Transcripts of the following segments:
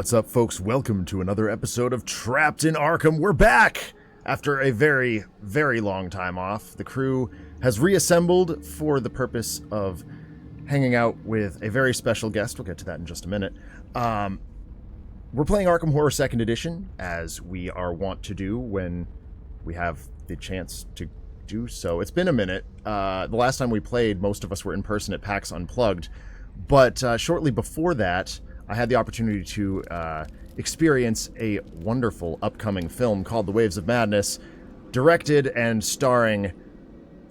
What's up, folks? Welcome to another episode of Trapped in Arkham. We're back! After a very, very long time off, the crew has reassembled for the purpose of hanging out with a very special guest. We'll get to that in just a minute. We're playing Arkham Horror 2nd Edition, as we are wont to do when we have the chance to do so. It's been a minute. The last time we played, most of us were in person at PAX Unplugged, but shortly before that, I had the opportunity to experience a wonderful upcoming film called The Waves of Madness, directed and starring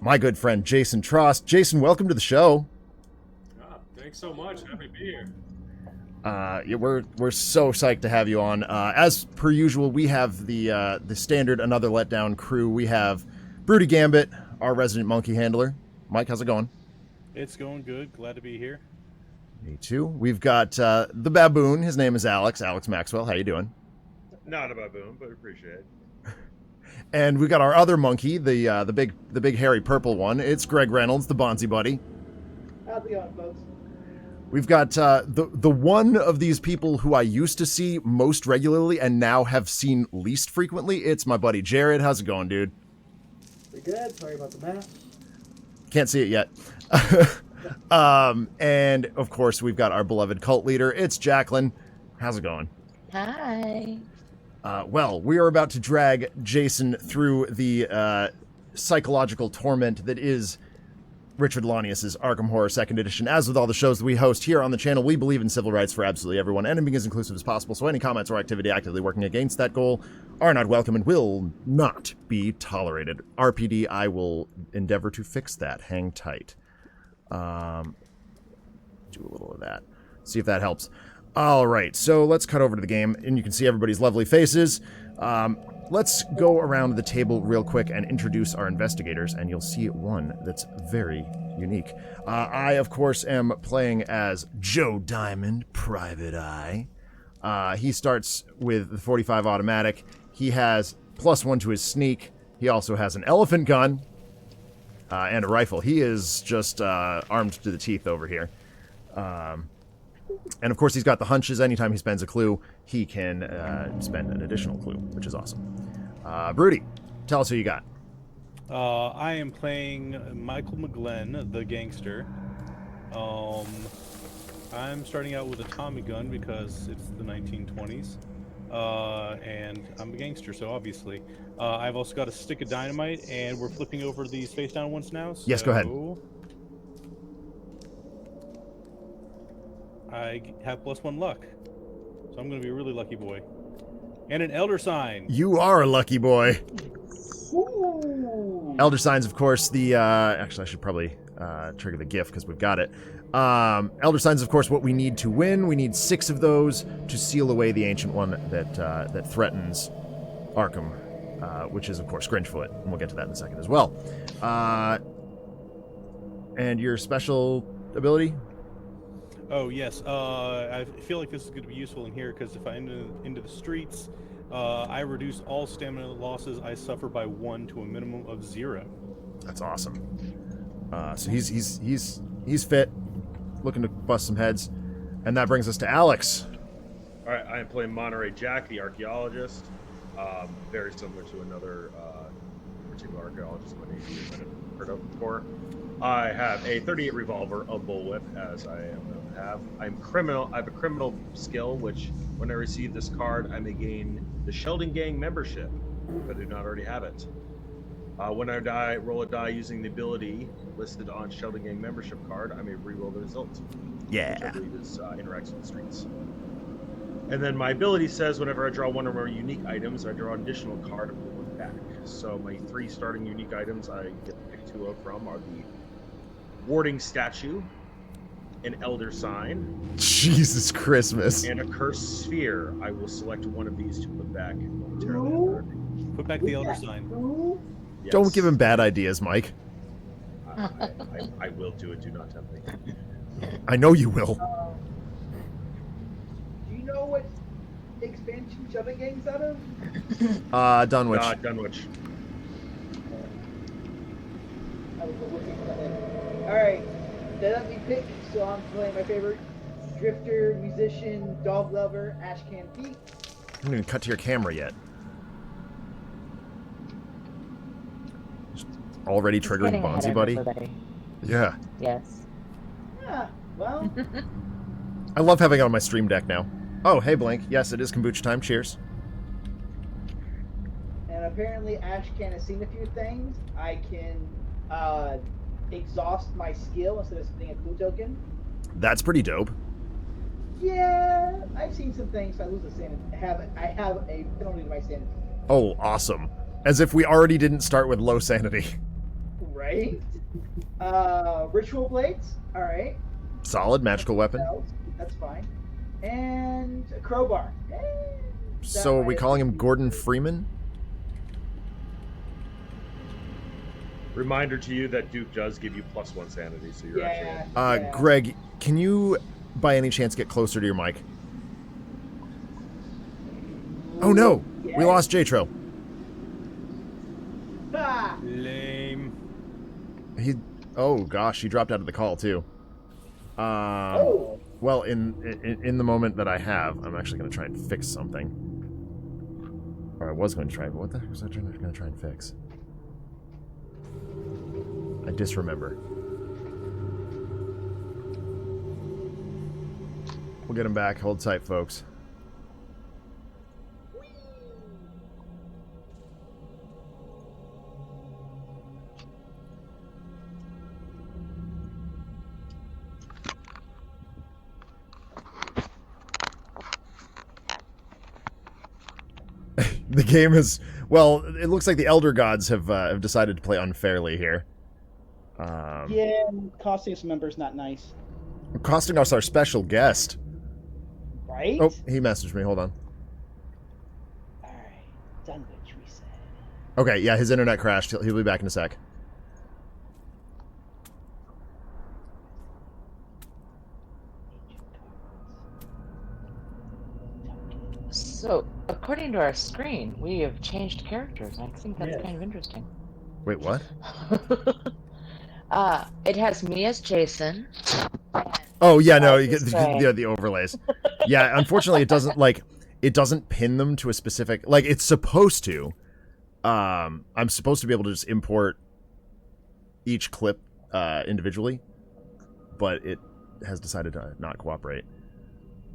my good friend Jason Trost. Jason, welcome to the show. Thanks so much. Happy to be here. Yeah, we're so psyched to have you on. As per usual, we have the standard Another Letdown crew. We have Broody Gambit, our resident monkey handler. Mike, how's it going? It's going good. Glad to be here. Me too. We've got the baboon. His name is Alex Maxwell. How you doing? Not a baboon, but appreciate it. And we got our other monkey, the big hairy purple one. It's Greg Reynolds, the Bonzi buddy. How's it going, folks? We've got the one of these people who I used to see most regularly and now have seen least frequently. It's my buddy Jared. How's it going, dude? Pretty good. Sorry about the math. Can't see it yet. And of course we've got our beloved cult leader. It's Jacqueline. How's it going? Hi. Well, we are about to drag Jason through the psychological torment that is Richard Lanius's Arkham Horror 2nd Edition. As with all the shows that we host here on the channel, we believe in civil rights for absolutely everyone and in being as inclusive as possible, so any comments or activity actively working against that goal are not welcome and will not be tolerated. RPD, I will endeavor to fix that. Hang tight. Do a little of that. See if that helps. All right, so let's cut over to the game, and you can see everybody's lovely faces. Let's go around the table real quick and introduce our investigators, and you'll see one that's very unique. I, of course, am playing as Joe Diamond, Private Eye. He starts with the 45 automatic. He has +1 to his sneak. He also has an elephant gun and a rifle. He is just armed to the teeth over here. And of course, he's got the hunches. Anytime he spends a clue, he can spend an additional clue, which is awesome. Broody, tell us who you got. I am playing Michael McGlenn, the gangster. I'm starting out with a Tommy gun because it's the 1920s. And I'm a gangster, so obviously. I've also got a stick of dynamite, and we're flipping over these face-down ones now. So yes, go ahead. I have +1 luck, so I'm going to be a really lucky boy. And an Elder Sign. You are a lucky boy. Ooh. Elder Sign's, of course, the... actually, I should probably trigger the GIF because we've got it. Elder Sign's, of course, what we need to win. We need 6 of those to seal away the ancient one that threatens Arkham, which is, of course, Grinchfoot. And we'll get to that in a second as well. And your special ability? Oh, yes. I feel like this is going to be useful in here because if I enter into the streets, I reduce all stamina losses I suffer by 1 to a minimum of 0. That's awesome. So he's fit, looking to bust some heads. And that brings us to Alex. All right, I am playing Monterey Jack, the archaeologist. Very similar to another particular archaeologist in the Navy that I've heard of before. I have a .38 revolver, a bullwhip, as I am known to have. I'm criminal. I have a criminal skill, which when I receive this card, I may gain the Sheldon Gang membership, if I do not already have it. When I roll a die using the ability listed on Sheldon Gang membership card, I may re-roll the result. Yeah. Which I believe is interacts with the streets. And then my ability says whenever I draw one or more unique items, I draw an additional card and put one back. So my 3 starting unique items I get to pick 2 of from are the Warding Statue, an Elder Sign, Jesus Christmas. and a Cursed Sphere. I will select one of these to put back momentarily. on card. Put back the Elder Sign. Yes. Don't give him bad ideas, Mike. I will do it. Do not tempt me. I know you will. Do you know what expansion Sheldon Gang's out of? Dunwich. Dunwich. I was looking for that. Alright, they let me pick, so I'm playing my favorite drifter, musician, dog lover, ashcan feet. I haven't even cut to your camera yet. Just already triggering Getting ahead Bonzi of Buddy. everybody. Yeah. Yes. Ah, well, I love having it on my stream deck now. Oh, hey, Blink. Yes, it is kombucha time. Cheers. and apparently Ashcan has seen a few things. I can exhaust my skill instead of spending a clue token. That's pretty dope. Yeah, I've seen some things. So I lose a sanity. I have a penalty to my sanity. Oh, awesome. As if we already didn't start with low sanity. Right. Ritual blades. All right. Solid magical weapon. That's fine. And a crowbar. So are we calling him Gordon Freeman? Reminder to you that Duke does give you +1 sanity, so you're Yeah. actually. Yeah. Greg, can you, by any chance, get closer to your mic? Oh no! We Yeah. lost J-Tro. Ah! Lame. He... Oh gosh, he dropped out of the call too. Oh. Well, in the moment that I have, I'm actually going to try and fix something. Or I was going to try, but what the heck was I going to try and fix? I disremember. We'll get him back. Hold tight, folks. The game is... Well, it looks like the Elder Gods have decided to play unfairly here. Yeah, costing us members not nice, Costing us our special guest. right? Oh, he messaged me. Hold on. All right, Dunwich, we said. Okay, yeah, his internet crashed. He'll be back in a sec. So, according to our screen, we have changed characters. I think that's kind of interesting. Wait, what? It has me as Jason. Oh, yeah, no, you This get way. the overlays. Yeah, unfortunately, it doesn't, like, it doesn't pin them to a specific... Like, it's supposed to. I'm supposed to be able to just import each clip individually, but it has decided to not cooperate.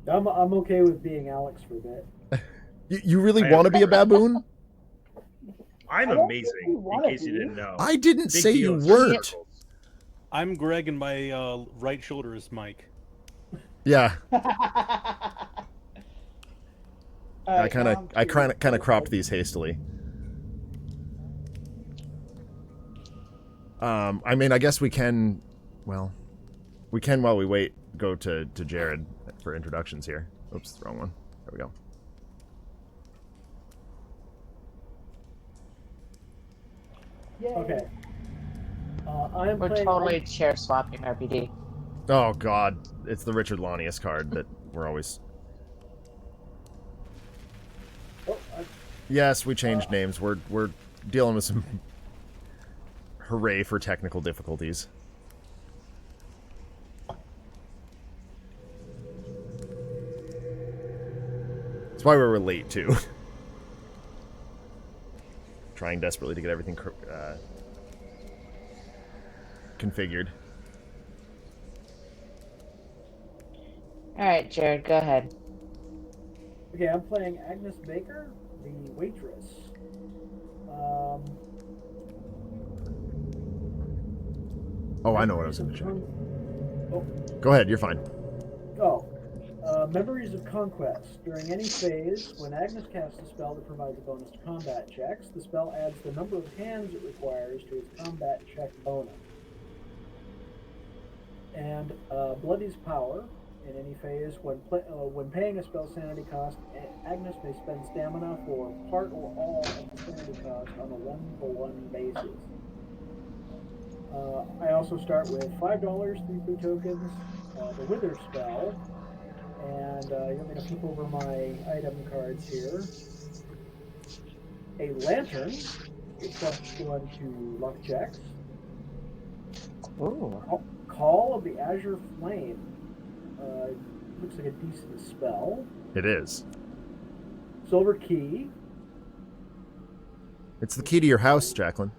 I'm okay with being Alex for a bit. You really I am- want to be a baboon? I'm I don't amazing, think we in wanna case you be. didn't know. I didn't Big say deal. you weren't. I'm Greg, and my right shoulder is Mike. Yeah, All I right, kind now of I'm curious. cropped these hastily. I mean, I guess we can. Well, we can while we wait. Go to Jared for introductions here. Oops, wrong one. There we go. Yay. Okay. I am We're playing. totally chair swapping RPD. Oh God, it's the Richard Lanius card that we're always. Oh, Yes, we changed names. We're dealing with some. Hooray for technical difficulties. That's why we were late too. Trying desperately to get everything configured. All right, Jared, go ahead. okay, I'm playing Agnes Baker, the waitress. Oh, I know what I was going to check. Oh, Go ahead, you're fine. Memories of Conquest. During any phase, when Agnes casts a spell that provides a bonus to combat checks, the spell adds the number of hands it requires to its combat check bonus. And Bloody's Power. In any phase, when paying a spell sanity cost, Agnes may spend stamina for part or all of the sanity cost on a one-for-one basis. I also start with $5, 3 food tokens, the Wither spell, and you want me to flip over my item cards here. A Lantern, +1 to luck checks. Ooh. Call of the Azure Flame. looks like a decent spell. It is. Silver key. It's the key to your house, Jacqueline.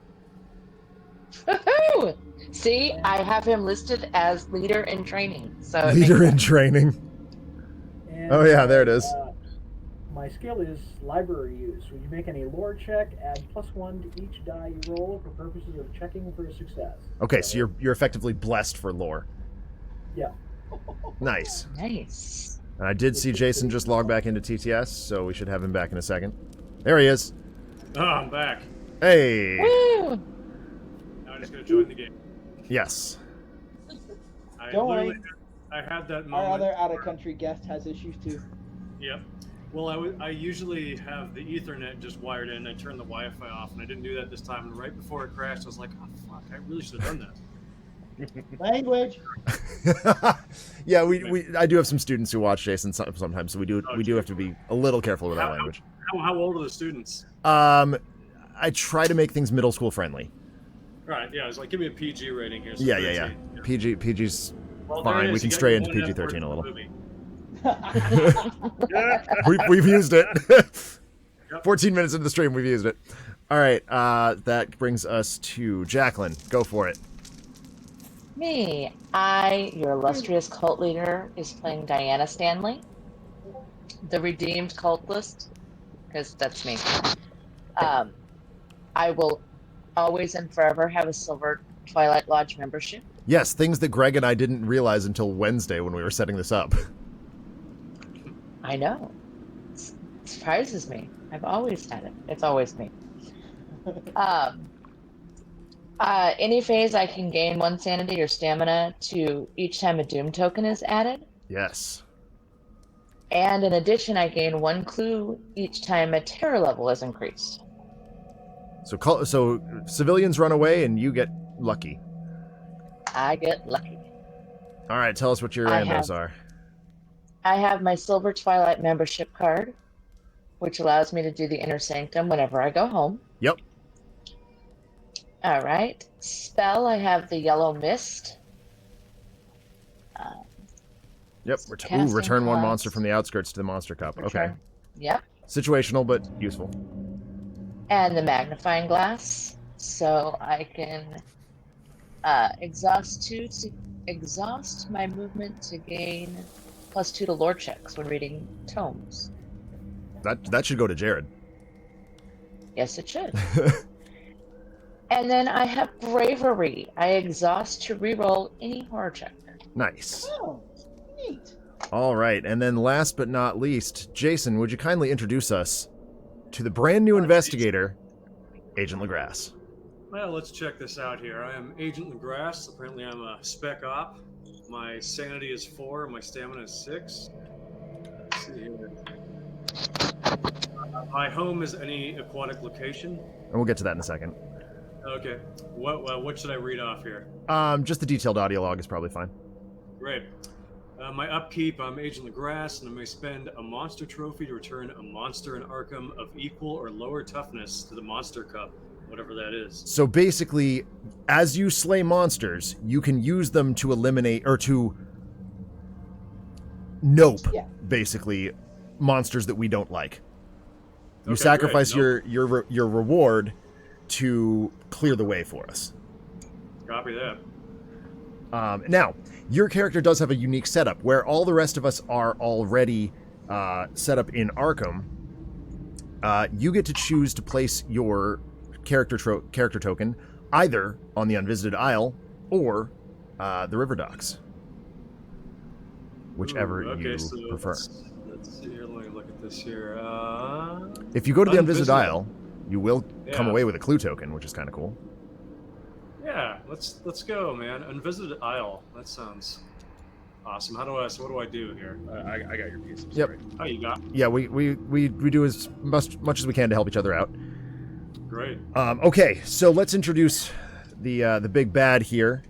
Woohoo! See, I have him listed as leader in training. So it Leader makes in sense. training. And, Oh, yeah, there it is. My skill is library use. When you make any lore check, add +1 to each die you roll for purposes of checking for a success. Okay, so you're effectively blessed for lore. Yeah. Nice. Nice. And I did see Jason just log back into TTS, so we should have him back in a second. There he is. Oh, I'm back. Hey. Woo! Now I'm just gonna join the game. Yes. I Don't literally worry. I had that Our moment. other out-of-country guest has issues too. Yep. Well, I usually have the Ethernet just wired in. I turn the Wi-Fi off, and I didn't do that this time. And right before it crashed, I was like, "Oh fuck! I really should have done that." Language. Yeah, I do have some students who watch Jason sometimes, so we do have to be a little careful with our language. How old are the students? I try to make things middle school friendly. Right. Yeah. It's like, give me a PG rating here. So Yeah. 13, PG's Well, there it fine. is. We You can got stray your into one PG-13 F-word a little. movie. We've used it. Yep. 14 minutes into the stream, we've used it. All right, that brings us to Jacqueline. Go for it. Me. Your illustrious cult leader, is playing Diana Stanley, the redeemed cultist, because that's me. I will always and forever have a Silver Twilight Lodge membership. Yes, things that Greg and I didn't realize until Wednesday when we were setting this up. I know. It surprises me. I've always had it. It's always me. Any phase I can gain 1 sanity or stamina to each time a Doom token is added. Yes. And in addition, I gain 1 clue each time a terror level is increased. So civilians run away and you get lucky. I get lucky. All right, tell us what your randos are. I have my Silver Twilight membership card, which allows me to do the Inner Sanctum whenever I go home. Yep. All right. Spell, I have the Yellow Mist. Yep. Casting Return 1 class. monster from the outskirts to the monster cup. Okay. Return. Yep. Situational, but useful. And the Magnifying Glass, so I can exhaust my movement to gain +2 to lore checks when reading tomes. That should go to Jared. Yes, it should. And then I have Bravery. I exhaust to reroll any horror check. Nice. Oh, neat. All right, and then last but not least, Jason, would you kindly introduce us to the brand new investigator, Agent LaGrasse? Well, let's check this out here. I am Agent LaGrasse. Apparently, I'm a spec op. My sanity is 4. My stamina is 6. Let's see here. My home is any aquatic location. And we'll get to that in a second. Okay. What should I read off here? Just the detailed audio log is probably fine. Great. My upkeep, I'm Agent LaGrasse, and I may spend a monster trophy to return a monster in Arkham of equal or lower toughness to the monster cup, whatever that is. So basically, as you slay monsters, you can use them to eliminate or to nope, basically, monsters that we don't like. You Okay, sacrifice great. your reward to clear the way for us. Copy that. Now, your character does have a unique setup where all the rest of us are already set up in Arkham. You get to choose to place your character token either on the Unvisited Isle or the River Docks, whichever you prefer. Let's see here. Let me look at this here. If you go to the Unvisited Unvisited. Isle, you will come Yeah. away with a clue token, which is kind of cool. Yeah, let's go, man. Unvisited Isle. That sounds awesome. What do I do here? I got your piece. I'm Yep. sorry. Oh, you got Yeah, we do as much as we can to help each other out. great. Okay, so let's introduce the big bad here.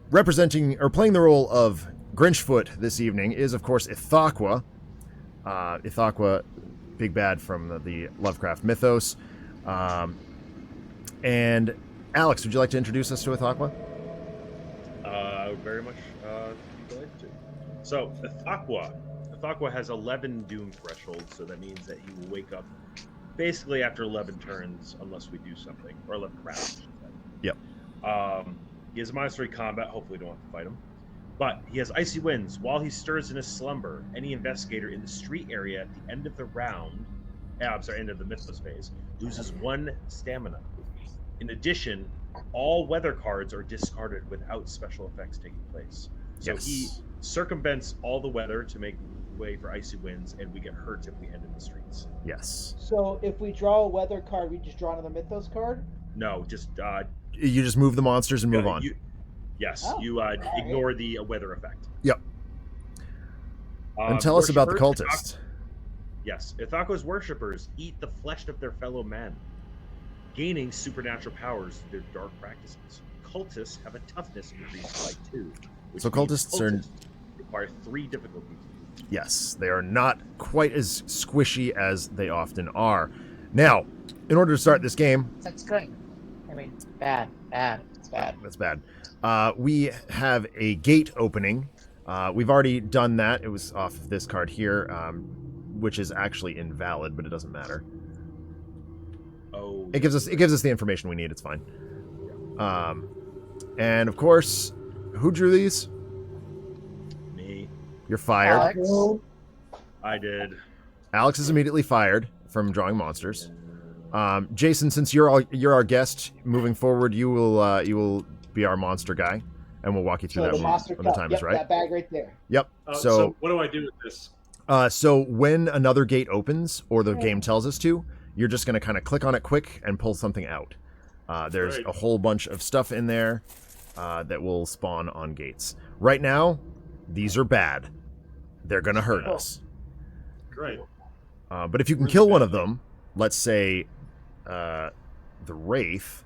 Representing or playing the role of Grinchfoot this evening is, of course, Ithaqua. Ithaqua, big bad from the Lovecraft mythos. And Alex, would you like to introduce us to Ithaqua? Very much So Ithaqua has 11 doom thresholds, so that means that he will wake up basically after 11 turns, unless we do something, or 11 rounds. I should say. Yep. He has monster combat. Hopefully, we don't have to fight him. But he has icy winds. While he stirs in his slumber, any investigator in the street area at the end of the round, end of the Mythos phase, loses 1 stamina. In addition, all weather cards are discarded without special effects taking place. So he circumvents all the weather to make way for icy winds, and we get hurt if we end in the streets. Yes. So if we draw a weather card, we just draw another Mythos card? No, just You just move the monsters and move on. You ignore the weather effect. Yep. And tell us about the cultists. Yes, Ithaqua's worshippers eat the flesh of their fellow men, gaining supernatural powers through their dark practices. Cultists have a toughness increased by 2. So cultists require 3 difficulties. Yes, they are not quite as squishy as they often are. Now, in order to start this game... That's good. I mean, bad. It's bad. That's bad. We have a gate opening. We've already done that. It was off of this card here, which is actually invalid, but it doesn't matter. Oh. It gives us the information we need. It's fine. And of course, who drew these? Me. You're fired. Alex? I did. Alex is immediately fired from drawing monsters. Jason, since you're our guest, moving forward, you will be our monster guy, and we'll walk you through that when the time is right. That bag right there. Yep. So what do I do with this? So when another gate opens, or the game tells us to, you're just going to kind of click on it quick and pull something out. There's a whole bunch of stuff in there that will spawn on gates. Right now, these are bad. They're going to hurt us. Great. But if you can kill one of them, let's say the Wraith,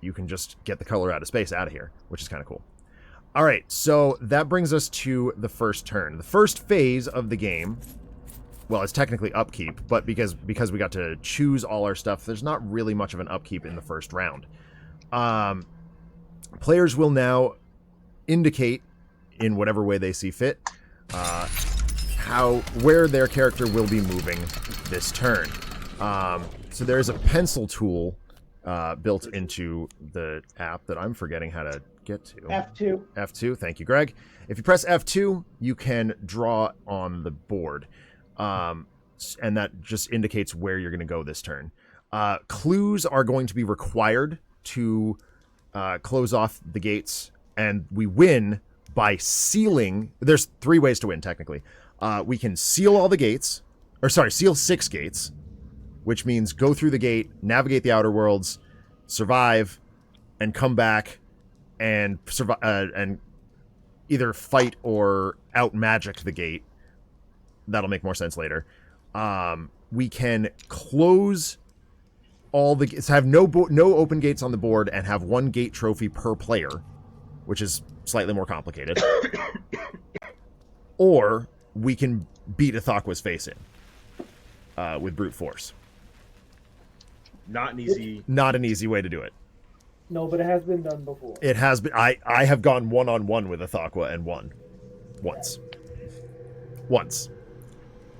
you can just get the color out of space out of here, which is kind of cool. All right, so that brings us to the first turn. The first phase of the game, well, it's technically upkeep, but because we got to choose all our stuff, there's not really much of an upkeep in the first round. Players will now indicate, in whatever way they see fit, where their character will be moving this turn. So there's a pencil tool built into the app that I'm forgetting how to get to. F2. F2, thank you, Greg. If you press F2, you can draw on the board. And that just indicates where you're going to go this turn. Clues are going to be required to close off the gates, and we win by sealing. There's 3 ways to win, technically. We can seal all the gates, seal 6 gates, which means go through the gate, navigate the outer worlds, survive, and come back and survive and either fight or out magic the gate. That'll make more sense later. We can close all the gates, have no open gates on the board, and have 1 gate trophy per player, which is slightly more complicated. Or we can beat Ithaqua's face in with brute force. Not an easy way to do it. No, but it has been done before. It has been. I have gone 1-on-1 with Ithaqua and won. Once.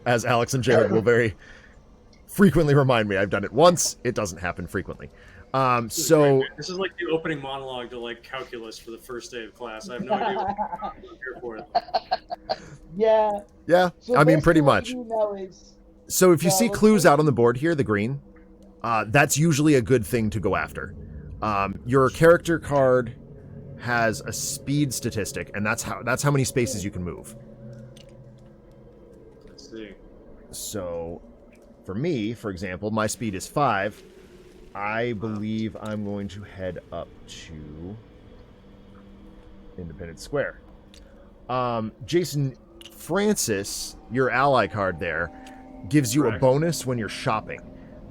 As Alex and Jared will very frequently remind me, I've done it once. It doesn't happen frequently. This is like the opening monologue to like calculus for the first day of class. I have no idea what I'm here for. Yeah. Yeah, So I mean, pretty basically much. what you know is, So if you see clues out on the board here, the green, that's usually a good thing to go after. Your character card has a speed statistic, and that's how many spaces you can move. Let's see. So, for me, for example, my speed is 5. I believe I'm going to head up to Independence Square. Jason, Francis, your ally card there, gives you a bonus when you're shopping.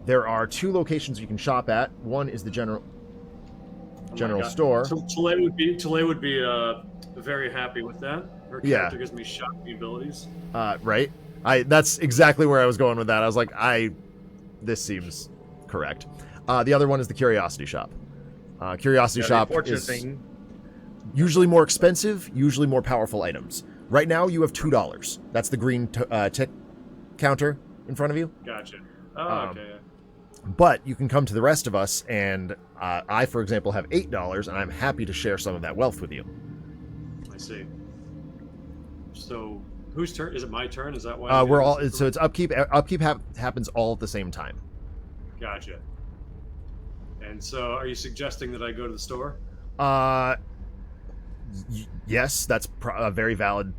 There are 2 locations you can shop at. One is the general store. So Tule would be very happy with that. Her character gives me shopping abilities. Right. That's exactly where I was going with that. I was like, this seems correct. The other one is the Curiosity Shop. Curiosity Shop is... Usually more expensive, usually more powerful items. Right now, you have $2. That's the green tick counter in front of you. Gotcha. Oh, okay. Yeah. But you can come to the rest of us, and I, for example, have $8, and I'm happy to share some of that wealth with you. I see. So, whose turn? Is it my turn? Is that why? We're all so it's upkeep. Upkeep happens all at the same time. Gotcha. And so, are you suggesting that I go to the store? Yes, that's a very valid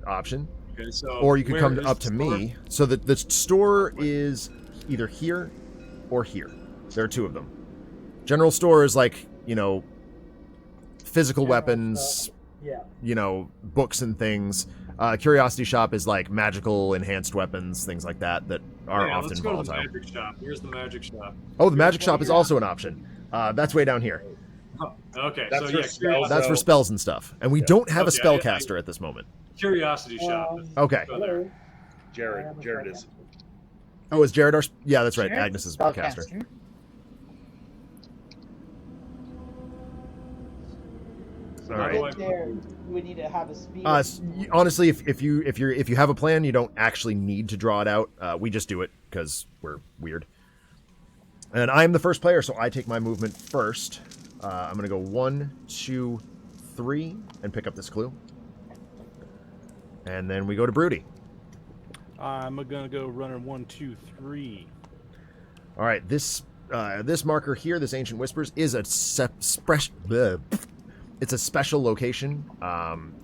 option. Okay, so Or you could where come is up the to store? me. So the store is either here or here. There are two of them. General store is like, physical General weapons, stuff. Yeah. books and things. Curiosity shop is like magical enhanced weapons, things like that are Yeah, often let's go to the volatile. magic shop. Here's the magic shop. Oh, the magic shop is also an option. That's way down here. Oh, okay, That's so for yeah, spells. That's for So- spells and stuff. And we don't have a Okay, spellcaster at this moment. curiosity shop. Okay. Go there. Hello. I Jared. have a Jared is. Oh, is Jared our... Yeah, that's right. Jared's Agnes is a caster. spellcaster. All How right. do I- There, you would need to have a speed. Honestly, if you have a plan, you don't actually need to draw it out. We just do it because we're weird. And I'm the first player, so I take my movement first. I'm gonna go 1, 2, 3, and pick up this clue. And then we go to Broody. I'm gonna go running 1, 2, 3. All right, this marker here, this Ancient Whispers, is a it's a special location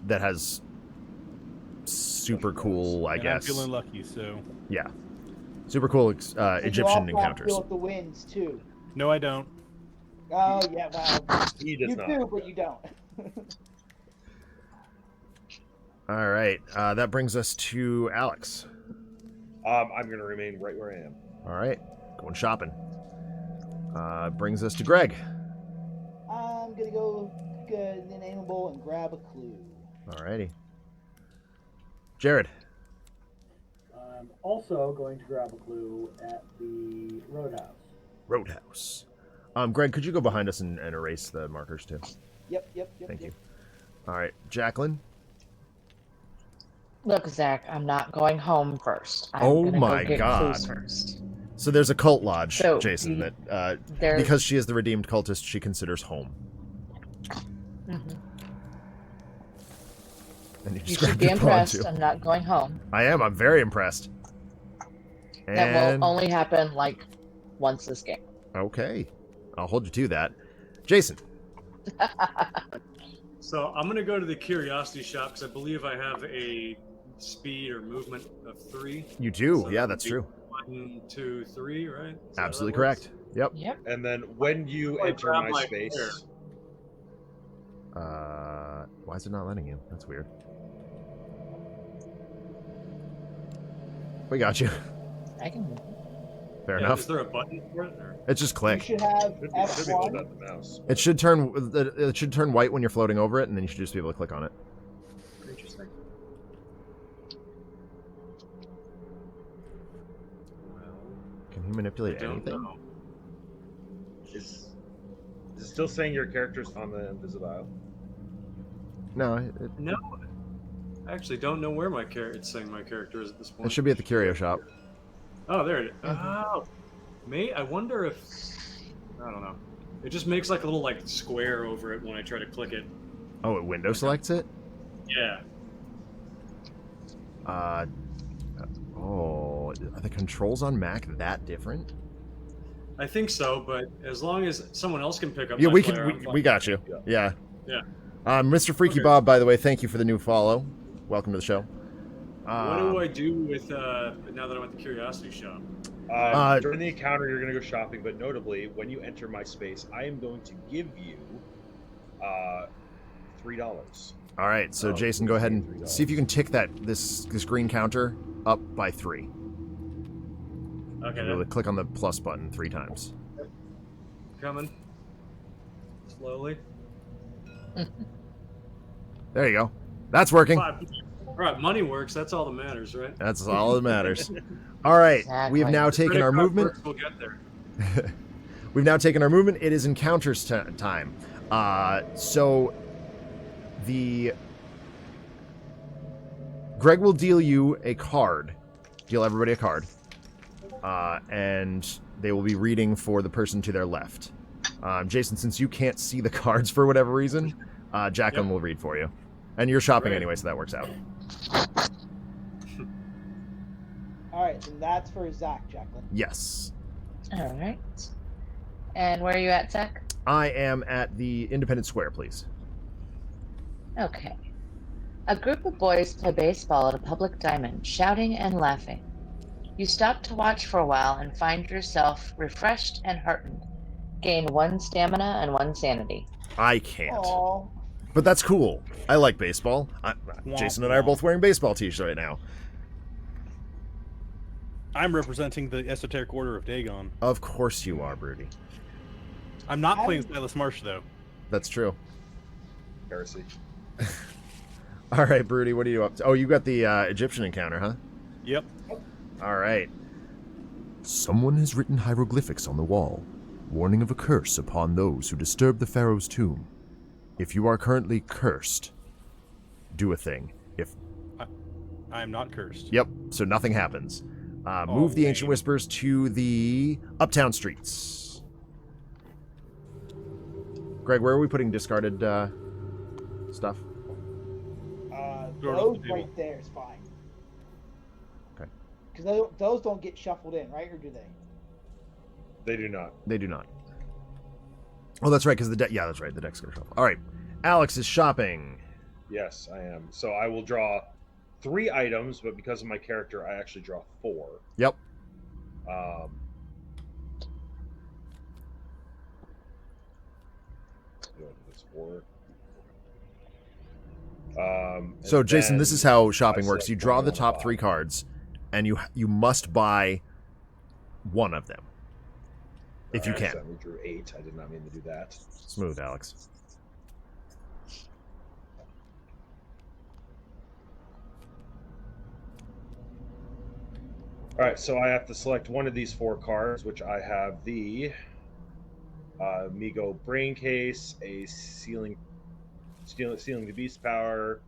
that has super cool, I And guess. I'm feeling lucky, so Yeah, super cool And you Egyptian also have to encounters. Feel up the winds too. no, I don't. Oh yeah, well, He does you not. do, but you don't. All right, that brings us to Alex. I'm going to remain right where I am. All right, going shopping. Brings us to Greg. I'm gonna go inanimable and grab a clue. All righty. Jared. I'm also going to grab a clue at the Roadhouse. Roadhouse. Greg, could you go behind us and erase the markers too? Yep. Thank you. All right, Jacqueline. Look, Zach, I'm not going home first. I'm Oh gonna my go get God. clues first. So there's a cult lodge, So, Jason, you- that There's, because she is the redeemed cultist, she considers home. Mhm. And you You described should be your pawn, impressed. too. I'm not going home. I am. I'm very impressed. That And will only happen like once this game. okay, I'll hold you to that. Jason. So I'm gonna go to the curiosity shop because I believe I have a speed or movement of 3. You do. So Yeah, that that's would be true. 1, 2, 3, right? Is that how Absolutely that works? correct. Yep. Yep. And then when you Oh, I enter grab my my space, hair. Why is it not letting you? That's weird. We got you. I can move. Fair Yeah, enough. Is there a button for it? Or? It's just You click. should have should be able F1. to the mouse. It should turn white when you're floating over it, and then you should just be able to click on it. Interesting. Well, Can you I manipulate don't anything? know. Is it still saying your character's on the invisible? No, No, I actually don't know where my character. It's saying my character is at this point. it should be at the curio shop. Oh, there it is. Oh, I wonder if I don't know. It just makes like a little like square over it when I try to click it. Oh, it window selects it? Yeah. Oh, are the controls on Mac that different? I think so, but as long as someone else can pick up. Yeah, my we player, can. I'm We fine. got you. Yeah. Yeah. Mr. Freaky Okay. Bob, by the way, thank you for the new follow. Welcome to the show. What do I do with now that I'm at the curiosity shop? During the encounter, you're going to go shopping, but notably, when you enter my space, I am going to give you $3. All right, so Oh, Jason, go ahead and $3. see if you can tick this green counter up by 3. Okay, Really click on the plus button 3 times. coming slowly. There you go. That's working. 5. All right, money works. That's all that matters, right? That's all that matters. All right, we have Exactly. now taken Credit our card movement. works, we'll get there. We've now taken our movement. It is encounters time. So Greg will deal you a card. Deal everybody a card. And they will be reading for the person to their left. Jason, since you can't see the cards for whatever reason, Jacqueline will read for you. And you're shopping anyway, so that works out. All right, then that's for Zach, Jacqueline. Yes. All right. And where are you at, Zach? I am at the Independence Square, please. Okay. A group of boys play baseball at a public diamond, shouting and laughing. You stop to watch for a while and find yourself refreshed and heartened. Gain 1 stamina and 1 sanity. I can't. Aww. But that's cool. I like baseball. Jason and I are both wearing baseball t-shirts right now. I'm representing the Esoteric Order of Dagon. Of course you are, Broody. I'm not playing Silas Marsh, though. That's true. Heresy. All right, Broody, what are you up to? Oh, you got the Egyptian encounter, huh? Yep. All right. Someone has written hieroglyphics on the wall, warning of a curse upon those who disturb the pharaoh's tomb. If you are currently cursed, do a thing. If I am not cursed. Yep, so nothing happens. Move the Ancient Whispers to the uptown streets. Greg, where are we putting discarded stuff? Those right there is fine. Okay. Because those don't get shuffled in, right? Or do they? They do not. They do not. Oh, that's right, because the deck... Yeah, that's right, the deck's going to shuffle. All right. Alex is shopping. Yes, I am. So I will draw 3 items, but because of my character, I actually draw 4. Yep. That's 4. So, Jason, this is how shopping works. You draw the top 3 cards, and you must buy one of them. If you I can. accidentally drew 8. I did not mean to do that. Smooth, Alex. All right, so I have to select one of these 4 cards, which I have the Migo Brain Case, a Sealing the Beast Power,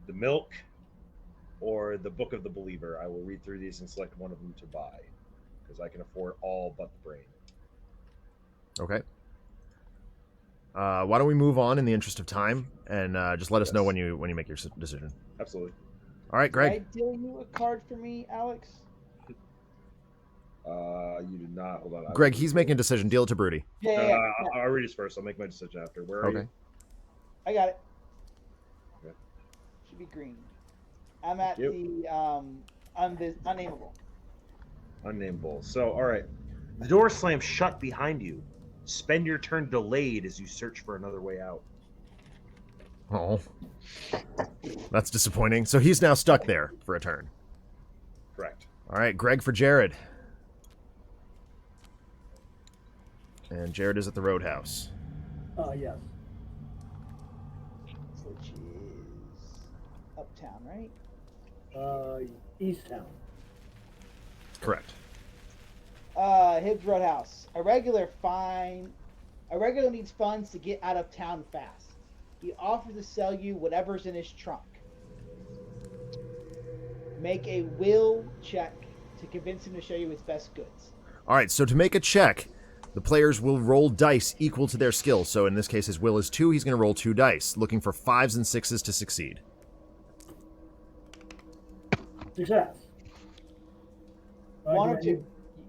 the Milk, or the Book of the Believer. I will read through these and select one of them to buy, because I can afford all but the brain. Okay. Why don't we move on in the interest of time, and just let us know when you make your decision. Absolutely. All right, Greg. Can I deal you a card for me, Alex? You did not. Hold on. Greg, he's making a decision. Deal it to Broody. Yeah. I'll read this first. I'll make my decision after. Where are you? I got it. Okay. Should be green. I'm at the unnameable. Unnameable. So, all right. The door slams shut behind you. Spend your turn delayed as you search for another way out. Oh. That's disappointing. So he's now stuck there for a turn. Correct. All right, Greg for Jared. And Jared is at the Roadhouse. Yes. Which is uptown, right? East Town. Correct. Hibbs Roadhouse. A regular needs funds to get out of town fast. He offers to sell you whatever's in his trunk. Make a will check to convince him to show you his best goods. All right, so to make a check, the players will roll dice equal to their skill. So in this case, his will is 2. He's going to roll 2 dice, looking for 5s and 6s to succeed. Success. 1 or 2.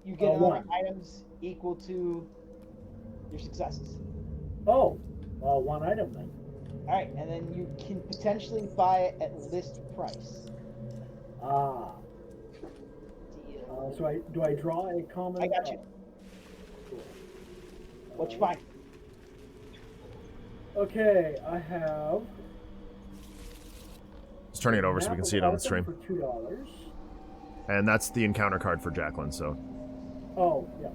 You get one. items equal to your successes. Oh, well, 1 item then. All right, and then you can potentially buy it at list price. Ah. Deal. So do I draw a common? I got you. Cool. What you find? Okay, I have. Just turning it over so we can see it on the stream. For $2. And that's the encounter card for Jacqueline, so... Oh, yeah.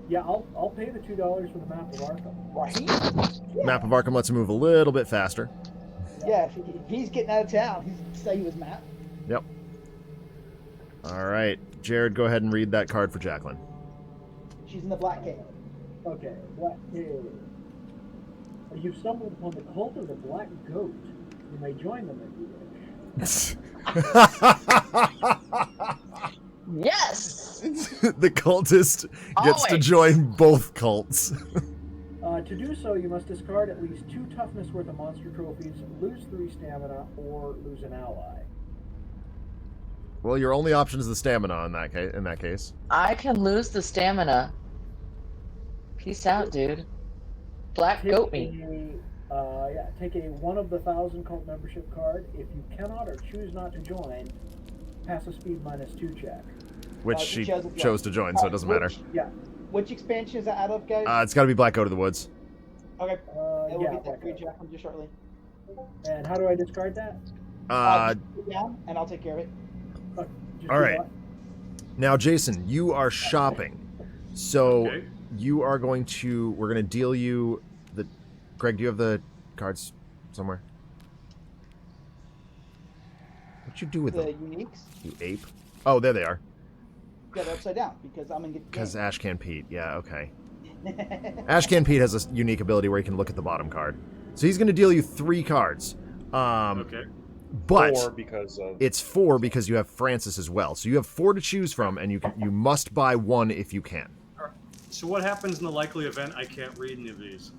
Yeah, I'll pay the $2 for the map of Arkham. Right. Yeah. Map of Arkham lets him move a little bit faster. Yeah, if he's getting out of town, he's sell you his map. Yep. All right. Jared, go ahead and read that card for Jacqueline. She's in the Black Cave. Okay, Black Cave. You've stumbled upon the cult of the Black Goat. You may join them if you wish. Yes. The cultist gets to Always. join both cults. To do so, you must discard at least 2 toughness worth of monster trophies, lose 3 stamina, or lose an ally. Well, your only option is the stamina in that case. I can lose the stamina. Peace out, dude. Black goat me. Take a 1 of the 1,000 cult membership card. If you cannot or choose not to join, pass a speed -2 check. Which she chose to join, so it doesn't matter. Yeah. Which expansion is that out of, guys? It's got to be Black Goat of the Woods. Okay. It will yeah, be that free Jack from just shortly. And how do I discard that? Just put it down, and I'll take care of it. Just all do right. what? Now, Jason, you are shopping. So Okay. you are going to... We're going to deal you... Greg, do you have the cards somewhere? What'd you do with The them? uniques. You ape? Oh, there they are. Got it upside down because I'm gonna get. Because Ashcan Pete. Yeah, okay. Ashcan Pete has a unique ability where he can look at the bottom card. So he's going to deal you 3 cards. Okay. But 4 because of... it's 4 because you have Francis as well. So you have 4 to choose from, and you must buy 1 if you can. All right. So what happens in the likely event I can't read any of these?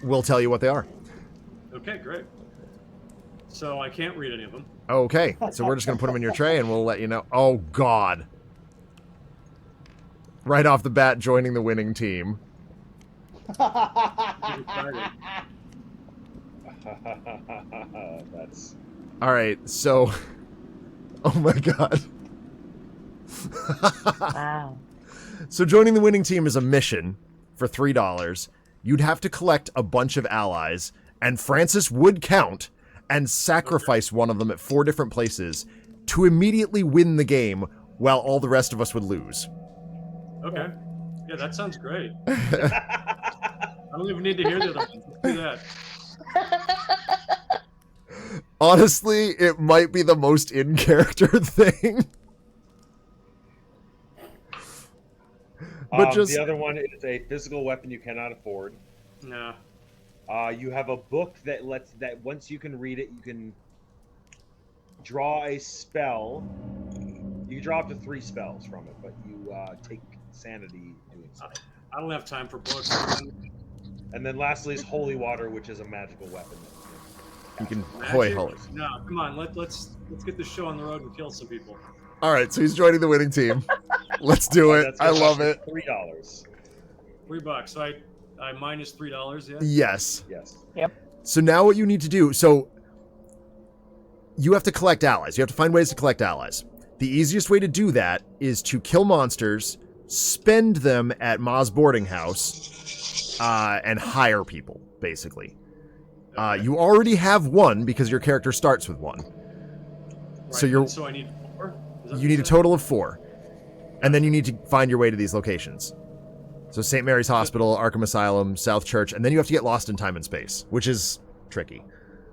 We'll tell you what they are. Okay, great. So I can't read any of them. Okay, so we're just going to put them in your tray, and we'll let you know. Oh, God. Right off the bat, joining the winning team. That's... All right, so... Oh, my God. Wow. So joining the winning team is a mission for $3. You'd have to collect a bunch of allies, and Francis would count and sacrifice one of them at 4 different places to immediately win the game while all the rest of us would lose. Okay. Yeah, that sounds great. I don't even need to hear the other ones. Let's do that. Honestly, it might be the most in-character thing. But just the other one is a physical weapon you cannot afford. No. You have a book that once you can read it, you can draw a spell. You can draw up to 3 spells from it, but you take sanity doing so. I don't have time for books. And then lastly is holy water, which is a magical weapon. you can Magic? hoy holy. No, come on. Let's get this show on the road and kill some people. All right, so he's joining the winning team. Let's do it. That's I gonna love cost it. you $3. $3. So I minus $3. Yeah. Yes. Yes. So now what you need to do, so you have to collect allies. You have to find ways to collect allies. The easiest way to do that is to kill monsters, spend them at Ma's boarding house, and hire people, basically. You already have 1 because your character starts with 1. Right. So I need 4. Is that you need a total of 4. And then you need to find your way to these locations. So St. Mary's Hospital, Arkham Asylum, South Church, and then you have to get lost in time and space, which is tricky.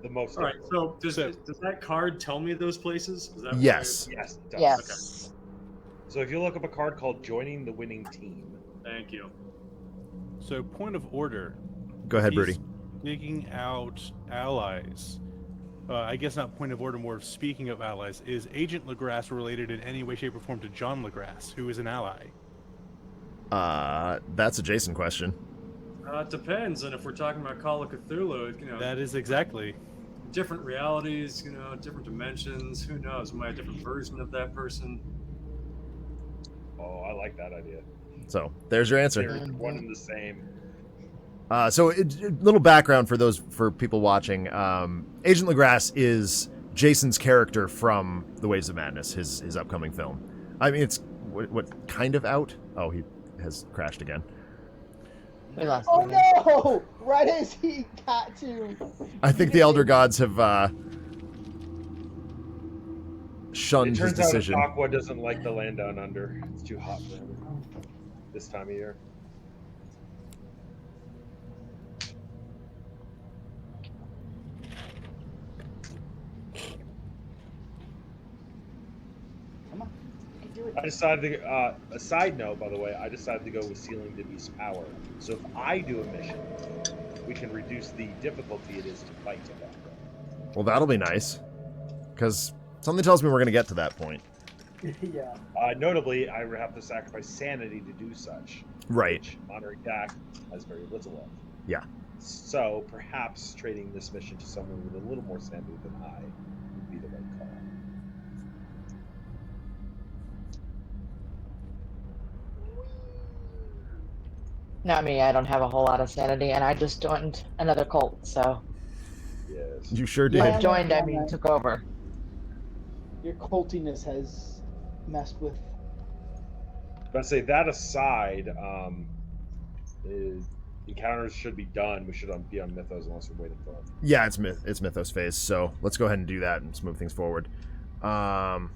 The most. All right. So does that card tell me those places? Is that Yes. Yes. It does. Yes. So if you look up a card called "Joining the Winning Team," Thank you. So, point of order. Go ahead, He's Broody. Digging out allies. I guess not point of order, more of speaking of allies. Is Agent LaGrasse related in any way, shape, or form to John LaGrasse, who is an ally? That's a Jason question. It depends, and if we're talking about Call of Cthulhu, That is exactly. different realities, different dimensions. Who knows? Am I a different version of that person? Oh, I like that idea. So there's your answer. They're one and the same. So little background for people watching. Agent LaGrasse is Jason's character from The Waves of Madness, his upcoming film. I mean, it's what kind of out? Oh, he has crashed again. We lost Oh him. no! Right as he got to. I think the Elder Gods have shunned It his turns out decision. Aqua doesn't like the land down under. It's too hot for him this time of year. Come on, you can do it. I decided to. A side note, by the way, I decided to go with Sealing the Beast's power. So if I do a mission, we can reduce the difficulty it is to fight at that point. Well, that'll be nice. Because something tells me we're going to get to that point. Yeah. Notably, I would have to sacrifice sanity to do such. Right. Which Monterey Jack has very little of. Yeah. So perhaps trading this mission to someone with a little more sanity than I would be the right call. Not me. I don't have a whole lot of sanity, and I just joined another cult, so. Yes. You sure did. Yeah. By joined, I mean took over. Your cultiness has messed with. But say that aside, encounters should be done. We should be on Mythos unless we're waiting for them. Yeah, it's Mythos phase, so let's go ahead and do that and move things forward. That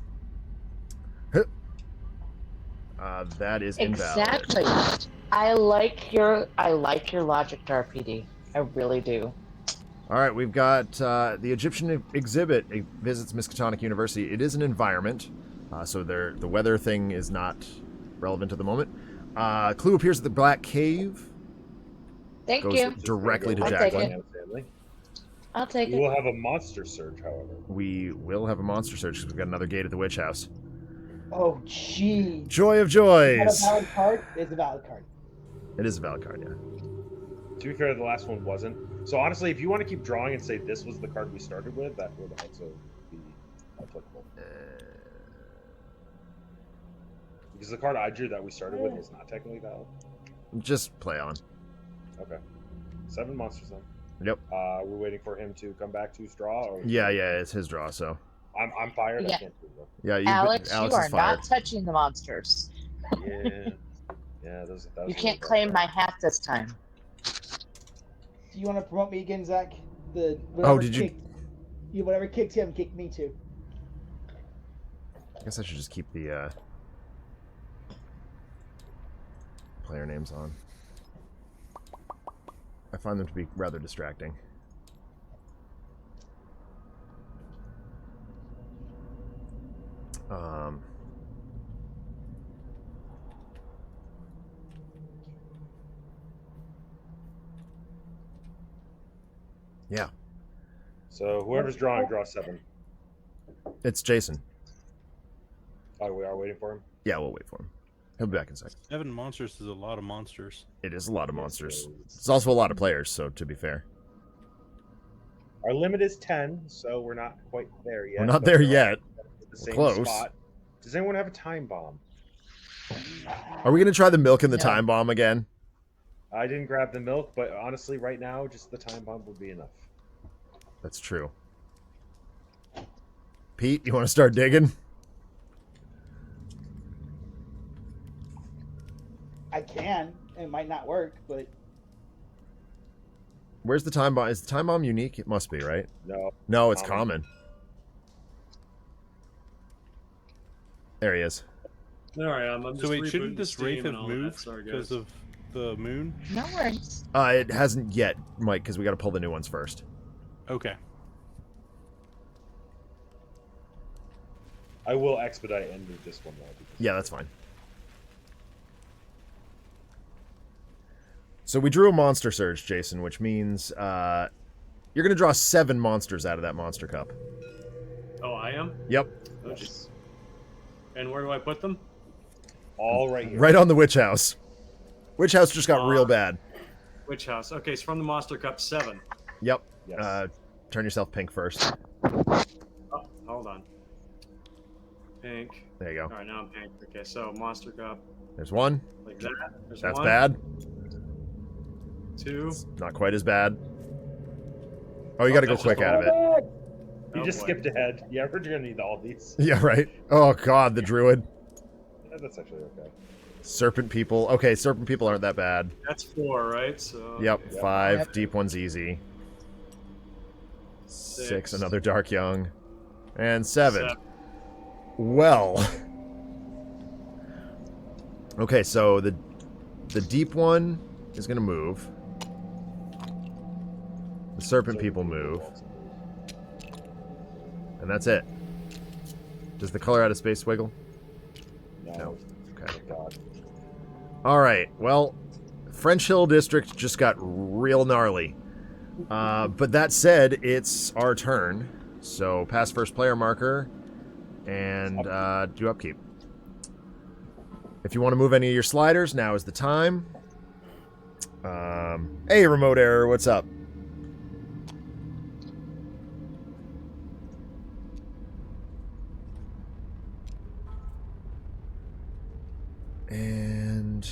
is invalid. Exactly. I like your logic, RPD. I really do. All right, we've got the Egyptian exhibit. It visits Miskatonic University. It is an environment, so the weather thing is not relevant at the moment. Clue appears at the Black Cave. Thank Goes you. directly to I'll take Jacqueline. it. I'll take We it. will have a monster surge, however. We will have a monster search because we've got another gate at the witch house. Oh, gee. Joy of Is that joys! a valid card? It's a valid card. It is a valid card, yeah. To be fair, the last one wasn't. So honestly, if you want to keep drawing and say this was the card we started with, that would also be applicable. Because the card I drew that we started with is not technically valid. Just play on. Okay. 7 monsters then. Yep. We're waiting for him to come back to straw. Or... Yeah, it's his draw, so. I'm fired. Yeah. I can't do that. Yeah, Alex, you is are fired. not touching the monsters. Yeah. Yeah. That was You can't claim my hat this time. Do you want to promote me again, Zach? Did you? Whatever kicks him, kick me too. I guess I should just keep the player names on. I find them to be rather distracting. Yeah. So whoever's drawing, draw 7. It's Jason. Oh, we are waiting for him. Yeah, we'll wait for him. He'll be back in a second. 7 monsters is a lot of monsters. It is a lot of monsters. It's also a lot of players, so to be fair. Our limit is 10, so we're not quite there yet. We're not but there we're yet. at the We're same close. spot. Does anyone have a time bomb? Are we going to try the milk and the No. time bomb again? I didn't grab the milk, but honestly, right now, just the time bomb would be enough. That's true. Pete, you want to start digging? I can. It might not work, but Where's the time bomb? Is the time bomb unique? It must be, right? No. No, it's common. There he is. All right, I'm just So wait, rebooting shouldn't this Steam wraith have and all that. moved Sorry, because guys. of the moon? No worries. It hasn't yet, Mike, because we got to pull the new ones first. Okay. I will expedite and move this one though. because- Yeah, that's fine. So we drew a monster surge, Jason, which means you're going to draw 7 monsters out of that monster cup. Oh, I am? Yep. Oh, jeez. And where do I put them? All right here. Right on the witch house. Witch house just got real bad. Which house? Okay, it's from the Monster Cup 7. Yep. Yes. Turn yourself pink first. Oh, hold on. Pink. There you go. All right, now I'm pink. Okay, so Monster Cup, There's one. like that. There's That's one, bad. 2. Not quite as bad. Oh, you got to go that's quick just out of it. You Oh, just boy. skipped ahead. Yeah, we're gonna need all these. Yeah, right. Oh, God, the druid. Yeah, that's actually okay. Serpent people. Okay, serpent people aren't that bad. That's 4, right? So Yep, okay. 5. Yep. Deep one's easy. 6, another dark young. And 7. 7. Well. Okay, so the deep one is going to move. The serpent people move. And that's it. Does the color out of space wiggle? No. Okay. Thank God. All right. Well, French Hill District just got real gnarly. But that said, it's our turn. So pass first player marker and do upkeep. If you want to move any of your sliders, now is the time. Hey, remote error, what's up? And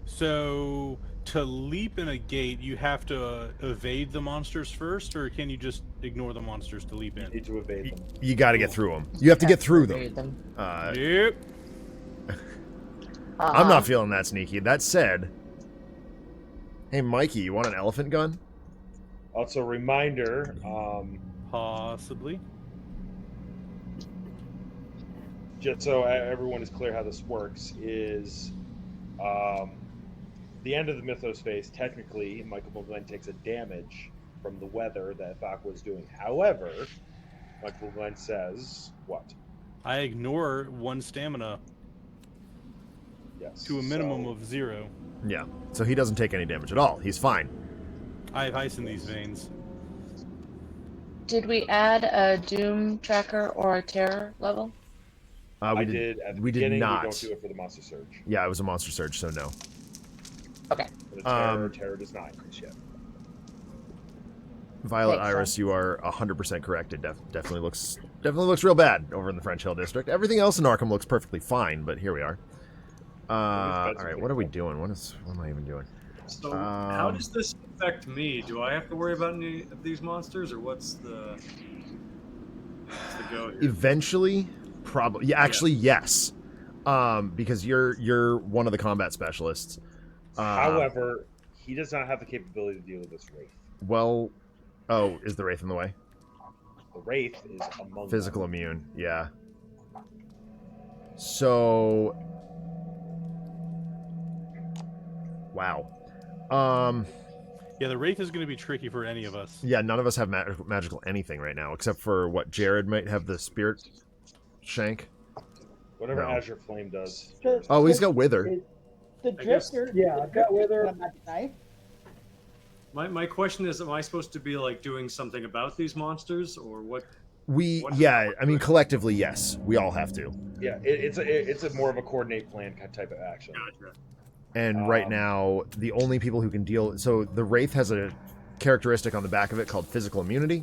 So to leap in a gate, you have to evade the monsters first, or can you just ignore the monsters to leap You in? need to evade them. you got to get through them. You have to get through Read them. them. Yep. I'm not feeling that sneaky. That said, hey, Mikey, you want an elephant gun? Also, reminder, Possibly. just so everyone is clear how this works, is the end of the Mythos phase, technically, Michael Glenn takes a damage from the weather that Thok was doing. However, Michael Glenn says, what? I ignore 1 stamina Yes. to a minimum so- of 0. Yeah. So he doesn't take any damage at all. He's fine. I have ice in these veins. Did we add a Doom tracker or a terror level? I did at the we did beginning. not. We don't do it for the Monster Surge. Yeah, it was a monster surge, so no. Okay. For the terror does not increase yet. Violet Makes Iris, sense. you are 100% correct. It definitely looks real bad over in the French Hill District. Everything else in Arkham looks perfectly fine, but here we are. All right, what are we doing? What am I even doing? So, how does this affect me? Do I have to worry about any of these monsters, or what's the go here? Eventually, probably. Yeah, actually, yes. Because you're one of the combat specialists. However, he does not have the capability to deal with this Wraith. Well, oh, is the Wraith in the way? The Wraith is among Physical them. immune, yeah. So, wow. Yeah, the Wraith is going to be tricky for any of us. Yeah, none of us have magical anything right now, except for what Jared might have the spirit shank. Whatever No. Azure Flame does. Oh, he's got wither. The guess- drifter. yeah, I've got Wither. a magic knife. My question is, am I supposed to be like doing something about these monsters, or what? I mean, collectively, yes, we all have to. Yeah, it's a more of a coordinate plan type of action. Gotcha. And right now, the only people who can deal... So the Wraith has a characteristic on the back of it called physical immunity,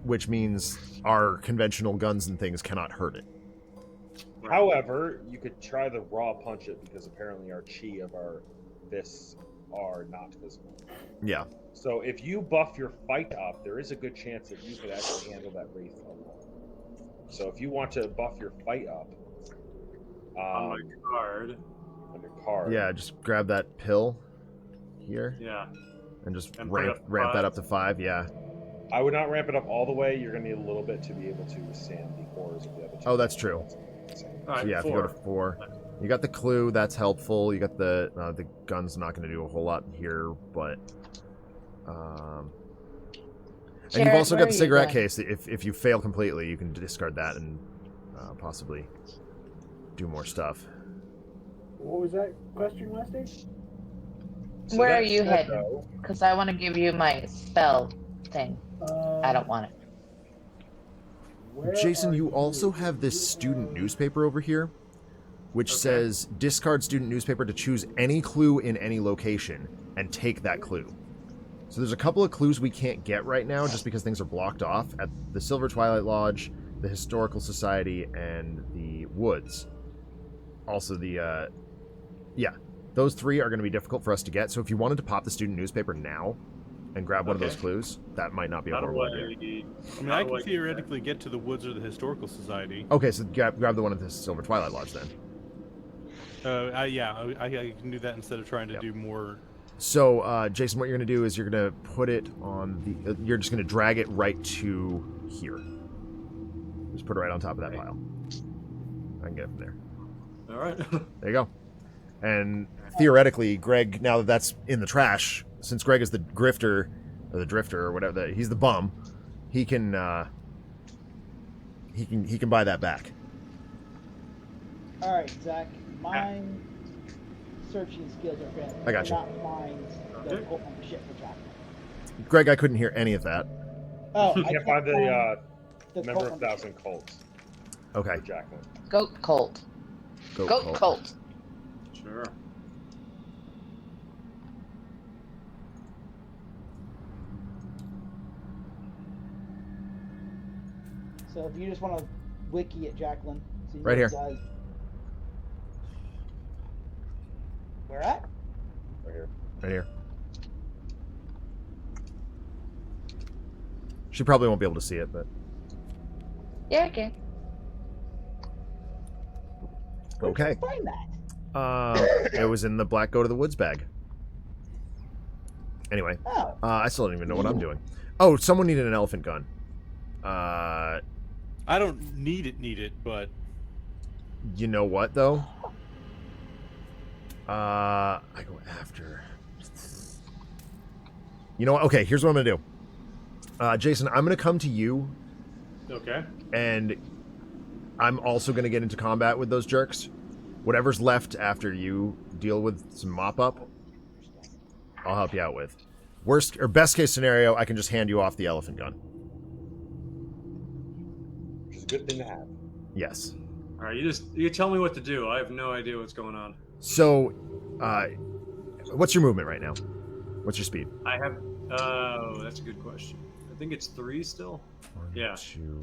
which means our conventional guns and things cannot hurt it. However, you could try the raw punch it because apparently our chi of our fists are not physical. Yeah. So if you buff your fight up, there is a good chance that you could actually handle that Wraith alone. So if you want to buff your fight up On my card. on your card, Yeah, just grab that pill here Yeah. and just And put it ramp up that to up to 5, yeah. I would not ramp it up all the way. You're going to need a little bit to be able to withstand the horrors of the other two. Oh, that's true. All right, So yeah, if you go to 4, you got the clue, that's helpful. You got the gun's not going to do a whole lot here, but and you've Jared, also where got are the you cigarette going? case. That if you fail completely, you can discard that and possibly do more stuff. What was that question, Westy? So Where that are you said, heading? though, Because I want to give you my spell thing. I don't want it. Where Jason, are you also have this student newspaper over here, which says discard student newspaper to choose any clue in any location and take that clue. So there's a couple of clues we can't get right now just because things are blocked off at the Silver Twilight Lodge, the Historical Society, and the Woods. Also the, yeah, those 3 are going to be difficult for us to get. So if you wanted to pop the student newspaper now and grab one of those clues, that might not be a How do horrible I? idea. I mean, I can theoretically get to the woods or the historical society. Okay, so grab the one at the Silver Twilight Lodge then. I can do that instead of trying to do more. So, Jason, what you're going to do is you're going to put it on the... you're just going to drag it right to here. Just put it right on top of that pile. I can get it from there. All right. There you go. And theoretically, Greg, now that that's in the trash, since Greg is the grifter, or the drifter, or whatever, he's the bum, he can buy that back. All right, Zach. Mine searching skills are fantastic. I got you. Not mine. the Okay. cult membership for Jack. Greg, I couldn't hear any of that. Oh, You I can't find the the member cult of membership. 1,000 cults Okay. for Jacqueline. Goat cult. Goat cult. Sure. So if you just want to wiki at Jacqueline, so you Right know here. what it does. Where at? Right here. Right here. She probably won't be able to see it, but Yeah, okay. Where'd you okay. find that? It was in the Black Go to the Woods bag. Anyway, Oh, I still don't even know what I'm doing. Oh, someone needed an elephant gun. I don't need it, but You know what though? I go after. You know what? Okay, here's what I'm gonna do. Jason, I'm gonna come to you, Okay. and I'm also gonna get into combat with those jerks. Whatever's left after you deal with some mop up, I'll help you out with. Worst or best case scenario, I can just hand you off the elephant gun. Which is a good thing to have. Yes. All right. You tell me what to do. I have no idea what's going on. So, what's your movement right now? What's your speed? I have. Oh, that's a good question. I think it's 3 still. 1, Yeah. 2,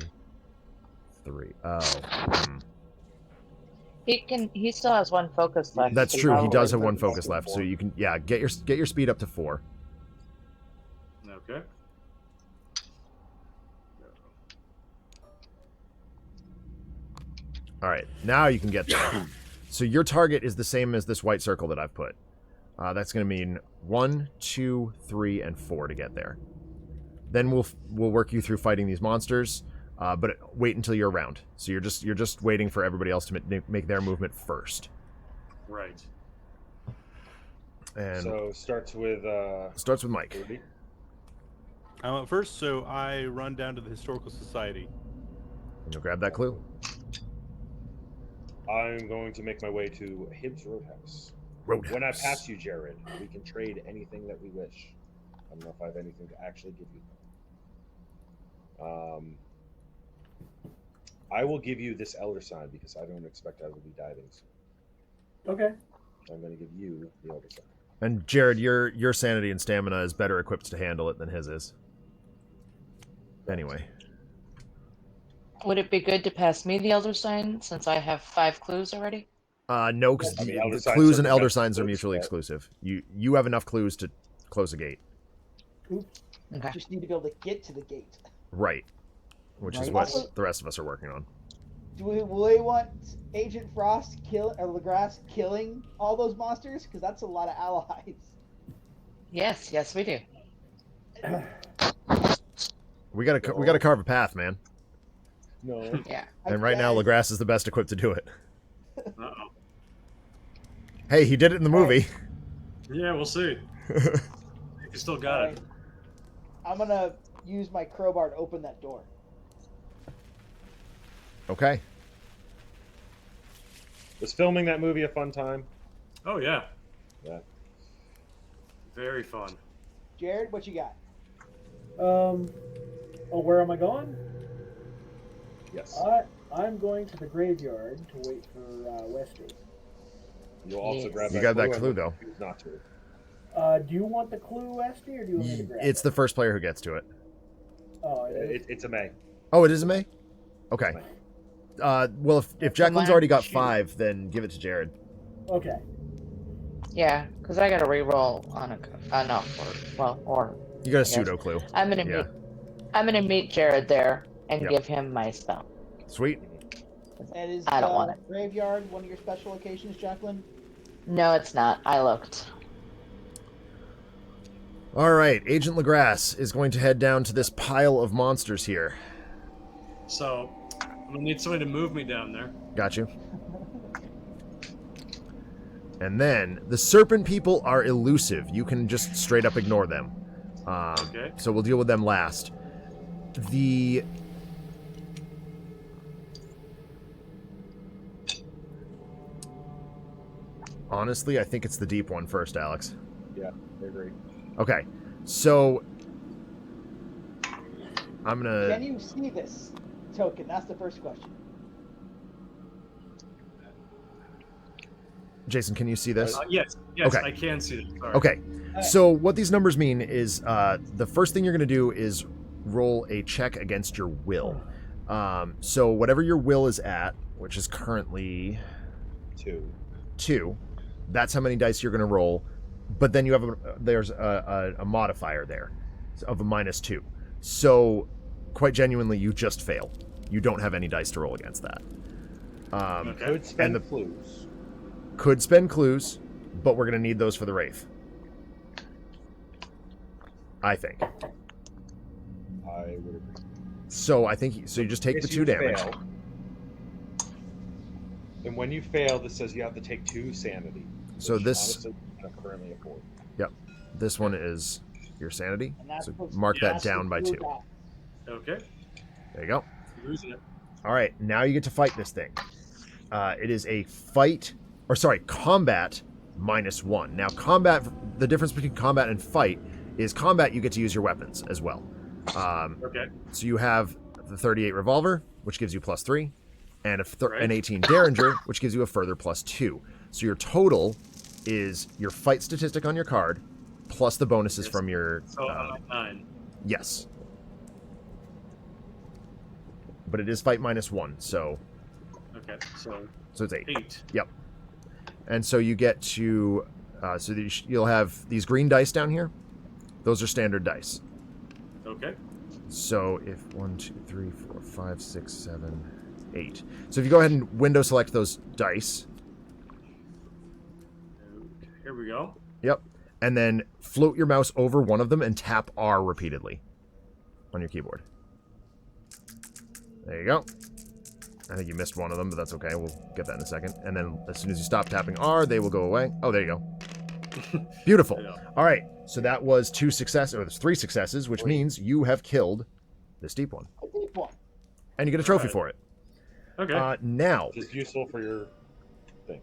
3. Oh. He still has 1 focus left. That's so true. He probably does have wouldn't 1 be focus left, so you can get your speed up to 4. Okay. All right, now you can get there. So your target is the same as this white circle that I've put. That's going to mean 1, 2, 3, and 4 to get there. Then we'll work you through fighting these monsters, but wait until you're around. So you're just waiting for everybody else to make their movement first. Right. And So starts with Mike. Rudy. I'm up first, so I run down to the Historical Society. You'll grab that clue. I'm going to make my way to Hibbs Roadhouse. Roadhouse. When I pass you, Jared, we can trade anything that we wish. I don't know if I have anything to actually give you. I will give you this Elder Sign because I don't expect I will be diving soon. Okay. I'm going to give you the Elder Sign. And Jared, your sanity and stamina is better equipped to handle it than his is. Anyway. Would it be good to pass me the Elder Sign since I have 5 clues already? No, because I mean, Elder the Signs clues and are Elder defensive Signs are clues, mutually but- exclusive. You have enough clues to close a gate. Okay. just need to be able to get to the gate. Right. Which is Right. what Also- the rest of us are working on. Will they want Agent Frost Legrasse killing all those monsters? Because that's a lot of allies. Yes, we do. We gotta carve a path, man. No. Yeah. And right now, Legrasse is the best equipped to do it. Uh-oh. Hey, he did it in the movie. Yeah, we'll see. You still got Alright. it. I'm gonna use my crowbar to open that door. Okay. Was filming that movie a fun time? Oh yeah. Yeah. Very fun. Jared, what you got? Oh, where am I going? Yes. I'm going to the graveyard to wait for Westy. You'll also Yes. grab that You got that and clue, we'll though. choose Not to. Do you want the clue, Westy, or do you want me to grab It's it? the first player who gets to it. Oh, it is? It's a May. Oh, it is a May? Okay. Well, if Jacqueline's mine already got shoot. 5, then give it to Jared. Okay. Yeah, because I got to re-roll on a or You got a Yes. pseudo clue. I'm gonna Yeah. meet Jared there and Yep. give him my spell. Sweet. And is I don't want it. graveyard one of your special locations, Jacqueline? No, it's not. I looked. All right, Agent Legrasse is going to head down to this pile of monsters here. So I'm gonna need somebody to move me down there. Got you. And then the serpent people are elusive. You can just straight up ignore them. Okay. So we'll deal with them last. The honestly, I think it's the deep one first, Alex. Yeah. Yeah, I agree. Okay, so I'm gonna. Can you see this token? That's the first question. Jason, can you see this? Yes, Okay. I can see it. Sorry. Okay, so what these numbers mean is the first thing you're going to do is roll a check against your will. So whatever your will is at, which is currently 2, that's how many dice you're going to roll. But then you have there's a modifier there of a -2. So quite genuinely, you just fail. You don't have any dice to roll against that. Could spend clues. Could spend clues, but we're going to need those for the Wraith. I think. I would agree. So I think so. You just take the 2 damage. Fail, and when you fail, this says you have to take 2 sanity. So this honestly, I currently afford. Yep. This one is your sanity. And that's So what's- mark that that's down by the 2. clue Okay. There you go. Losing it. All right. Now you get to fight this thing. It is a combat -1. Now combat, the difference between combat and fight is combat you get to use your weapons as well. Okay. So you have the 38 revolver, which gives you +3, and Right. an 18 Derringer, which gives you a further +2. So your total is your fight statistic on your card, plus the bonuses from your... So I'm at 9. Yes. But it is fight -1, so... Okay, so So it's 8. 8. Yep. And so you get to... you'll have these green dice down here. Those are standard dice. Okay. So if 1, 2, 3, 4, 5, 6, 7, 8. So if you go ahead and window select those dice. Here we go. Yep. And then float your mouse over one of them and tap R repeatedly on your keyboard. There you go. I think you missed one of them, but that's okay. We'll get that in a second. And then as soon as you stop tapping R, they will go away. Oh, there you go. Beautiful. Yeah. All right. So that was 2 successes, or there's 3 successes, which means you have killed this deep one. A deep one. And you get a trophy Alright. for it. Okay. Now, Which is useful for your thing.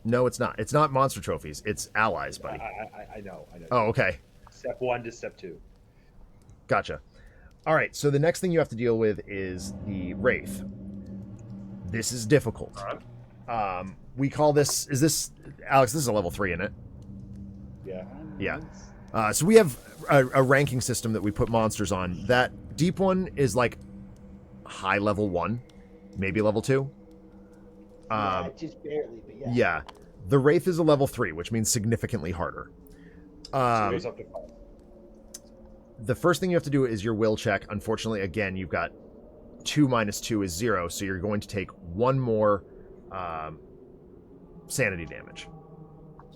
no, it's not. It's not monster trophies. It's allies, buddy. I know. Oh, okay. Step 1 to step 2. Gotcha. All right, so the next thing you have to deal with is the Wraith. This is difficult. Alright. We call this... Is this... Alex, this is a level 3, isn't it? Yeah. Yeah. So we have a ranking system that we put monsters on. That deep one is like high level 1, maybe level 2. Yeah, just barely, but yeah. Yeah. The Wraith is a level 3, which means significantly harder. So it goes up to 5. The first thing you have to do is your will check. Unfortunately, again, you've got 2 minus 2 is 0, so you're going to take 1 more sanity damage,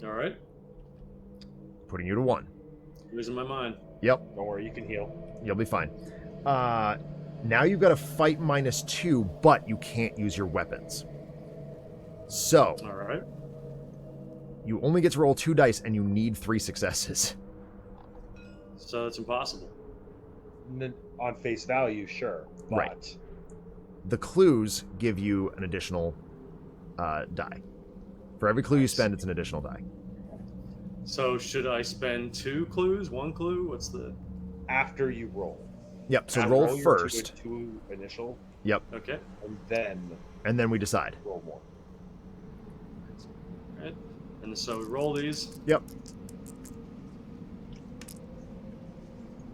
All right. putting you to 1. Losing my mind. Yep, Don't worry, you can heal. you'll be fine. Now you've got a fight -2, but you can't use your weapons. So, All right. you only get to roll 2 dice, and you need 3 successes. So it's impossible. On face value, sure. But Right. The clues give you an additional die. For every clue you spend, it's an additional die. So should I spend 2 clues, 1 clue? What's the... after you roll. Yep, so Now roll your first. 2 initial, Yep, Okay. and then we decide. roll more. All right. And so we roll these. Yep.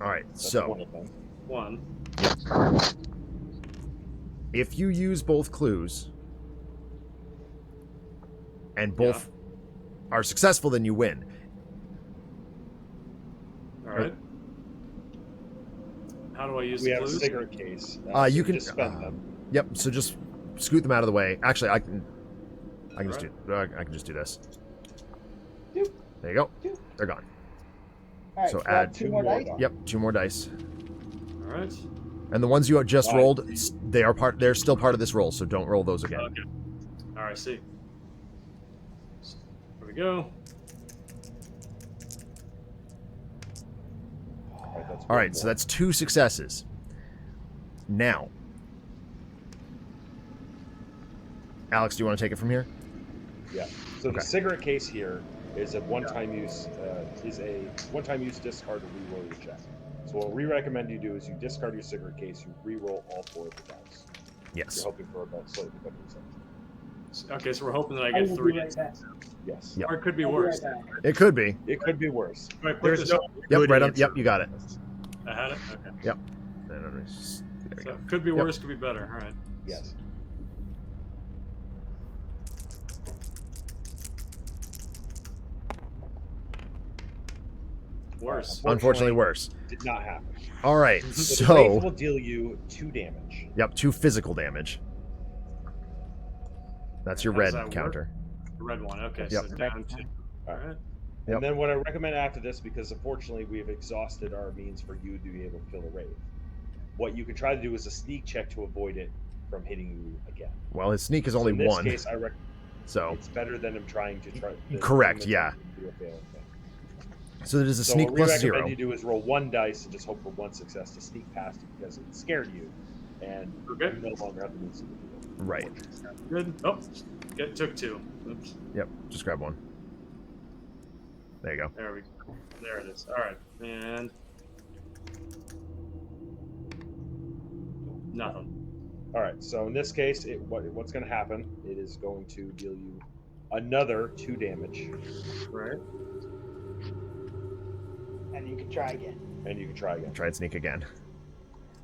All right, That's so... one of them. 1. if you use both clues and both are successful, then you win. All right. How do I use We the have a clues? cigarette case. You can just spend them. Yep. So just scoot them out of the way. Actually, I can just Alright. do. I can just do this. Doop. There you go. Doop. They're gone. All right, So grab add 2 more dice. Yep. 2 more dice. All right. And the ones you just Wow. rolled, they're still part of this roll. So don't roll those again. Okay. All right. See. Here we go. All right. So that's 2 successes. Now, Alex, do you want to take it from here? Yeah. So Okay. the cigarette case here is a one-time use discard to reroll your check. So what we recommend you do is you discard your cigarette case, you reroll all 4 of the dice. Yes. You're hoping for about slightly better result. Okay, so we're hoping that I I get will 3. be right back. Yes. Yep. Or it could be I'll worse. Be right back. It could be. It could be worse. If I put There's this no up, Yep, good right on. answer. Yep, you got it. I had it. Okay. Yep. There we So go. could be Yep. worse, could be better. All right. Yes. Worse. Unfortunately, worse. Did not happen. All right, So the wraith so will deal you 2 damage. yep, 2 physical damage. That's your How does red that work? counter. The red one. Okay, Yep. so down 2. All right. Yep. And then what I recommend after this, because unfortunately we have exhausted our means for you to be able to kill the wraith, what you can try to do is a sneak check to avoid it from hitting you again. Well, his sneak is only in this 1, case, I recommend so it's better than him trying to try. Correct, yeah. Do a failing thing. so it is a So sneak what we plus recommend 0. you do is roll 1 dice and just hope for 1 success to sneak past it because it scared you, and Okay. you no longer have the means to do it. Right. Good. Oh, took 2. Oops. Yep, just grab 1. There you go. There we go. There it is. All right. And nothing. All right. So in this case, what's going to happen? It is going to deal you another 2 damage, Right. And you can try again. and you can try again. Try and sneak again.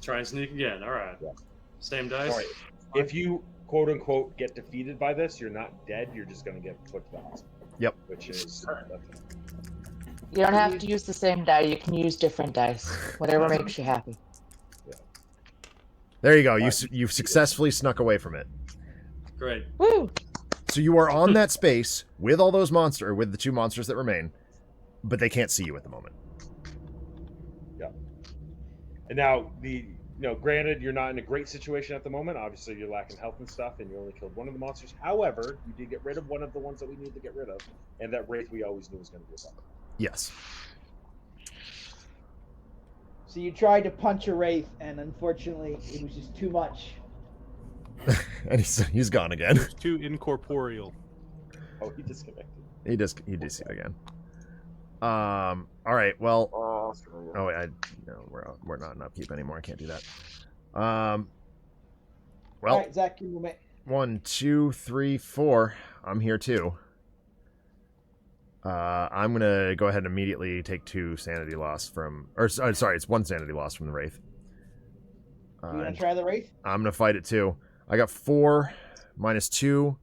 Try and sneak again. All right. Yeah. Same dice. All right. If you quote unquote get defeated by this, you're not dead. You're just going to get put to the hospital. Yep. Which is You don't have to use the same die. You can use different dice. Whatever makes you happy. There you go. Right. You've successfully snuck away from it. Great. Woo! So you are on that space with all those with the 2 monsters that remain, but they can't see you at the moment. And now granted, you're not in a great situation at the moment. Obviously, you're lacking health and stuff, and you only killed 1 of the monsters. However, you did get rid of one of the ones that we needed to get rid of, and that wraith we always knew was going to be a problem. Yes. So you tried to punch a wraith, and unfortunately, it was just too much. And he's gone again. It's too incorporeal. Oh, he disconnected. He did see it again. All right. Well. Oh wait, no, we're not in upkeep anymore. I can't do that. Well, All right, Zach, you move it. 1, 2, 3, 4. I'm here too. I'm gonna go ahead and immediately take 2 sanity loss from, sorry, it's 1 sanity loss from the wraith. You want to try the wraith? I'm gonna fight it too. I got 4 minus 2,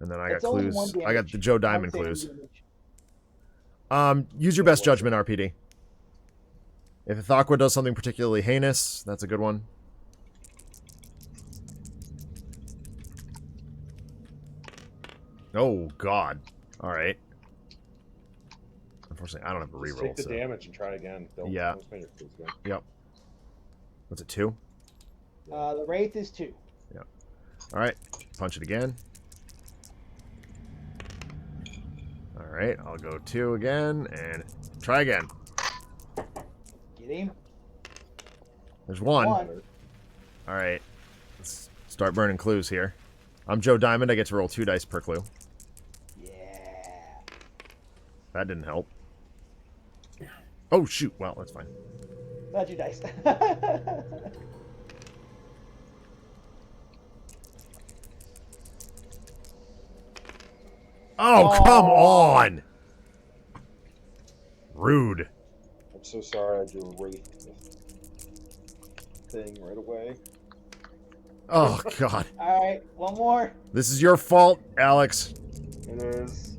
and then I got It's only clues. 1 I got damage. the Joe One Diamond saving clues. damage. Use your best judgment, RPD. If Ithaqua does something particularly heinous, that's a good one. Oh, God. All right. Unfortunately, I don't have a Just reroll. take the So. damage and try again. Yeah. Don't spend your clues again. Yep. What's it, 2? The wraith is 2. All right. Punch it again. All right. I'll go 2 again and try again. Get him. There's 1. 1. All right. Let's start burning clues here. I'm Joe Diamond. I get to roll 2 dice per clue. Yeah. That didn't help. Oh, shoot. Well, that's fine. That's your dice. Oh, come on! Rude. I'm so sorry. I do a wraith thing right away. Oh, God. All right, 1 more. This is your fault, Alex. It is.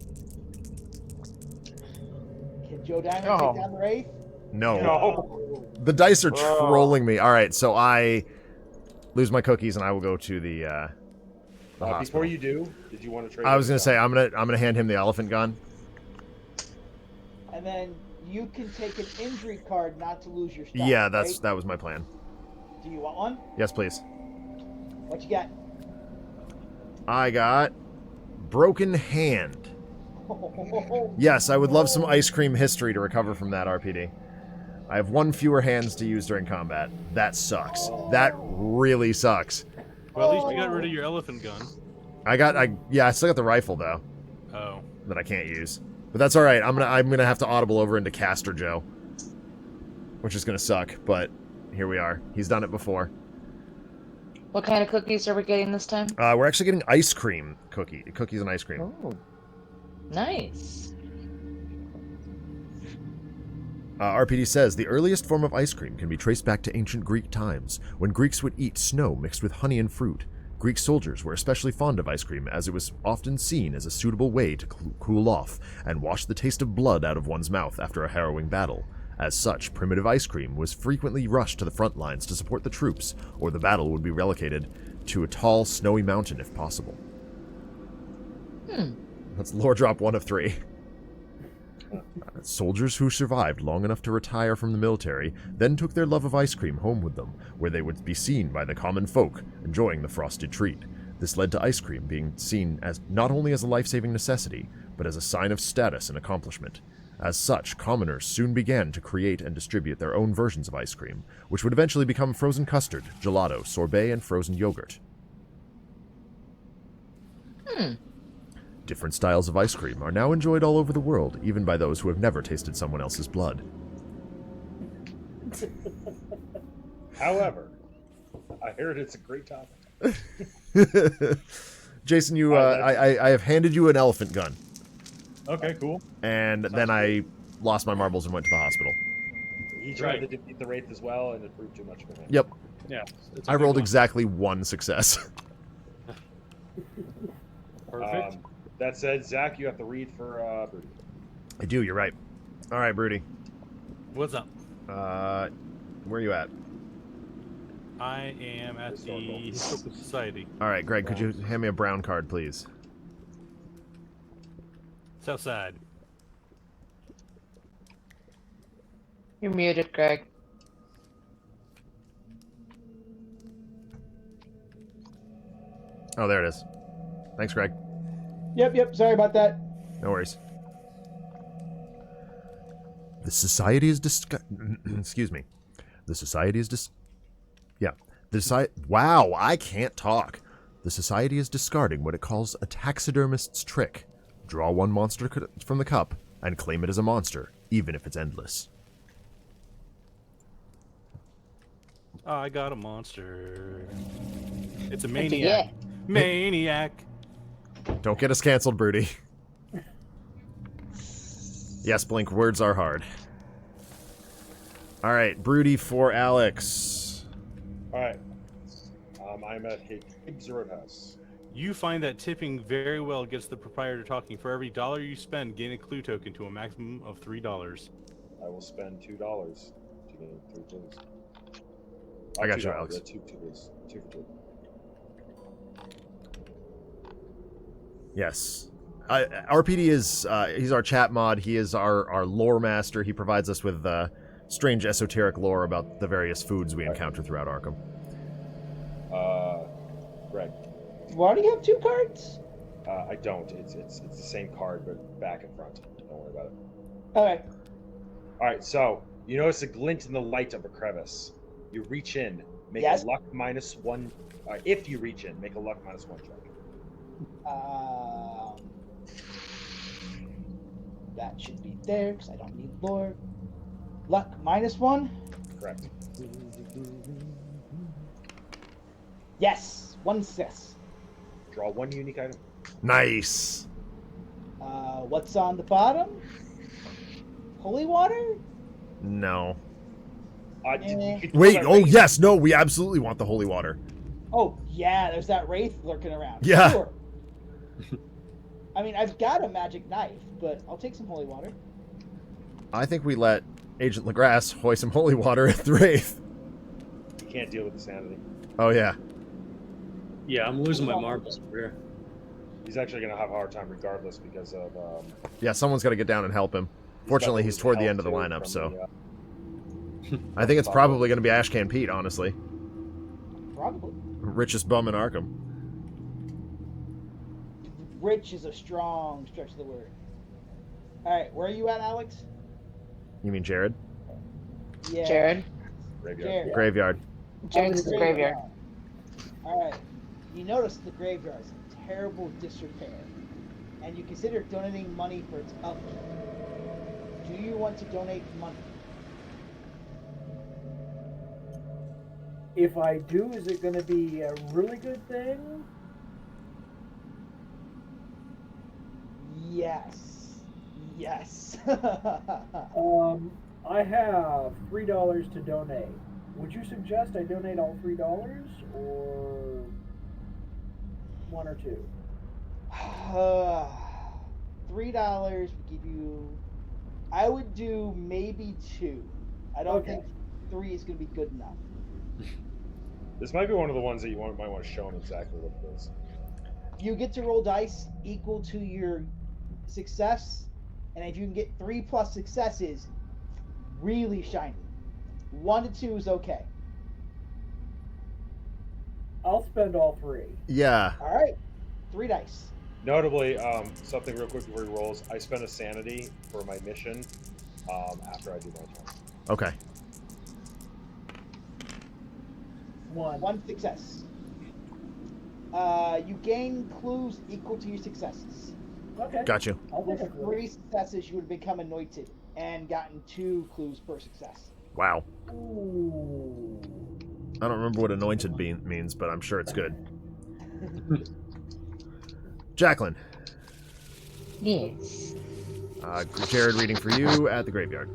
Can Joe Diamond Oh. take down the wraith? No. No. The dice are trolling me. All right, so I lose my cookies and I will go to the hospital. Before you do, did you want to trade? I was gonna say I'm gonna hand him the elephant gun. And then you can take an injury card not to lose your stuff. Yeah, right? that was my plan. Do you want one? Yes, please. What you got? I got broken hand. Yes, I would love some ice cream history to recover from that, RPD. I have 1 fewer hands to use during combat. That sucks. That really sucks. Well, at least you got rid of your elephant gun. I still got the rifle though. Oh. that I can't use. But that's all right. I'm gonna have to audible over into Castor Joe, which is gonna suck. But here we are. He's done it before. What kind of cookies are we getting this time? We're actually getting ice cream cookies and ice cream. Oh, nice. RPD says the earliest form of ice cream can be traced back to ancient Greek times, when Greeks would eat snow mixed with honey and fruit. Greek soldiers were especially fond of ice cream, as it was often seen as a suitable way to cool off and wash the taste of blood out of one's mouth after a harrowing battle. As such, primitive ice cream was frequently rushed to the front lines to support the troops, or the battle would be relocated to a tall, snowy mountain if possible. That's lore drop 1 of 3. Soldiers who survived long enough to retire from the military then took their love of ice cream home with them, where they would be seen by the common folk enjoying the frosted treat. This led to ice cream being seen as not only as a life-saving necessity, but as a sign of status and accomplishment. As such, commoners soon began to create and distribute their own versions of ice cream, which would eventually become frozen custard, gelato, sorbet, and frozen yogurt. Different styles of ice cream are now enjoyed all over the world, even by those who have never tasted someone else's blood. However, I heard it's a great topic. Jason, I have handed you an elephant gun. Okay, cool. And then I lost my marbles and went to the hospital. He tried to defeat the Wraith as well, and it proved too much for him. Yep. Yeah. I rolled exactly 1 success. Perfect. That said, Zach, you have to read for Broody. I do, you're right. All right, Broody. What's up? Where are you at? I am at the Historical Society. All right, Greg, could you hand me a brown card, please? South side. You're muted, Greg. Oh, there it is. Thanks, Greg. Yep. Sorry about that. No worries. The society is excuse me. The society is wow, I can't talk. The society is discarding what it calls a taxidermist's trick. Draw 1 monster from the cup and claim it as a monster, even if it's endless. I got a monster. It's a maniac. Maniac. Don't get us canceled, Broody. Yes, Blink, words are hard. Alright, Broody for Alex. Alright. I'm at Higgs Roadhouse. You find that tipping very well gets the proprietor talking. For every $1 you spend, gain a clue token to a maximum of $3. I will spend $2 to gain 3 clues. I got you, Alex. Yeah, two clues. 2 for 2. Yes. RPD is, he's our chat mod. He is our lore master. He provides us with strange esoteric lore about the various foods we encounter throughout Arkham. Greg. Why do you have 2 cards? I don't. It's the same card, but back and front. Don't worry about it. Okay. Alright, so, you notice a glint in the light of a crevice. You reach in, make a luck -1. If you reach in, make a luck -1 check. That should be there because I don't need lore. Luck -1. Correct. Yes, 1 success. Draw 1 unique item. Nice. What's on the bottom? Holy water? No. Wait, oh yes, no, we absolutely want the holy water. Oh, yeah, there's that wraith lurking around. Yeah. Sure. I mean, I've got a magic knife, but I'll take some holy water. I think we let Agent Legrasse hoist some holy water at the Wraith. You can't deal with the sanity. Oh, yeah. Yeah, I'm losing my marbles over here. He's actually going to have a hard time regardless because of... Yeah, someone's got to get down and help him. Fortunately, he's toward the end of the lineup, so... I think it's probably going to be Ashcan Pete, honestly. Probably. Richest bum in Arkham. Rich is a strong stretch of the word. Alright, where are you at, Alex? You mean Jared? Yeah. Jared? Graveyard. Graveyard. Jared's the graveyard. Alright. You notice the graveyard is in terrible disrepair. and you consider donating money for its upkeep. Do you want to donate money? If I do, is it going to be a really good thing? Yes. Yes. I have $3 to donate. Would you suggest I donate all $3 or one or two? $3 would give you. I would do maybe 2. I don't Okay. think 3 is going to be good enough. This might be one of the ones that you might want to show them exactly what it is. You get to roll dice equal to your success, and if you can get 3 plus successes, really shiny. 1 to 2 is okay. I'll spend all 3. Yeah. All right, 3 dice. Notably, something real quick before he rolls, I spend a sanity for my mission after I do my turn. Okay. 1. Success. You gain clues equal to your successes. Okay. Got you. I'll take With a 3 successes, you would become anointed and gotten 2 clues per success. Wow. Ooh. I don't remember what anointed means, but I'm sure it's good. Jacqueline. Yes. Jared reading for you at the graveyard.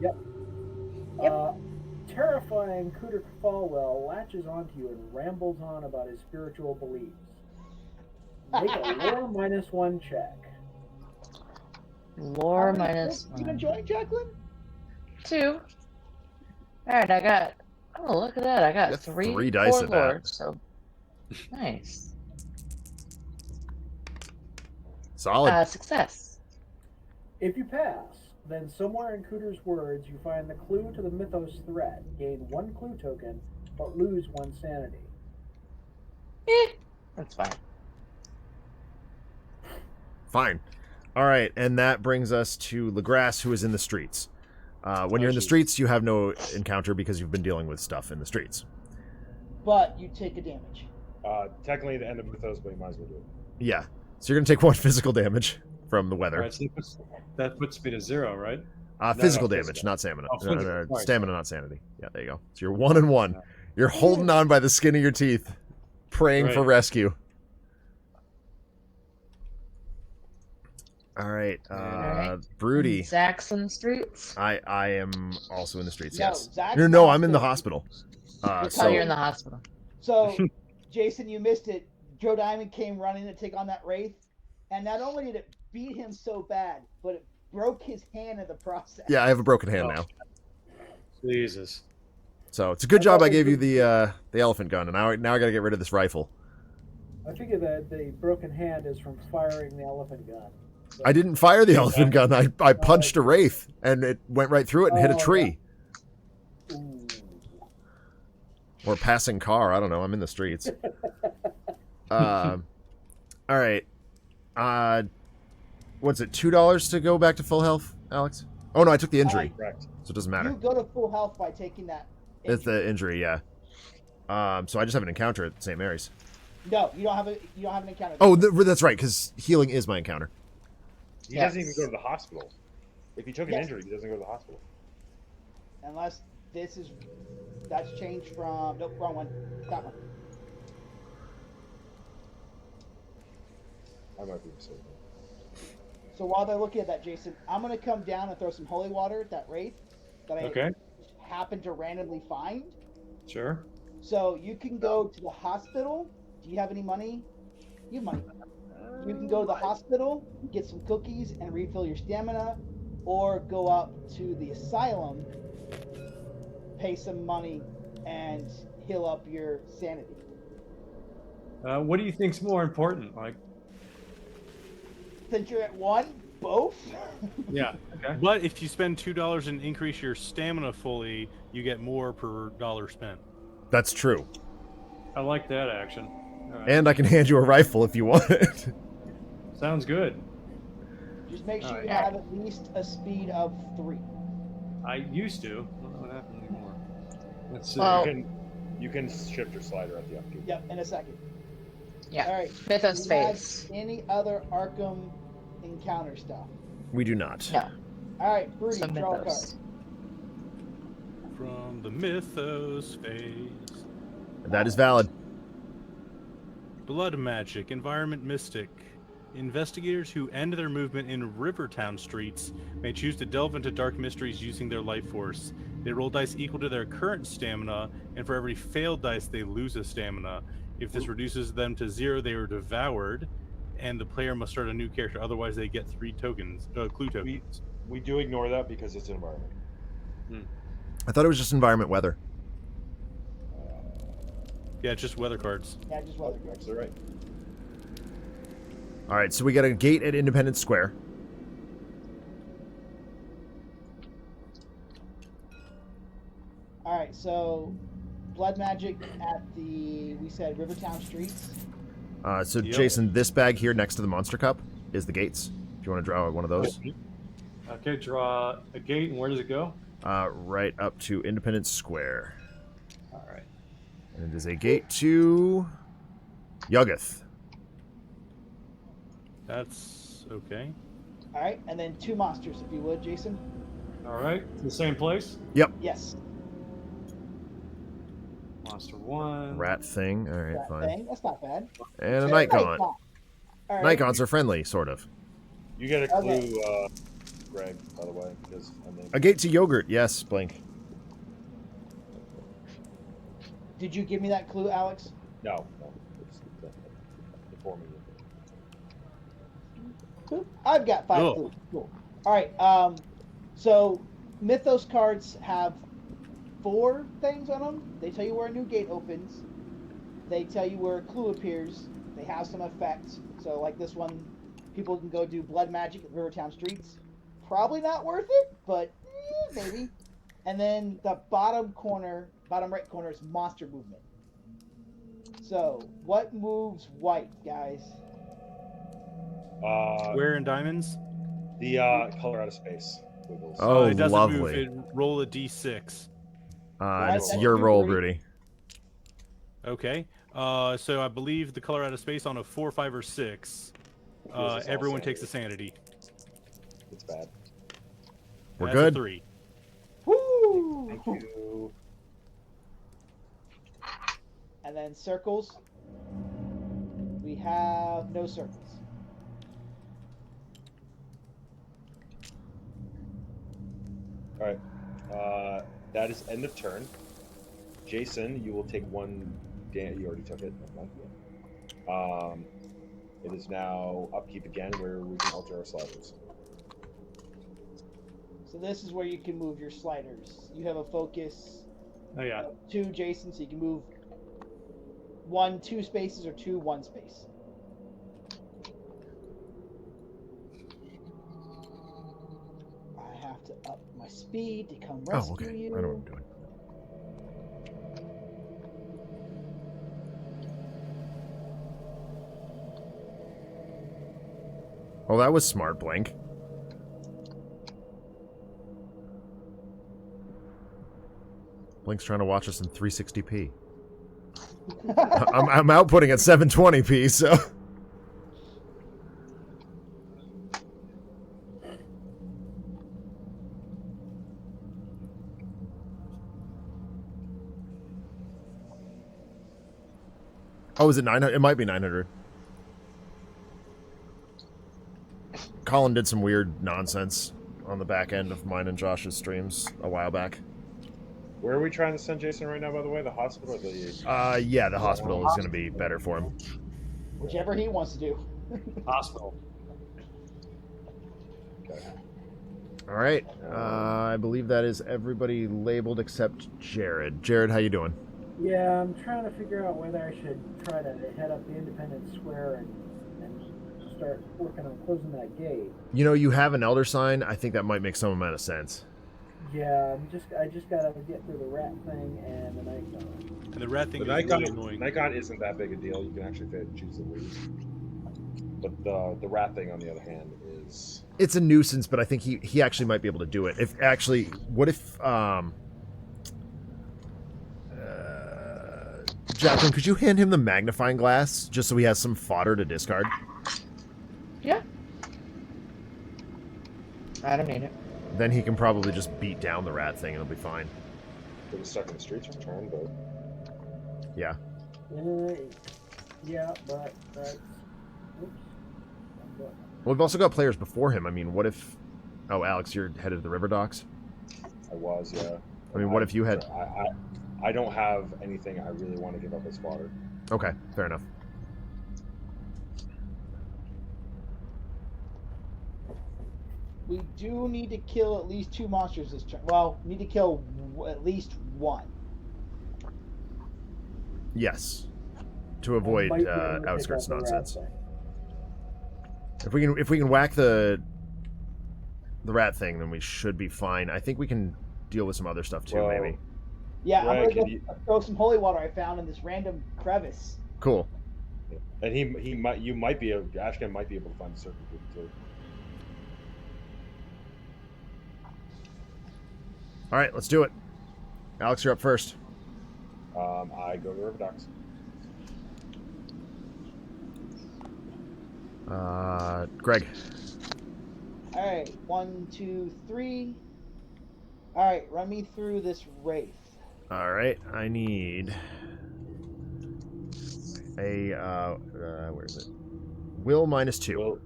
Terrifying Cooter Falwell latches onto you and rambles on about his spiritual beliefs. Make a lore -1 check. Lore How many minus clues you 1. enjoying, Jacqueline? 2. Alright, I got. Oh, look at that. I got You got 3 3 dice for at that. lore, so. Nice. Solid. Success. If you pass, then somewhere in Cooter's words you find the clue to the Mythos threat. Gain 1 clue token, but lose 1 sanity. That's fine. Fine. All right, and that brings us to Legrasse, who is in the streets. When you're in the shoot. streets, you have no encounter because you've been dealing with stuff in the streets. But you take a damage. Technically, the end of Mythos, but you might as well do it. Yeah. So you're going to take 1 physical damage from the weather. Alright, so that puts me to 0, right? Physical no, damage, physical. not stamina. Oh, physical. Sorry. Stamina, not sanity. Yeah, there you go. So you're 1 and 1. You're holding on by the skin of your teeth, praying for Right. rescue. All right, Alright. Broody. Zach's in the streets. I am also in the streets. No, Yes. Zach's No, not I'm in the there. hospital. Oh, So you're in the hospital. So, Jason, you missed it. Joe Diamond came running to take on that Wraith, and not only did it beat him so bad, but it broke his hand in the process. yeah, I have a broken hand now. Jesus. So it's a good job I gave you the elephant gun, and now I got to get rid of this rifle. I figure that the broken hand is from firing the elephant gun. So- I didn't fire the elephant gun. I punched a wraith, and it went right through it and hit a Oh, tree. Ooh. Or a passing car. I don't know. I'm in the streets. All right. What's it? $2 to go back to full health, Alex? Oh no, I took the injury, Correct. so it doesn't matter. You go to full health by taking that. It's the injury, yeah. So I just have an encounter at St. Mary's. No, you don't have an encounter. Oh, that's right, because healing is my encounter. He doesn't even go to the hospital. If he took an Yes. injury, he doesn't go to the hospital. Unless that's changed from nope, wrong one. That one. I might be mistaken. So while they're looking at that, Jason, I'm gonna come down and throw some holy water at that Wraith that I Okay. happened to randomly find. Sure. So you can go to the hospital. Do you have any money? You have money. You can go to the hospital, get some cookies, and refill your stamina, or go up to the asylum, pay some money, and heal up your sanity. What do you think's more important? Like, Since you're at 1, both. yeah. Okay. But if you spend $2 and increase your stamina fully, you get more per dollar spent. That's true. I like that action. All right. And I can hand you a rifle if you want it. Sounds good. Just make sure you Alright. have at least a speed of 3. I used to. I don't know what happened anymore. Let's see. Well- You can shift your slider at the upkeep. Yep, in a second. Yeah. All right. Mythos Do you have phase. any other Arkham encounter stuff? We do not. No. All right, Broody, Some draw a card. mythos. From the mythos phase. That is valid. Blood magic, environment mystic. Investigators who end their movement in Rivertown streets may choose to delve into dark mysteries using their life force. They roll dice equal to their current stamina, and for every failed dice, they lose a stamina. If this reduces them to 0, they are devoured, and the player must start a new character. Otherwise, they get 3 tokens, clue tokens. We do ignore that because it's an environment. I thought it was just environment weather. Yeah, it's just weather cards. Yeah, just weather cards. Absolutely right. All right, so we got a gate at Independence Square. All right, so blood magic at we said Rivertown Streets. So Yep. Jason, this bag here next to the Monster Cup is the gates. If you want to draw one of those. Okay, draw a gate, and where does it go? Right up to Independence Square. All right. And it is a gate to Yuggoth. That's okay. All right, and then 2 monsters, if you would, Jason. All right. The same place. Yes. Monster 1. Rat thing. All right, That fine. thing. That's not bad. And a Night Nightgaunt. All right. Nightgaunts are friendly, sort of. You get a Okay. clue, Greg, by the way, because A gate to Yogurt. Yes, Blink. Did you give me that clue, Alex? no, it's informing you. I've got 5 Cool. clues. Cool. All right. So Mythos cards have 4 things on them. They tell you where a new gate opens. They tell you where a clue appears. They have some effects. So like this one, people can go do blood magic at Rivertown Streets. Probably not worth it, but maybe. And then the bottom right corner is monster movement. So what moves white, guys? Square and diamonds? The color out of space wiggles. Oh, It doesn't lovely. move. It roll a d6. And it's That's your too roll, pretty. Broody. Okay. So I believe the color out of space on a 4, 5, or 6. Here's all Everyone takes a sanity. sanity. It's bad. We're That's a good. 3. Woo! Thank you. And then circles. We have no circles. All right. That is end of turn. Jason, you will take 1 damage. You already took it. It is now upkeep again, where we can alter our sliders. So this is where you can move your sliders. You have a focus Oh yeah. 2, Jason, so you can move 1, 2 spaces or 2, 1 space. I have to up my speed to come rescue Oh, okay. you. I know what I'm doing. Oh, that was smart, Blink. Blink's trying to watch us in 360p. I'm outputting at 720p, so... Oh, is it 900? It might be 900. Colin did some weird nonsense on the back end of mine and Josh's streams a while back. Where are we trying to send Jason right now, by the way? The hospital or the... Yeah, the hospital is going to be better for him. Whichever he wants to do. Hospital. Okay. All right. I believe that is everybody labeled except Jared. Jared, how you doing? Yeah, I'm trying to figure out whether I should try to head up the Independence Square and start working on closing that gate. You know, you have an elder sign. I think that might make some amount of sense. Yeah, I just gotta get through the rat thing and the Nightgaunt. And the rat thing The is really Nikon, annoying. Nikon isn't that big a deal. You can actually choose to lose. But the rat thing, on the other hand, is... It's a nuisance, but I think he actually might be able to do it. If actually, what if Jacqueline, could you hand him the magnifying glass just so he has some fodder to discard? Yeah. I don't need it. Then he can probably just beat down the rat thing and it'll be fine. It was stuck in the streets for turn, but Yeah. Yeah, but that's. Oops. Well, we've also got players before him. I mean, what if... Oh, Alex, you're headed to the river docks? I was, yeah. I mean, what if you had... I don't have anything I really want to give up as fodder. Okay, fair enough. We do need to kill at least 2 monsters this turn. Well, we need to kill at least 1. Yes. To avoid Might be able to pick outskirts up the rat nonsense. thing. If we can whack the rat thing, then we should be fine. I think we can deal with some other stuff too, Well, maybe. Yeah, Greg, I'm gonna can go throw some holy water I found in this random crevice. Cool. And you might be Ashcan might be able to find certain people too. All right, let's do it. Alex, you're up first. I go to River Docks. Greg. All right, 1, 2, 3. All right, run me through this wraith. All right, I need a where is it? Will -2. Well,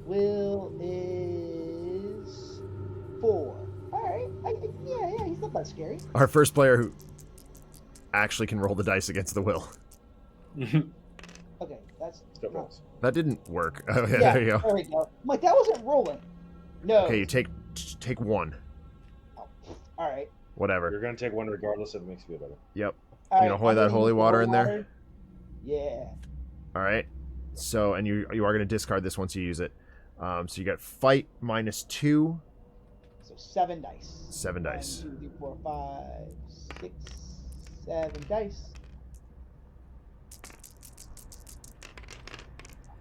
Will is 4. All right, yeah, he's not that scary. Our first player who actually can roll the dice against the will. Okay, that's still no. goes. That didn't work. Oh, yeah, Yeah, there you go. there we go. I'm like, that wasn't rolling. No. Okay, you take 1. Oh, all right. Whatever. You're gonna take one regardless if it makes you feel better. Yep. All You know, holy I'm that gonna holy use the water holy in there? water. Yeah. All right. So, and you are going to discard this once you use it. So you got fight -2. So 7 dice. 7 dice. 1, 2, 3, 4, 5, 6, 7 dice.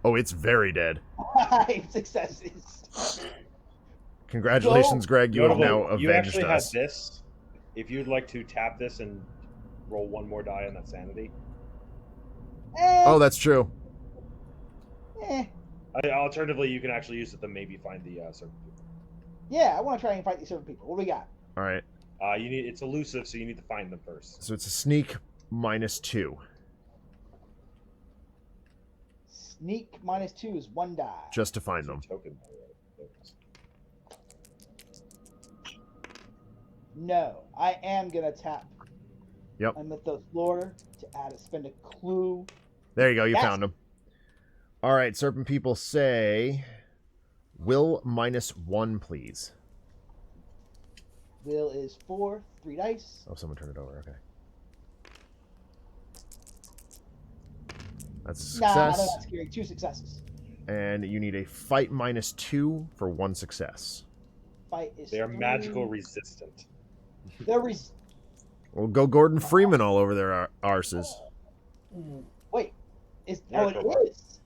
Oh, it's very dead. 5 successes. Congratulations, Greg. You have Notably, now you avenged actually us. have this. If you'd like to tap this and roll 1 more die on that sanity. Oh, that's true. Eh. Alternatively, you can actually use it to maybe find the certain people. Yeah, I want to try and fight these certain people. What do we got? All right. It's elusive, so you need to find them first. So it's a sneak -2. Sneak -2 is 1 die. Just to find them. Token. No, I am gonna tap. Yep. a mythos lore to spend a clue. There you go. You Yes. found them. All right. Serpent people say, will -1, please. Will is 4, 3 dice. Oh, someone turned it over. Okay. That's a Nah, success. they're not scary. 2 successes. And you need a fight -2 for 1 success. Fight is They are 3. magical resistant. They're We'll go Gordon Freeman all over their arses. Wait. Is Yeah, it crowbar. is.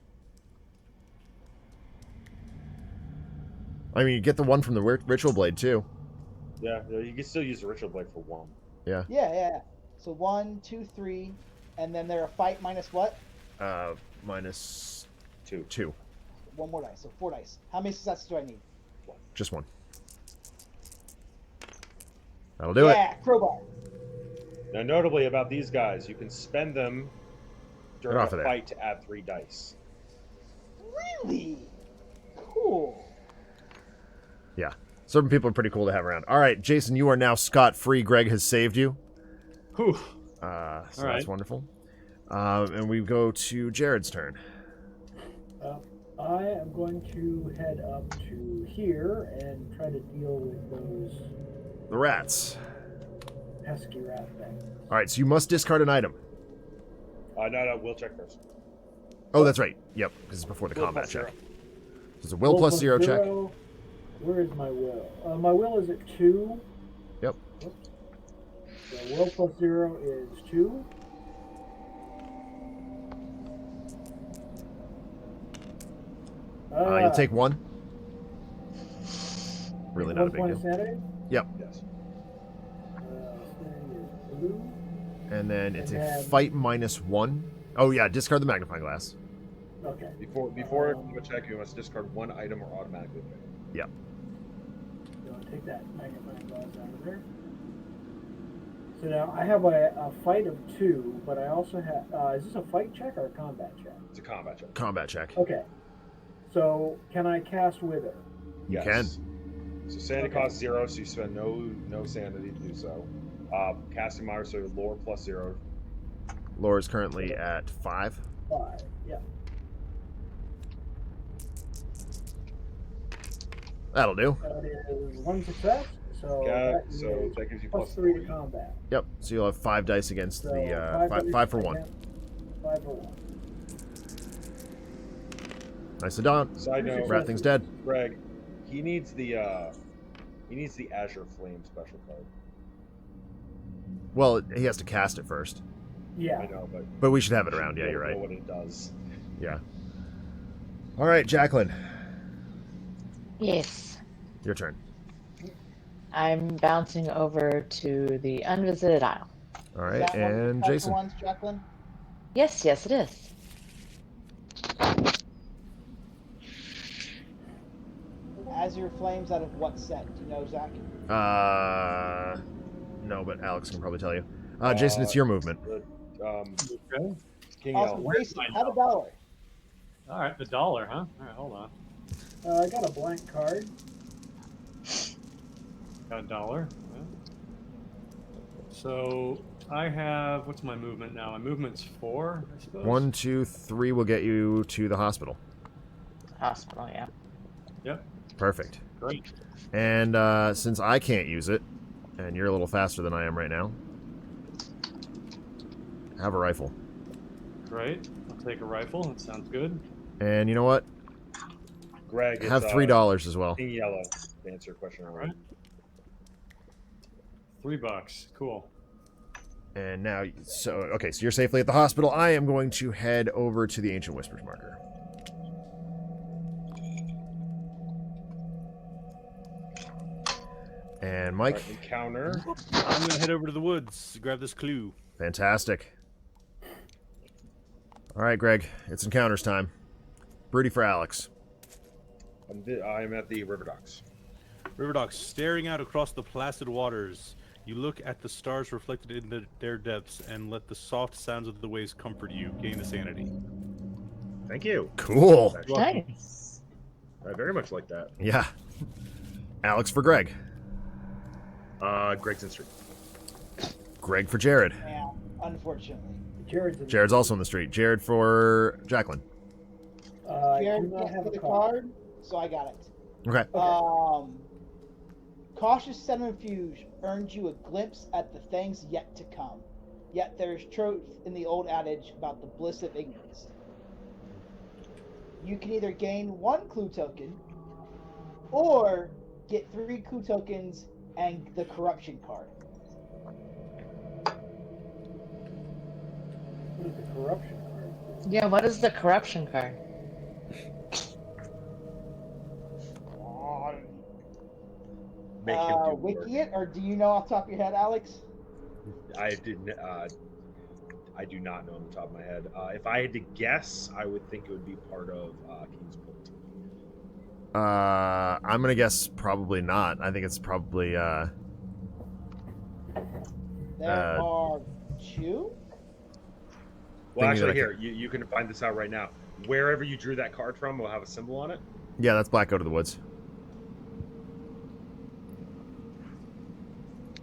I mean, you get the one from the ritual blade too. Yeah, you can still use the ritual blade for 1. Yeah. So 1, 2, 3, and then they're a fight minus what? -2. 1 more dice. So 4 dice. How many successes do I need? Just 1. That'll do it. Yeah, crowbar. Now, notably about these guys, you can spend them during off a of there. fight to add 3 dice. Really? Cool. Yeah. Serpent people are pretty cool to have around. All right, Jason, you are now scot-free. Greg has saved you. Whew. So All that's right. wonderful. And we go to Jared's turn. I am going to head up to here and try to deal with those The rats. pesky rat things. All right, so you must discard an item. No, we'll check first. Oh, that's right. Yep, because it's before the Will combat plus check. 0. So it's a will plus 0 check. Where is my will? My will is at 2. Yep. Whoops. The will plus 0 is 2. You'll take 1. Really not a big One deal. point of sanity. Yep. Yes. Sanity is blue. And then it's And a then- fight -1. Oh, yeah, discard the magnifying glass. Okay. Before a check, you must discard one item or automatically fail. Yep. So I'll take that magnifying glass out of there. So now I have a fight of 2, but I also have. Is this a fight check or a combat check? It's a combat check. Combat check. Okay. So can I cast Wither? You can. So sanity costs 0, so you spend no sanity to do so. Casting minor, so lore plus 0. Lore is currently at 5. 5. Yeah. That'll do. That is 1 success. So that gives you plus 3 to combat. Yep. So you'll have 5 dice against So the 5 for 1. 5 for 1. Nicely done. Side note, Rat-Thing's dead. Greg, he needs the Azure Flame special card. Well, he has to cast it first. Yeah. I know, But we should have it around. Yeah, you're know right. what it does. Yeah. All right, Jacqueline. Yes. Your turn. I'm bouncing over to the unvisited isle. All Is right, that one of the and special Jason. ones, Jacqueline? Yes, yes, it is. Azure Flames out of what set? Do you know, Zach? No, but Alex can probably tell you. Jason, it's your movement. Okay. King Awesome. Elm. Jason, have $1. All right, the dollar, huh? All right, hold on. I got a blank card. Got $1. Yeah. So I have, what's my movement now? My movement's 4, I suppose. 1, 2, 3 will get you to the hospital. Hospital, yeah. Yep. Perfect. Great. And since I can't use it, and you're a little faster than I am right now, have a rifle. Great. I'll take a rifle. That sounds good. And you know what? Greg, Have $3 as well. King Yellow. To answer your question, All right. $3. Cool. And now, so you're safely at the hospital. I am going to head over to the Ancient Whispers marker. And Mike. Right, encounter. I'm gonna head over to the woods, grab this clue. Fantastic. All right, Greg. It's encounters time. Broody for Alex. I'm at the river docks. River Dogs, staring out across the placid waters, you look at the stars reflected in their depths and let the soft sounds of the waves comfort you. Gain a sanity. Thank you. Cool. Nice. I very much like that. Yeah. Alex for Greg. Greg's in street. Greg for Jared. Yeah, unfortunately. Jared's also on the street. Jared for Jacqueline. I do Jared not can't have see a the card. card, so I got it. Okay. Cautious subterfuge earned you a glimpse at the things yet to come. Yet there is truth in the old adage about the bliss of ignorance. You can either gain 1 clue token, or get 3 clue tokens and the corruption card. What is the corruption card? Yeah, what is the corruption card? Make him do work. Wiki it, or do you know off the top of your head, Alex? I didn't. I do not know on the top of my head. If I had to guess, I would think it would be part of King's Point. I'm gonna guess probably not. I think it's probably There are 2. Well, Thinking that actually, I here you can find this out right now. Wherever you drew that card from will have a symbol on it. yeah, that's Black Goat of the Woods.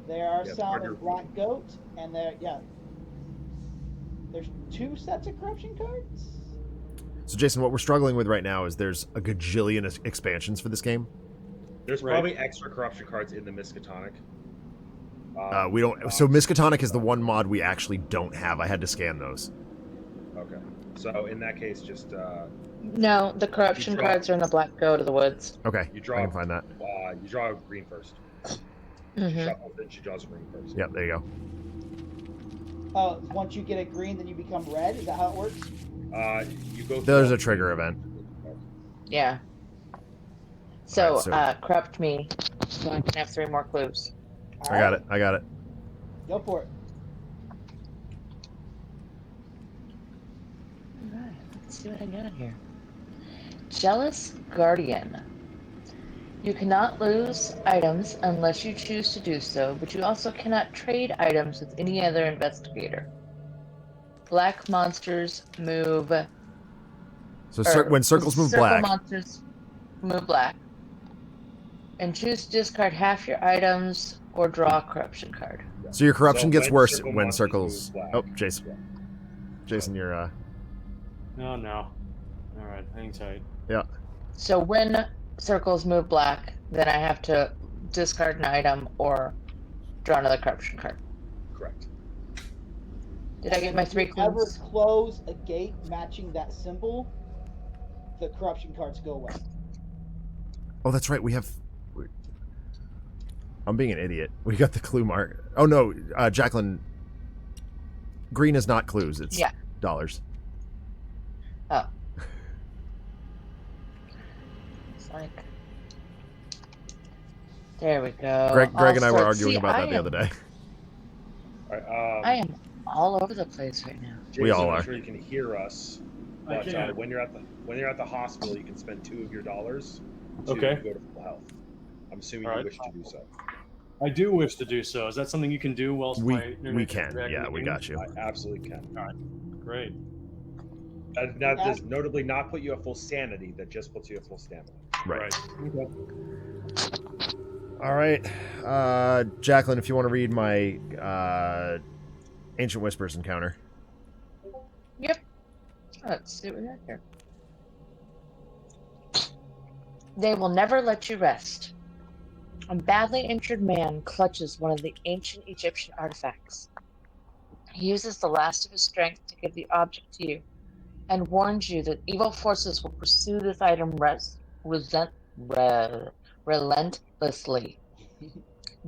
There are Yeah, some partner- of Black Goat, and there's 2 sets of corruption cards. So Jason, what we're struggling with right now is there's a gajillion expansions for this game. There's Right. probably extra corruption cards in the Miskatonic. We don't. So Miskatonic is the one mod we actually don't have. I had to scan those. Okay. So in that case, just No, the corruption You draw- cards are in the Black Goat of the Woods. Okay, you I draw. can find that. You draw a green first. Hmm. She shuffles, then she draws a green first. Yep, there you Once you get a green, then you become red. Is that how it works? You go. There's through- a trigger event. Yeah. So, Alright, so- corrupt me so I can have 3 more clues. go. I got it. I got it. Go for it. Let's see what I got here. Jealous Guardian. You cannot lose items unless you choose to do so, but you also cannot trade items with any other investigator. Black monsters move. So when circles move circle black, monsters move black. And choose to discard half your items or draw a corruption card. so your corruption So gets when worse circle when monsters circles. move black. Oh, Jason. Yeah. Jason, you're No, no. All right, hang tight. yeah. So when circles move black, then I have to discard an item or draw another corruption card. Correct. Did I get my 3 If you ever clues? close a gate matching that symbol, the corruption cards go away. Oh, that's right. I'm being an idiot. We got the clue mark. Oh no, Jacqueline. Green is not clues. It's Yeah. dollars. Oh. It's like. There we go. Greg and I were Also, arguing see, about that I the other day. All right. I am all over the place right now. Jason, We all I'm are. sure you can hear us. I But can. when you're at the hospital, you can spend 2 of your dollars to Okay. go to full health. I'm assuming All you right. wish to do so. I do wish to do so. Is that something you can do whilst my We internet can. is back in Yeah, the we game? got you. I absolutely can. Great. That does notably not put you at full sanity. That just puts you at full stamina. Right. Okay. All right, Jacqueline, if you want to read my Ancient Whispers encounter. Yep. Let's see what we got here. They will never let you rest. A badly injured man clutches one of the ancient Egyptian artifacts. He uses the last of his strength to give the object to you, and warns you that evil forces will pursue this item relentlessly.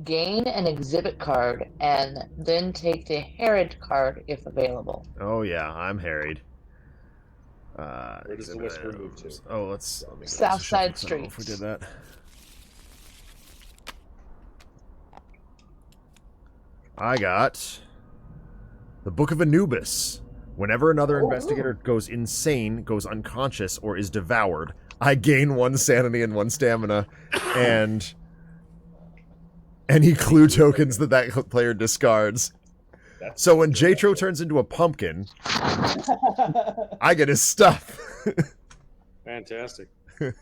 Gain an exhibit card, and then take the Herod card if available. Oh yeah, I'm harried. Where does the whisper move to? Oh, let's South Side if we Streets. did that. I got the Book of Anubis. Whenever another investigator goes insane, goes unconscious, or is devoured, I gain 1 sanity and 1 stamina, and any clue tokens that player discards. That's So when Jatro turns into a pumpkin, I get his stuff. Fantastic. Does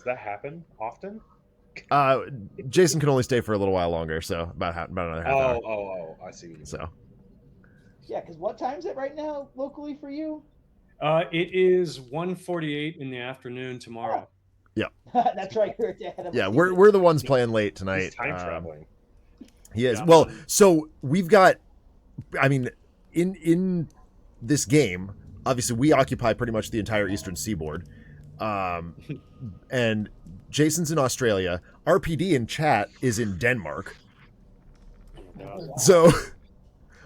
that happen often? Jason can only stay for a little while longer, so about another half hour. Oh, I see. What you mean. So Yeah, because what time is it right now locally for you? It is 1:48 in the afternoon tomorrow. That's right, you're ahead of yeah, us. we're the ones playing late He's tonight. time traveling. He is. Yeah. Well, so we've got, I mean, in this game, obviously we occupy pretty much the entire eastern seaboard. And Jason's in Australia. RPD in chat is in Denmark. So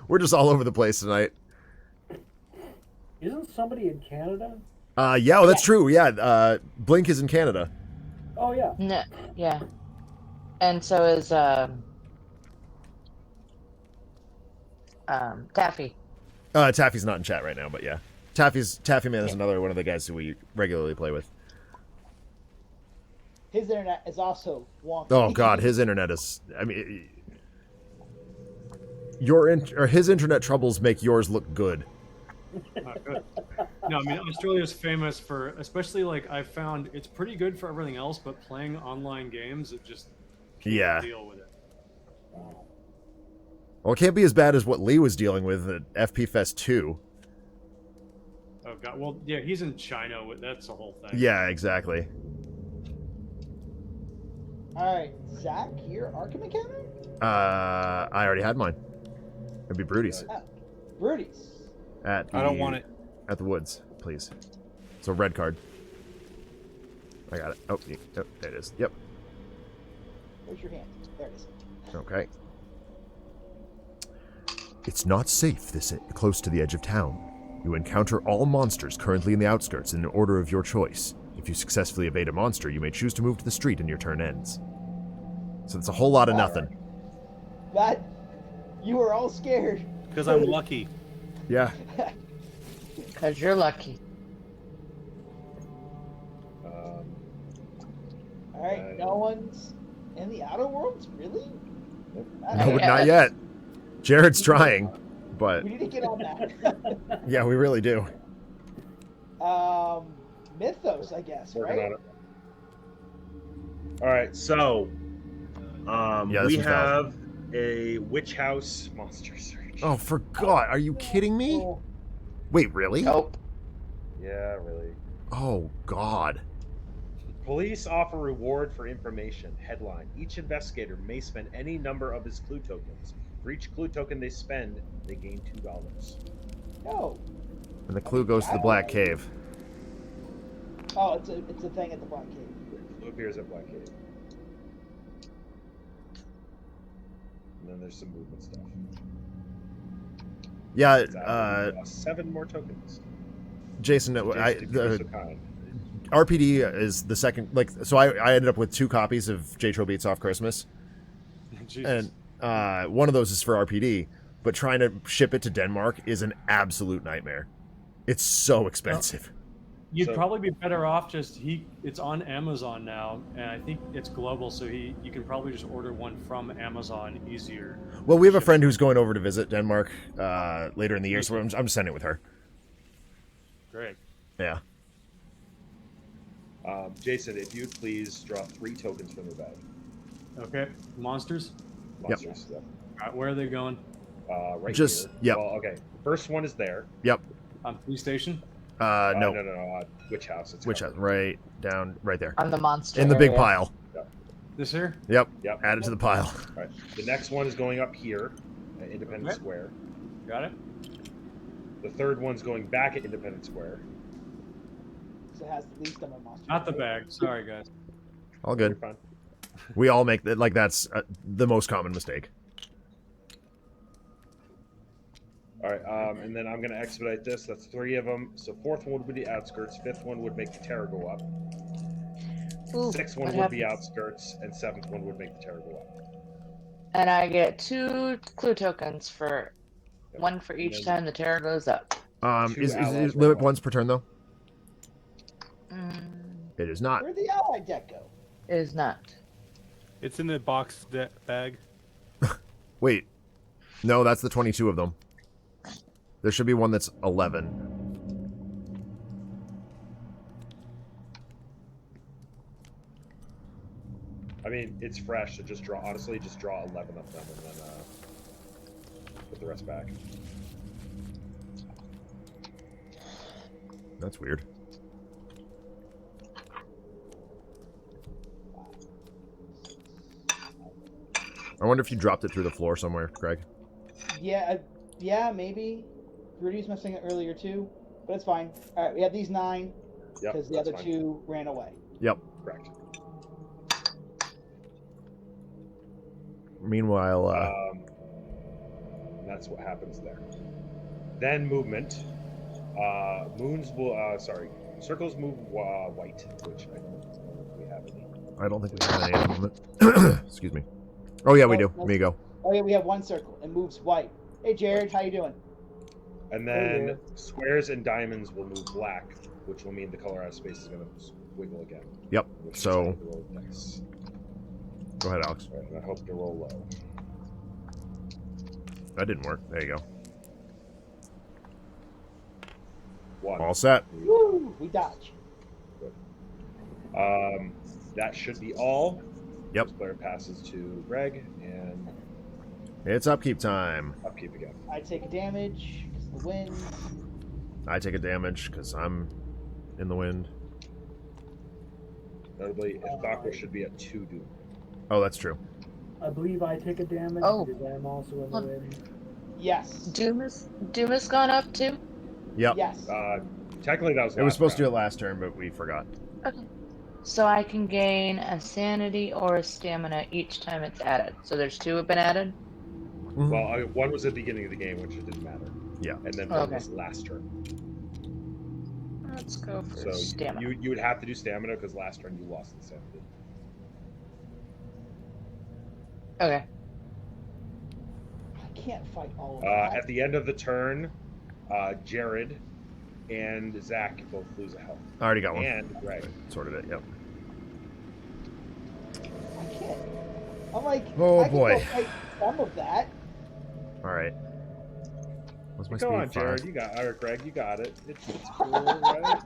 we're just all over the place tonight. Isn't somebody in Canada? Yeah, oh, that's true. Yeah, Blink is in Canada. Oh yeah. No, yeah. And so is Taffy. Taffy's not in chat right now, but yeah. Taffy Man is another one of the guys who we regularly play with. His internet is also wonky. Oh God, his internet is. I mean, his internet troubles make yours look good. Good. No, I mean Australia's famous for, especially like I've found it's pretty good for everything else, but playing online games, it just can't deal with it. Well, it can't be as bad as what Lee was dealing with at FP Fest 2. Oh God, well yeah, he's in China. That's the whole thing. Yeah, exactly. All right, Zach, your Arkham encounter? I already had mine. It'd be Brudy's. Brudy's. I don't want it. At the woods, please. So red card. I got it. Oh, there it is. Yep. Where's your hand? There it is. Okay. It's not safe this close to the edge of town. You encounter all monsters currently in the outskirts in an order of your choice. If you successfully evade a monster, you may choose to move to the street and your turn ends. So it's a whole lot of nothing. You were all scared. Because I'm lucky. Yeah. Because you're lucky. All right, no one's in the outer worlds, really? No, not yet. Jared's trying, but We need to get on that. yeah, we really do. Mythos, I guess, Working right? on it. All right, so Yeah, this we one's valid. have a witch house monster search. Oh, for God, are you kidding me? Wait, really? Nope. Yeah, really. Oh, God. Police offer reward for information. Headline: each investigator may spend any number of his clue tokens. For each clue token they spend, they gain $2. No. And the clue goes to the Black Cave. Oh, it's a thing at the Black Cave. Clue appears at Black Cave. And then there's some movement stuff. Yeah, It's out. 7 more tokens. Jason, Jason, if you'd be so kind. RPD is the second, like, so I ended up with 2 copies of J-Tro Beats Off Christmas, Jesus. and one of those is for RPD, but trying to ship it to Denmark is an absolute nightmare. It's so expensive. You'd So- probably be better off just it's on Amazon now, and I think it's global, so you can probably just order one from Amazon easier. Well, we have a friend who's going over to visit Denmark later in the year, so I'm sending it with her. Great. Yeah. Jason, if you'd please draw 3 tokens from your bag. Okay. Monsters. Monsters. Yep. All right, where are they going? Right Just- here. yep. Well, okay. First one is there. Yep. On police station. No. No. Witch house. It's Which covered. right down, right there, On the monster. in the big area. pile. This here. Yep. Yep. Add it to the pile. All right. The next one is going up here at Independence Okay. Square. Got it. The third one's going back at Independence Square. So it has the least number of monsters. Not the bag. Sorry, guys. All You're good. fine. We all make that. Like that's the most common mistake. All right. And then I'm going to expedite this. That's 3 of them. So 4th one would be the outskirts. 5th one would make the terror go up. Ooh, 6th one what would be happens? outskirts, and 7th one would make the terror go up. And I get 2 clue tokens for Yep. one for And each then- time the terror goes up. Two Is allies limit right once per turn though? Mm, It is not. Where'd the ally deck go? it is not. It's in the box bag. Wait. No, that's the 22 of them. There should be one that's 11. I mean, it's fresh, so just draw 11 of them and then put the rest back. That's weird. I wonder if you dropped it through the floor somewhere, Greg. Yeah, maybe. Rudy's missing it earlier too, but it's fine. All right, we have these 9 Yep, because the that's other fine. 2 ran away. Yep. Correct. Meanwhile, That's what happens there. Then movement. Circles move white, which I don't know if we have any. I don't think we have any at the moment. Excuse me. Oh yeah, we do. Oh, Amigo. Oh yeah, we have 1 circle. It moves white. Hey Jared, how you doing? And then squares and diamonds will move black, which will mean the color out of space is going to wiggle again. Yep. Which means I So have to roll dice. go ahead, Alex. All right, and I hope to roll low. That didn't work. There you go. 1. All set. Woo! We dodge. That should be all. Yep. This player passes to Greg and It's upkeep time. upkeep again. I take a damage because of the wind. I take a damage because I'm in the wind. Notably, Ithaka should be at 2 doom. Oh, that's true. I believe I take a damage Oh. because I'm also in the wind. Yes. Doom has gone up too? Yep. Yes. Technically, that was. It was last supposed to do it round. last turn, but we forgot. Okay. So I can gain a sanity or a stamina each time it's added. So there's 2 have been added? Well, 1 was at the beginning of the game, which it didn't matter. Yeah. And then 1 Okay. was last turn. Let's go for So stamina. you would have to do stamina because last turn you lost the sanity. Okay. I can't fight all of that. At the end of the turn, Jared, and Zach both lose a health. I already got one. And Greg. Sorted it, yep. I can't. I'm like, Oh, I can boy. go fight some of that. Alright. What's my Go speed? on, Jared. 5. You got or Greg, you got it. It's cool, right?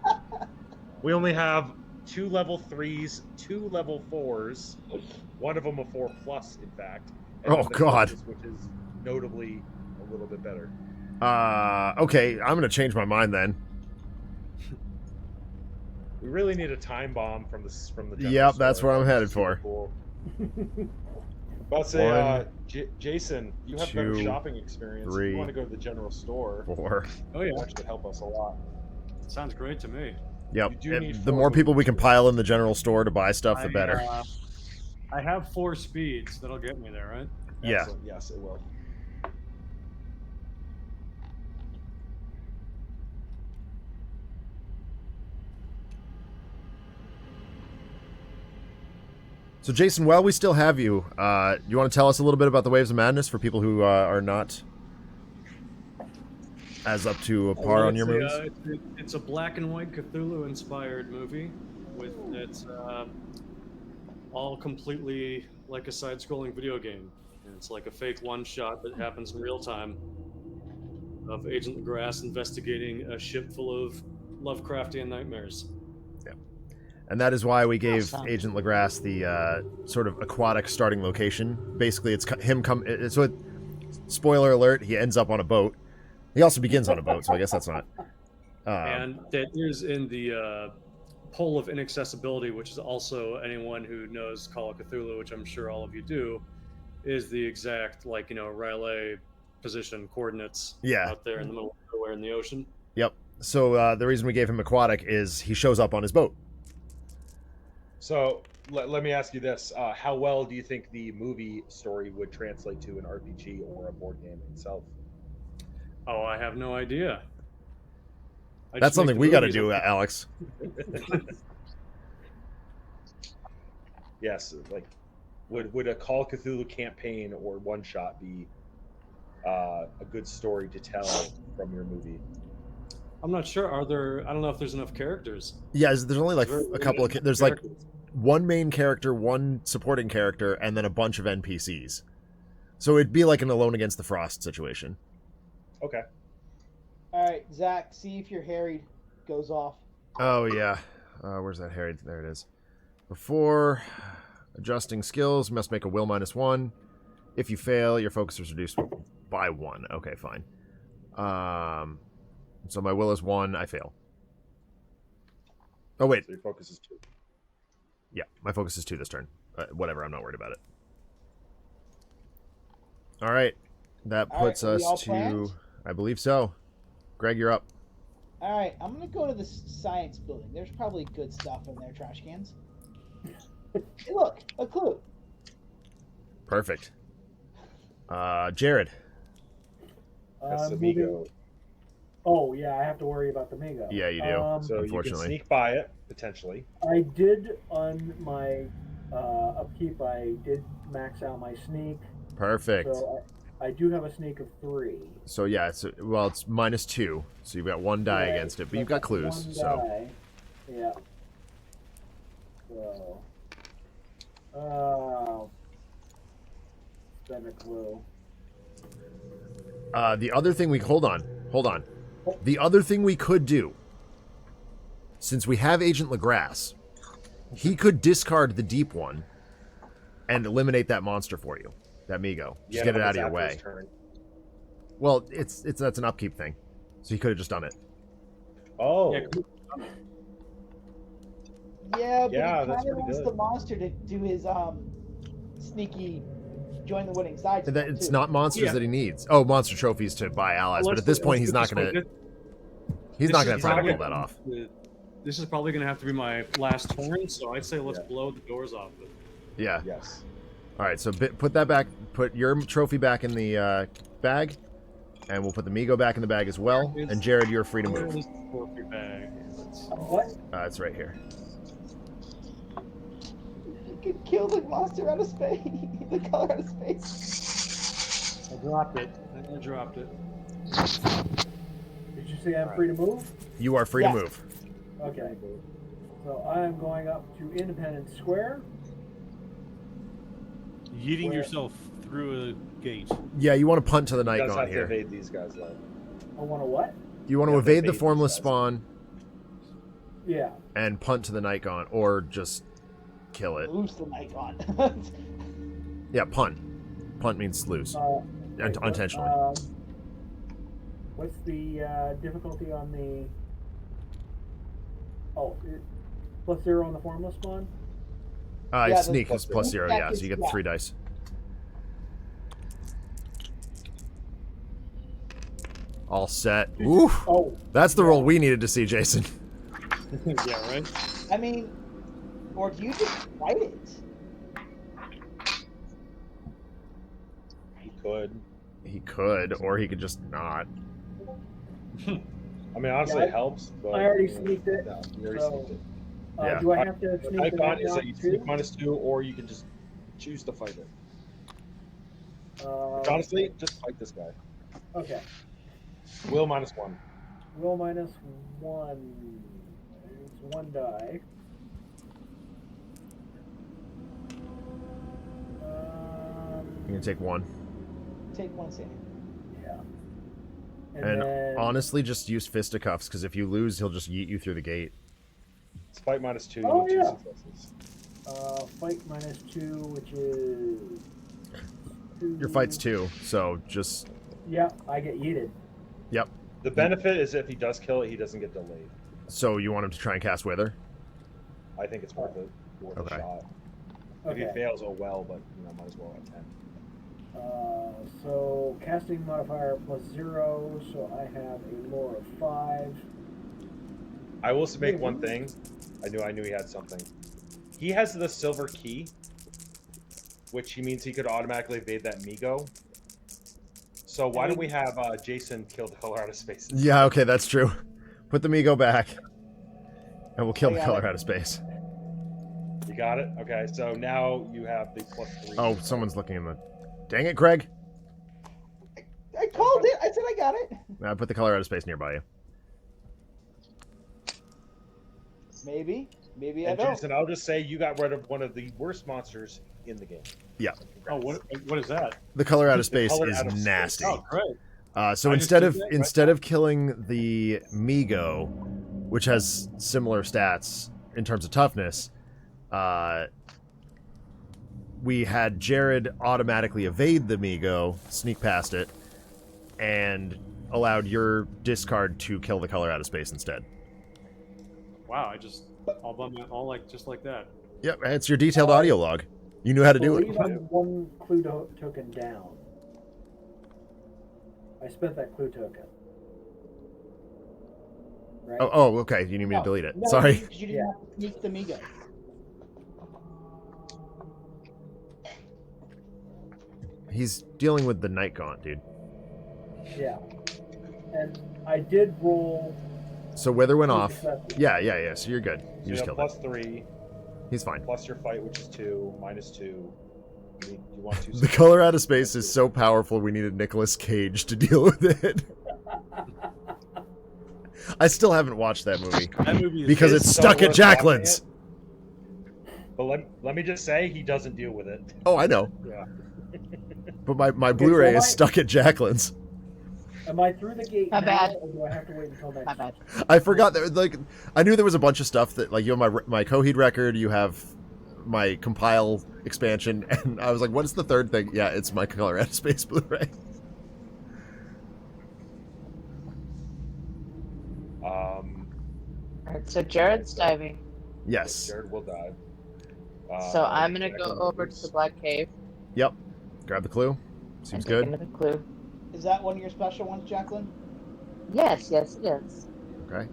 We only have 2 level 3s, 2 level 4s, one of them a 4+, in fact. And Oh, then the God. closest, which is notably a little bit better. Okay, I'm gonna change my mind then. We really need a time bomb from the general Yep, store. that's what I'm That'd be headed super for. Cool. But say, One, Jason, you have better 2, shopping experience. If 3, you want to go to the general store, 4. Oh yeah, it actually help us a lot. sounds great to me. Yep. You do need The 4 more people we can movements. pile in the general store to buy stuff, the better. I have 4 speeds. That'll get me there, right? Yeah. Excellent. Yes, it will. So, Jason, while we still have you, you want to tell us a little bit about the Waves of Madness for people who are not as up to par on your moves? It's a black and white Cthulhu-inspired movie it's all completely like a side-scrolling video game. And it's like a fake one-shot that happens in real time of Agent Grass investigating a ship full of Lovecraftian nightmares. And that is why we gave Awesome. Agent Legrasse the sort of aquatic starting location. Basically, it's him spoiler alert, he ends up on a boat. He also begins on a boat, so I guess that's not... And that is in the Pole of Inaccessibility, which is also anyone who knows Call of Cthulhu, which I'm sure all of you do, is the exact, Rayleigh position coordinates out there in the middle of nowhere in the ocean. Yep. So the reason we gave him aquatic is he shows up on his boat. So let me ask you this: how well do you think the movie story would translate to an RPG or a board game itself? Oh, I have no idea. That's something we got to do, Alex. Yes, would a Call of Cthulhu campaign or one shot be a good story to tell from your movie? I'm not sure. I don't know if there's enough characters. Yeah, there's only like a couple of... There's like one main character, one supporting character, and then a bunch of NPCs. So it'd be like an Alone Against the Frost situation. Okay. All right, Zach, see if your harried goes off. Oh, yeah. Where's that harried? There it is. Before adjusting skills, must make a will -1. If you fail, your focus is reduced by 1. Okay, fine. So my will is 1. I fail. Oh, wait. So your focus is 2. Yeah, my focus is 2 this turn. Whatever, I'm not worried about it. All right. That puts All right, are we all us to... planned? I believe so. Greg, you're up. All right, I'm gonna go to the science building. There's probably good stuff in there, trash cans. Hey, look, a clue. Perfect. Jared. That's the moving- Migo. Oh yeah, I have to worry about the Migo. Yeah, you do. So you can Unfortunately. sneak by it potentially. I did on my upkeep. I did max out my sneak, Perfect. so I do have a sneak of 3. So yeah, it's -2. So you've got 1 die Right, against it, but so you've got that's clues. 1 So die. Yeah. So. Oh. Spend a clue. the other thing we hold on. The other thing we could do, since we have Agent Legrasse, he could discard the deep one and eliminate that monster for you, that Migo. Just get it out of your way. Well, that's an upkeep thing, so he could have just done it. Oh, Yeah, Yeah, but Yeah, he that's kind of pretty wants good. the monster to do his sneaky join the winning side. And stuff, it's too. not monsters that he needs. Oh, monster trophies to buy allies, but at this point he's not gonna. He's not gonna try to pull that off. This is probably going to have to be my last turn, so I'd say let's blow the doors off it. Yeah. yes. All right. So put that back. Put your trophy back in the bag, and we'll put the Migo back in the bag as well. And Jared, you're free to Where move. is the trophy bag? What? It's right here. You could kill the monster out of space. The color out of space. I dropped it. Did you obviously I'm free to move. You are free Yes. to move. Okay. So I'm going up to Independence Square. Yeeting Where- yourself through a gate. Yeah, you want to punt to the He night does gone have to here. evade these guys though. I want to what? You want You to have to evade the evade formless these guys. spawn Yeah. and punt to the night gone, or just kill it. Lose the night on. Yeah, punt. Punt means lose. Unintentionally. What's the difficulty on the? Oh, +0 on the formless spawn. Yeah, Sneak plus is plus zero. 0, Yeah, yeah, so you get the yeah. 3 dice. All set. Ooh, Oh, that's the roll we needed to see, Jason. Yeah, right. I mean, or do you just fight it? He could. He could, or he could just not. I mean, honestly, Yeah, it helps. But, I already sneaked it. No, you already So- sneaked it. Yeah. Do I have to The sneak night the gone night is that you too? sneak -2, or you can just choose to fight it. Uh, Honestly, just fight this guy. Okay. Will -1. Will -1. It's 1 die. You can take 1. Take one Sandy. Yeah. And then, honestly, just use fisticuffs, because if you lose, he'll just yeet you through the gate. Spite -2. You Oh, get 2 yeah. successes. fight -2, which is. Your fight's 2, so just... Yeah, I get yeeted. Yep. The benefit is if he does kill it, he doesn't get delayed. So you want him to try and cast Wither? I think it's worth it. Worth Okay. a shot. If he Okay. fails, oh well, but might as well at 10. So casting modifier +0, so I have a lore of 5. I will make one thing. I knew he had something. He has the silver key, which means he could automatically evade that Migo. So why don't we have Jason kill the color out of space? Yeah, okay, that's true. Put the Migo back. And we'll kill the got color it. out of space. You got it? Okay, so now you have the +3. Oh, someone's looking in the... Dang it, Craig. I called it. I said I got it. Put the color out of space nearby you. Maybe. Maybe I And don't. Jason, I'll just say you got rid of one of the worst monsters in the game. Yeah. Oh, what is that? The color out of space color is out of space. nasty. Oh, great. So I instead just of did that, instead of killing the Migo, which has similar stats in terms of toughness, we had Jared automatically evade the Migo, sneak past it, and allowed your discard to kill the color out of space instead. Wow, I just just like that. Yep, it's your detailed audio log. You knew how to do I it. believe I'm 1 clue token down. I spent that clue token. Right? Oh, okay. You need me to delete it. No, Sorry. because you didn't have to sneak the Migo. He's dealing with the Night Gaunt, dude. Yeah. And I did roll. So Wither went 2 off. successes. Yeah. So you're good. So You you just have killed it. +3, He's fine. plus your fight, which is 2, -2. You want 2 The color out of space is so powerful, we needed Nicolas Cage to deal with it. I still haven't watched that movie That movie is because It's it's so stuck at worth Jacqueline's. But let me just say, he doesn't deal with it. Oh, I know. Yeah. But my Blu-ray so is stuck at Jacqueline's. Am I through the gate My now, bad. or do I have to wait until next? My bad. I forgot that. Like, I knew there was a bunch of stuff that, like, you have my Coheed record, you have my compile expansion, and I was like, what is the third thing? Yeah, it's my color out of space Blu-ray. Alright, so Jared's diving. Yes. Jared will die. So I'm gonna Jack go will over lose. to the Black Cave. Yep. Grab the clue. and Seems take good. another clue. Is that one of your special ones, Jacqueline? Yes, it is. Okay.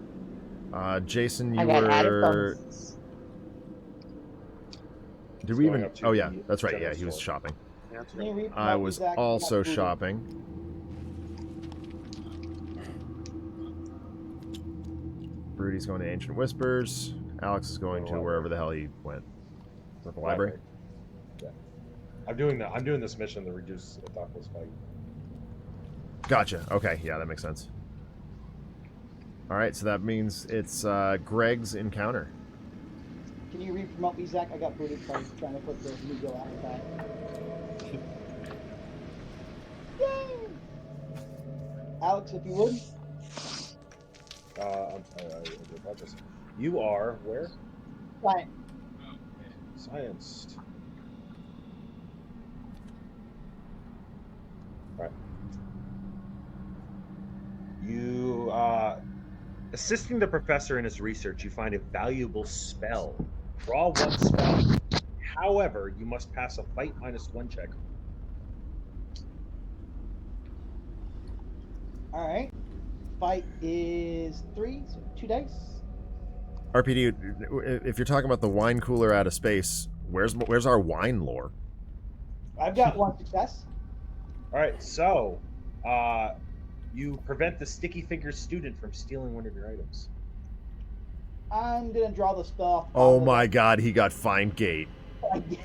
Jason, I you got added were. bonuses. Did we Going even? up to Oh yeah, the that's right. general Yeah, he was store. shopping. Can you read I what was exactly also that movie? shopping. Rudy's going to Ancient Whispers. Alex is going to wherever the hell he went. Is that the library? Yeah. I'm doing this mission to reduce Apocalypse fight. Gotcha. Okay, yeah, that makes sense. All right, so that means it's Greg's encounter. Can you re-promote me, Zach? I got booted by trying to put the Lugo out of that. Yay! Alex, if you would. You are where? Fine. Scienced. Right. You, assisting the professor in his research, you find a valuable spell. Draw one spell. However, you must pass a fight -1 check. All right. Fight is 3, so 2 dice. RPD, if you're talking about the wine cooler out of space, where's our wine lore? I've got 1 success. All right, so you prevent the sticky fingers student from stealing one of your items. I'm gonna draw the spell. Oh my god, he got Find Gate.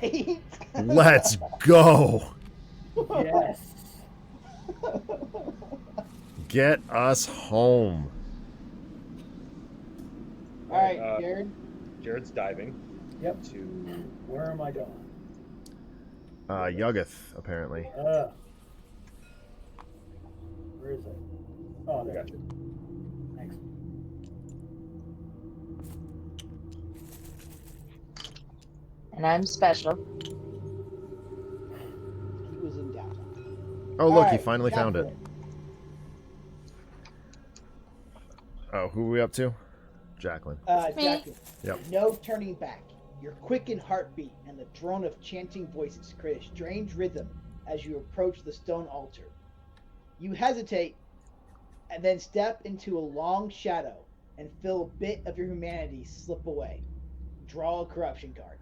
Gate. Let's go. Yes. Get us home. All right, Jared. Jared's diving. Yep. To Where am I going? Yuggoth, apparently. Where is it? Oh, there. Gotcha. Thanks. And I'm special. He was in downtown. Oh, look, he Alright, finally now found for it. Oh, who are we up to? Jacqueline. Me. Jackie. Yep. No turning back. Your quickened heartbeat and the drone of chanting voices create a strange rhythm as you approach the stone altar. You hesitate and then step into a long shadow and feel a bit of your humanity slip away. Draw a corruption card.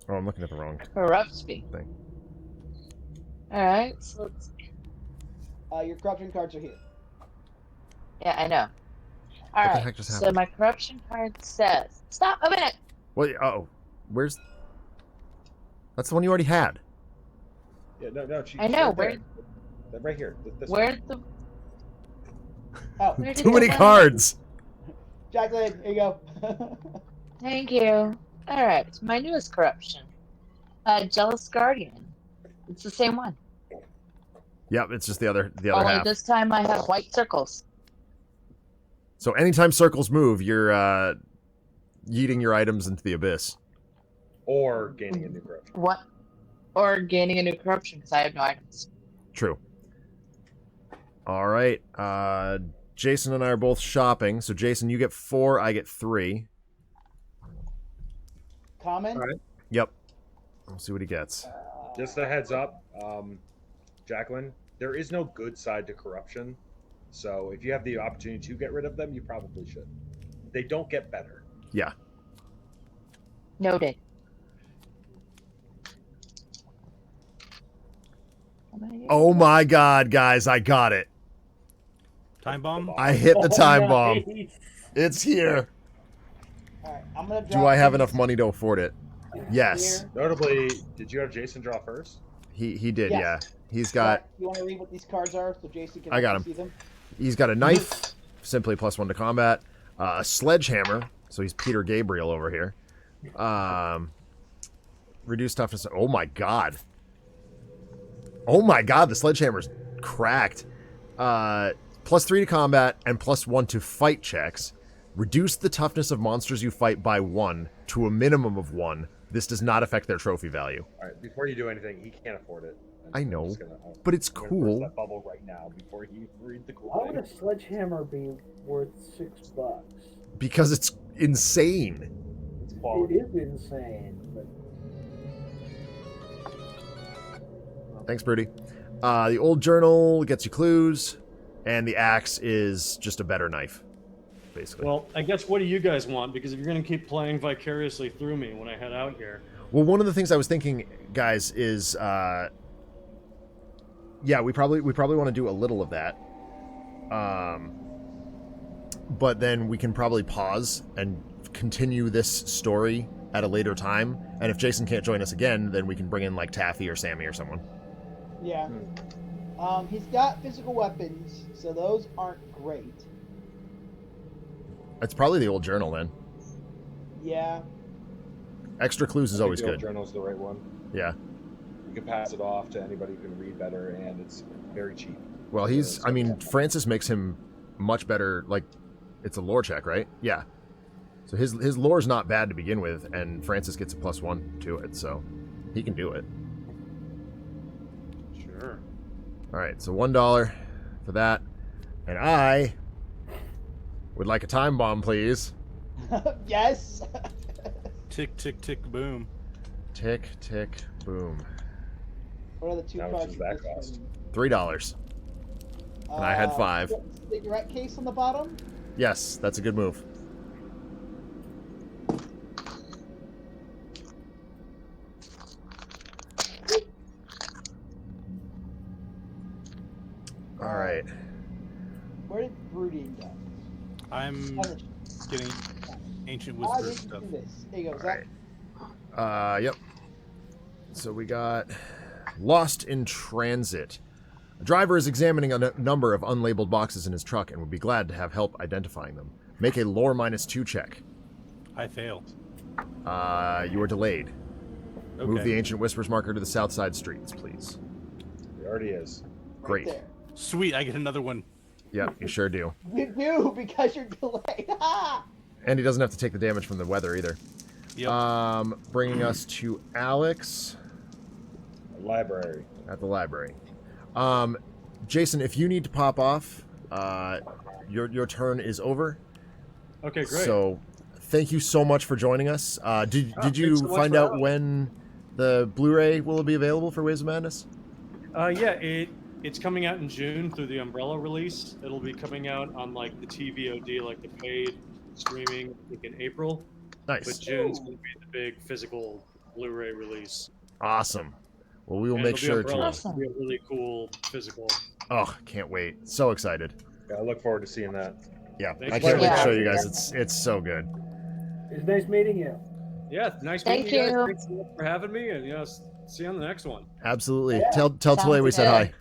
Oh, I'm looking at the wrong Corrupts me. thing. Alright, so let's. Your corruption cards are here. Yeah, I know. the Alright, heck just so happened? my corruption card says. Stop a minute! Wait, where's... That's the one you already had. Yeah, no. I know, Right here. This Where one. the. Oh, Where did Too many it go? cards. Jacqueline, here you go. Thank you. Alright, my newest corruption. Jealous Guardian. It's the same one. Yep, it's just the other Only half. this time I have white circles. So anytime circles move, you're yeeting your items into the abyss. Or gaining a new corruption. What? Or gaining a new corruption because I have no items. True. All right. Jason and I are both shopping. So Jason, you get 4, I get 3. Common? All right. Yep. We'll see what he gets. Just a heads up, Jacqueline, there is no good side to corruption. So if you have the opportunity to get rid of them, you probably should. They don't get better. Yeah. Noted. Oh my god, guys, I got it. Time bomb? I hit the time Oh, bomb. nice. It's here. Alright, I'm gonna Do drop I have these enough money to afford it? Yes. here. Notably, did you have Jason draw first? He did, Yes. yeah. He's got Zach, you want to read what these cards are so Jason can I got actually see them? he's got a knife, simply +1 to combat, a sledgehammer, so he's Peter Gabriel over here. Reduced toughness. Oh my god. Oh my god, the sledgehammer's cracked. +3 to combat and +1 to fight checks. Reduce the toughness of monsters you fight by 1 to a minimum of 1. This does not affect their trophy value. All right, before you do anything, he can't afford it. I know, I'm just but it's I'm gonna cool. burst that bubble right now before you read the cool Why would thing. a sledgehammer be worth $6? Because it's insane. It's It quality. is insane, but Thanks, Broody. The old journal gets you clues, and the axe is just a better knife, basically. Well, I guess what do you guys want? Because if you're going to keep playing vicariously through me when I head out here, Well, one of the things I was thinking, guys, is yeah, we probably want to do a little of that. But then we can probably pause and continue this story at a later time. And if Jason can't join us again, then we can bring in like Taffy or Sammy or someone. Yeah. He's got physical weapons, so those aren't great. It's probably the old journal then. Yeah. Extra clues is always The old good. Journal's the right one. Yeah. You can pass it off to anybody who can read better, and it's very cheap. Well, I mean, Francis makes him much better. Like, it's a lore check, right? Yeah. So his lore's not bad to begin with, and Francis gets a +1 to it, so he can do it. Sure. All right, so $1 for that, and I would like a time bomb, please. Yes. Tick, tick, tick, boom. Tick, tick, boom. What are the two How much cards? does that cost? $3. And I had 5. Cigarette case on the bottom. Yes, that's a good move. All right. Where did Broody go? I'm Oh, getting ancient I whisper didn't stuff. do this. There you go. All right. Yep. So we got Lost in Transit. A driver is examining a number of unlabeled boxes in his truck and would be glad to have help identifying them. Make a lore -2 check. I failed. You are delayed. Okay. Move the Ancient Whispers marker to the south side streets, please. It already is. Great. There. Sweet, I get another one. Yep, you sure do. You do because you're delayed. And he doesn't have to take the damage from the weather either. Yep. Bringing us to Alex Library. at the library. Jason, if you need to pop off, your turn is over. Okay, great. So, thank you so much for joining us. Did you thanks so much find for out having when the Blu-ray will be available for Waves of Madness? Yeah, it's coming out in June through the Umbrella release. It'll be coming out on like the TVOD, like the paid streaming, I think in April. Nice. But June's going to be the big physical Blu-ray release. Awesome. Well, we will And make it'll be sure Umbrella. to. It'll be a really cool physical. Oh, can't wait. So excited. Yeah, I look forward to seeing that. Yeah, Thank I you. can't wait to Yeah. show you guys. It's so good. It's nice meeting you. Yeah, nice Thank meeting you guys. you. Thanks so much for having me, and see you on the next one. Absolutely. Yeah. Tell Sounds Tule we said good. hi.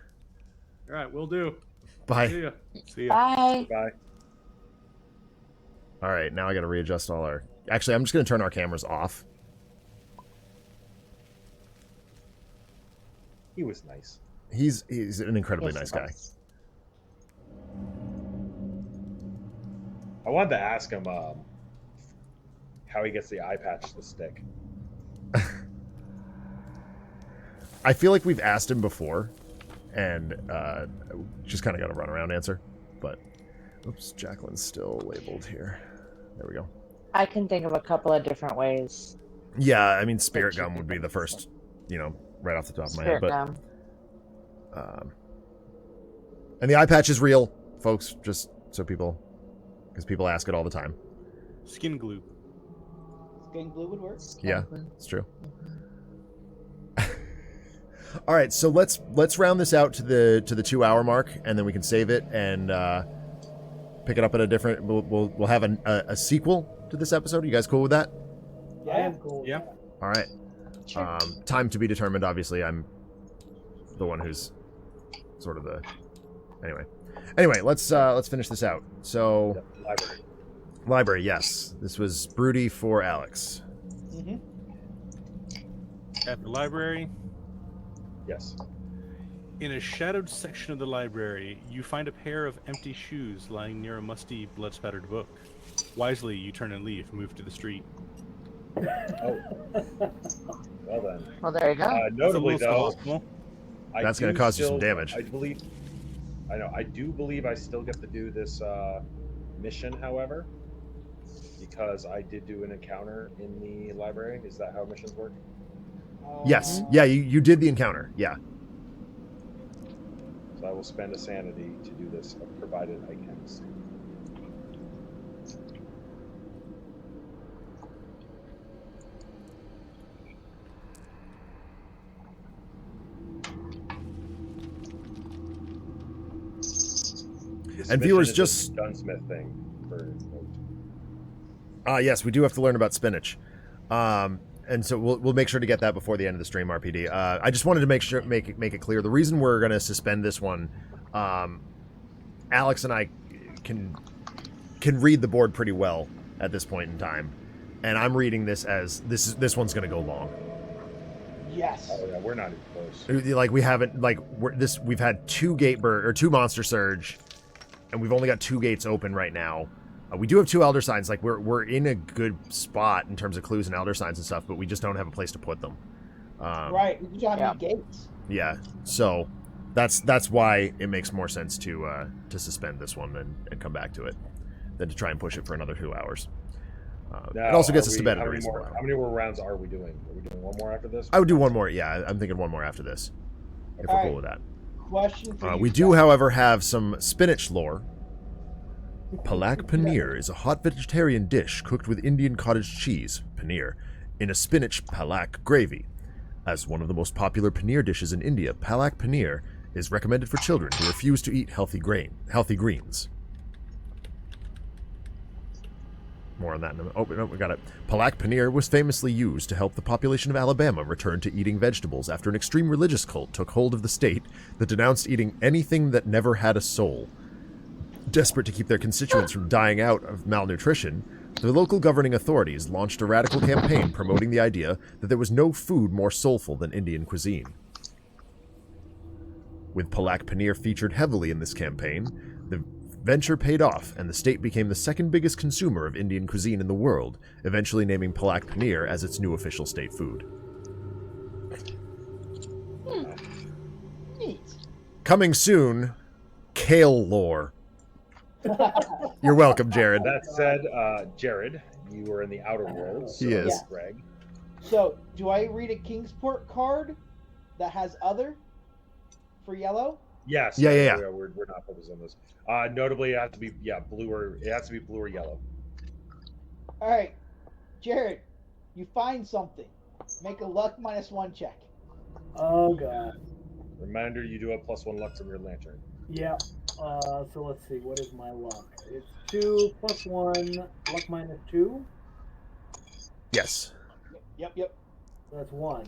All right, we'll do. Bye. See ya. See ya. Bye. Bye. All right, now I got to readjust all our. Actually, I'm just going to turn our cameras off. He was nice. He's an incredibly nice guy. I wanted to ask him how he gets the eye patch to stick. I feel like we've asked him before, and just kind of got a runaround answer. But, oops, Jacqueline's still labeled here. There we go. I can think of a couple of different ways. Yeah, I mean, Spirit Gum would be the first, right off the top of my head. Spirit gum. And the eye patch is real, folks, just so because people ask it all the time. Skin glue. Skin glue would work. Yeah, it's true. All right, so let's round this out to the 2-hour mark, and then we can save it and pick it up at a different. We'll have a sequel to this episode. Are you guys cool with that? I am cool. Yeah. All right. Sure. Time to be determined. Obviously, I'm the one who's sort of the. Anyway, let's finish this out. So, Library. library, yes, this was Broody for Alex. Mm-hmm. At the library, Yes. in a shadowed section of the library, you find a pair of empty shoes lying near a musty, blood-spattered book. Wisely, you turn and leave, move to the street. Oh. Well then. Well, there you go. That's a Notably little though, small. That's gonna do cause you some still- damage. I do believe I still get to do this mission, however, because I did do an encounter in the library. Is that how missions work? Yes, yeah, you did the encounter. Yeah. So I will spend a sanity to do this, provided I can. This And viewers, mission is just- a gunsmith thing for Yes, we do have to learn about spinach. and so we'll make sure to get that before the end of the stream, RPD. I just wanted to make it clear the reason we're going to suspend this one. Alex and I can read the board pretty well at this point in time, and I'm reading this as this one's going to go long. Yes. Oh yeah, we're not even close. Like we haven't we've had two monster surge, and we've only got 2 gates open right now. We do have 2 elder signs. Like we're in a good spot in terms of clues and elder signs and stuff, but we just don't have a place to put them. Right. We don't have any gates. Yeah. So that's why it makes more sense to suspend this one and come back to it than to try and push it for another 2 hours. It also gets us to bed at a reasonable hour. How many more rounds are we doing? Are we doing one more after this? I would do one more. Yeah, I'm thinking one more after this. If we're cool with that. Question for you. We do, however, have some spinach lore. Palak paneer is a hot vegetarian dish cooked with Indian cottage cheese, paneer, in a spinach palak gravy. As one of the most popular paneer dishes in India, palak paneer is recommended for children who refuse to eat healthy greens. More on that in a minute. Oh, no, we got it. Palak paneer was famously used to help the population of Alabama return to eating vegetables after an extreme religious cult took hold of the state that denounced eating anything that never had a soul. Desperate to keep their constituents from dying out of malnutrition, the local governing authorities launched a radical campaign promoting the idea that there was no food more soulful than Indian cuisine. With palak paneer featured heavily in this campaign, the venture paid off, and the state became the second biggest consumer of Indian cuisine in the world, eventually naming palak paneer as its new official state food. Neat. Coming soon, kale lore. You're welcome, Jared. That said, Jared, you were in the outer world. So He is. Yeah. Greg. So, do I read a Kingsport card that has other for yellow? Yes. Yeah. We're not focused on this. Notably, it has to be blue or yellow. All right, Jared, you find something. Make a luck -1 check. Oh god. Reminder: you do have +1 luck from your lantern. Yeah. So let's see. What is my luck? It's 2 + 1. Luck -2. Yes. Yep. So that's 1.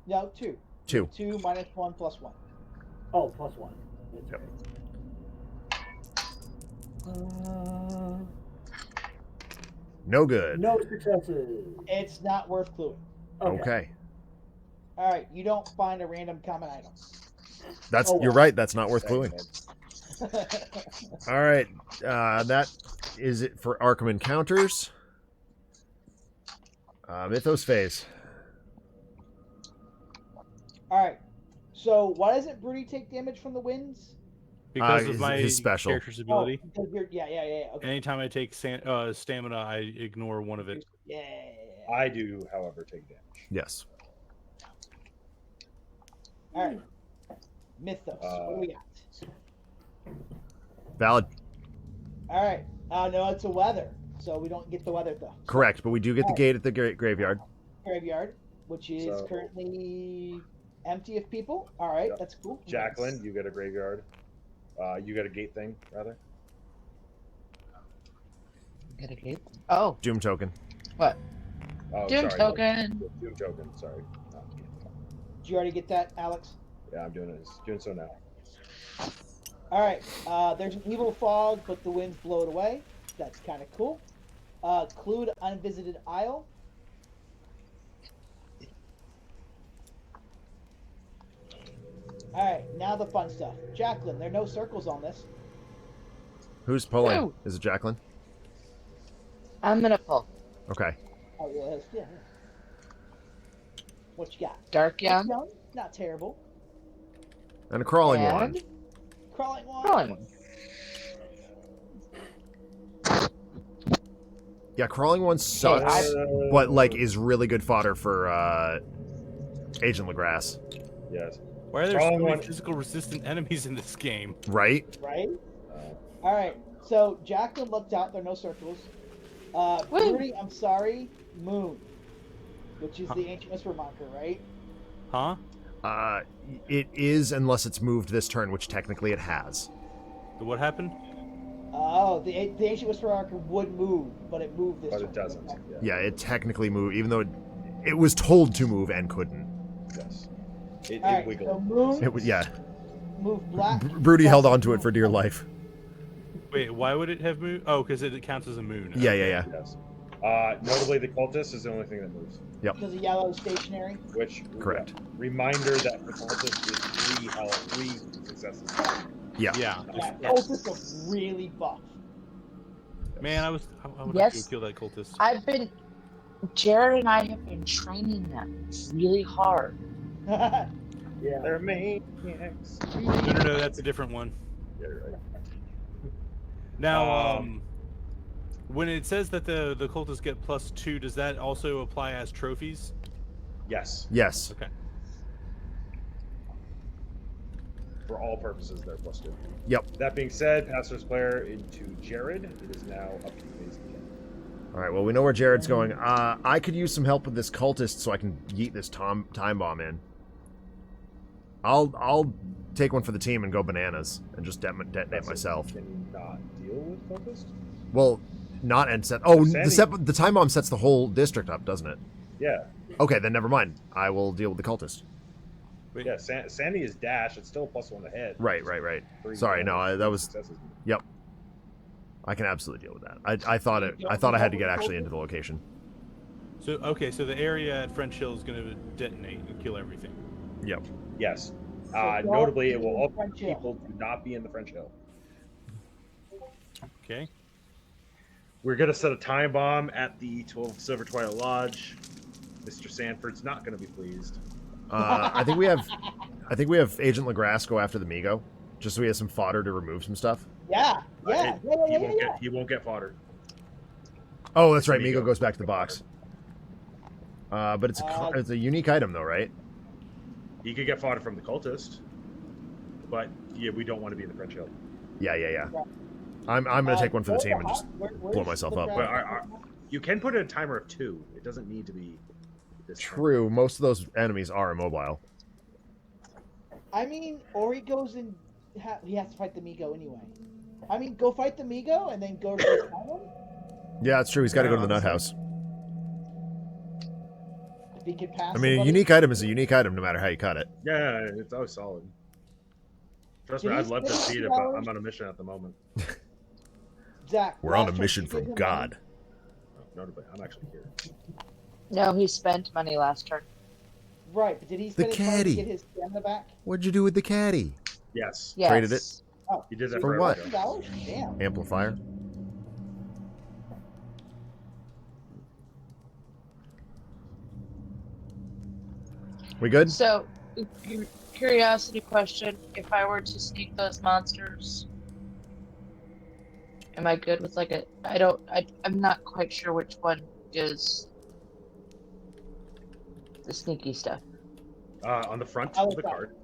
No, 2. 2. 2 -1 + 1. Oh, +1. Yep. No good. No successes. It's not worth cluing. Okay. All right, you don't find a random common item. That's Oh, you're wow. right. That's not worth cluing. All right. That is it for Arkham encounters. Mythos phase. All right. So why doesn't Broody take damage from the winds? Because of my his special. character's ability. Oh, because you're, yeah. Okay. Anytime I take stamina, I ignore one of it. Yeah. I do, however, take damage. Yes. All right. Mythos. What do we got? Valid. All right. No, it's a weather, so we don't get the weather though. Correct, but we do get the gate at the graveyard. Graveyard, which is So- currently empty of people. All right, Yep. that's cool. Jacqueline, you get a graveyard. You get a gate thing, rather. Get a gate. Oh, Doom token. what? Oh, Doom sorry. token. Doom token. Sorry. Did you already get that, Alex? Yeah, I'm doing so now. All right. There's an evil fog, but the winds blow it away. That's kind of cool. Clued unvisited isle. All right, now the fun stuff. Jacqueline, there are no circles on this. Who's pulling? Ooh. Is it Jacqueline? I'm gonna pull. Okay. Oh, yeah. What you got? Dark Young. Young? Not terrible. And a crawling And one. Crawling one. crawling one. Yeah, crawling one sucks, but like is really good fodder for Agent Legrasse. Yes. Why are there Crawling so many one. physical resistant enemies in this game? Right? Right? All right. So Jacqueline looked out. There are no circles. Rudy, I'm sorry. Moon, which is the ancient whisper marker, right? Huh? It is unless it's moved this turn, which technically it has. What happened? Oh, the ancient whisper marker would move, but it moved this But turn. it doesn't. Yeah, it technically moved, even though It was told to move and couldn't. Yes. It All right, wiggled. so move. It was, yeah. Move black. Broody held onto it for dear life. Wait, why would it have moved? Oh, because it counts as a moon. Yeah, Okay. yeah. Yes. Notably, the cultist is the only thing that moves. Because the yellow is stationary. Which Correct. Reminder that the cultist is 3 health, 3 successes. Yeah. Yeah. Yeah, cultists are really buff. Man, I would Yes. have to kill that cultist. Jared and I have been training them really hard. Yeah. They're maniacs. No, that's a different one. Yeah, you're right. Now, when it says that the cultists get +2, does that also apply as trophies? Yes. Yes. Okay. For all purposes, they're +2. Yep. That being said, Pastor's player into Jared. It is now up to phase again. All right. Well, we know where Jared's going. I could use some help with this cultist so I can yeet this time bomb in. I'll take one for the team and go bananas and just detonate myself. Can you not deal with cultist? Well, not and set. Oh, Sandy. the time bomb sets the whole district up, doesn't it? Yeah. Okay, then never mind. I will deal with the cultist. Wait. Yeah, Sandy is dash. It's still +1 to hit. Right. 3 Sorry, no, that was. successes. Yep. I can absolutely deal with that. I thought I had to get actually into the location. So the area at French Hill is going to detonate and kill everything. Yep. Yes. So Notably, it don't will be in also French Hill. people to not be in the French Hill. Okay. We're going to set a time bomb at the Silver Twilight Lodge. Mr. Sanford's not going to be pleased. I think we have Agent Legrasse go after the Migo, just so he has some fodder to remove some stuff. Yeah. He won't get fodder. Oh, that's right. Migo. Migo goes back to the box. But it's a unique item though, right? He could get fodder from the cultist, but yeah, we don't want to be in the French Hill. Yeah. I'm gonna take one for the team and just blow myself up. But you can put in a timer of 2. It doesn't need to be this. True. Most of those enemies are immobile. I mean, or he goes and he has to fight the Migo anyway. I mean, go fight the Migo and then go to the island. Yeah, it's true. He's got to go to the nut house. If he can pass. I mean, a somebody. unique item is a unique item, no matter how you cut it. Yeah, it's always solid. Trust me, Did he I'd love to spend beat it, 2 but hours? I'm on a mission at the moment. Zach, We're on a last time mission you from gave him God. Notably, I'm actually here. No, he spent money last turn. money. Right, but did he spend his money caddy. to get his stamina back? What'd you do with the caddy? Yes. Yes. Traded it? Oh, He did that For forever what? ago. $2? Damn. Amplifier. We good? So, curiosity question: if I were to sneak those monsters, am I good with like a? I'm not quite sure which one is the sneaky stuff. On the front I'll of the look card.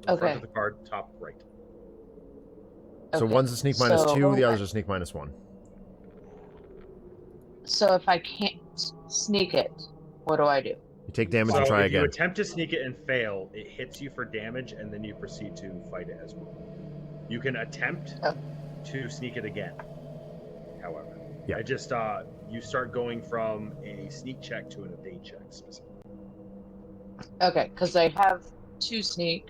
On the front Okay. of the card, top right. So Okay. one's a sneak minus So- 2, the other's a sneak minus 1. So if I can't sneak it, what do I do? You take damage So and try if you again. attempt to sneak it and fail, it hits you for damage, and then you proceed to fight it as well. You can attempt Oh. to sneak it again. However, Yeah. I just you start going from a sneak check to an evade check specifically. Okay, because I have 2 sneak.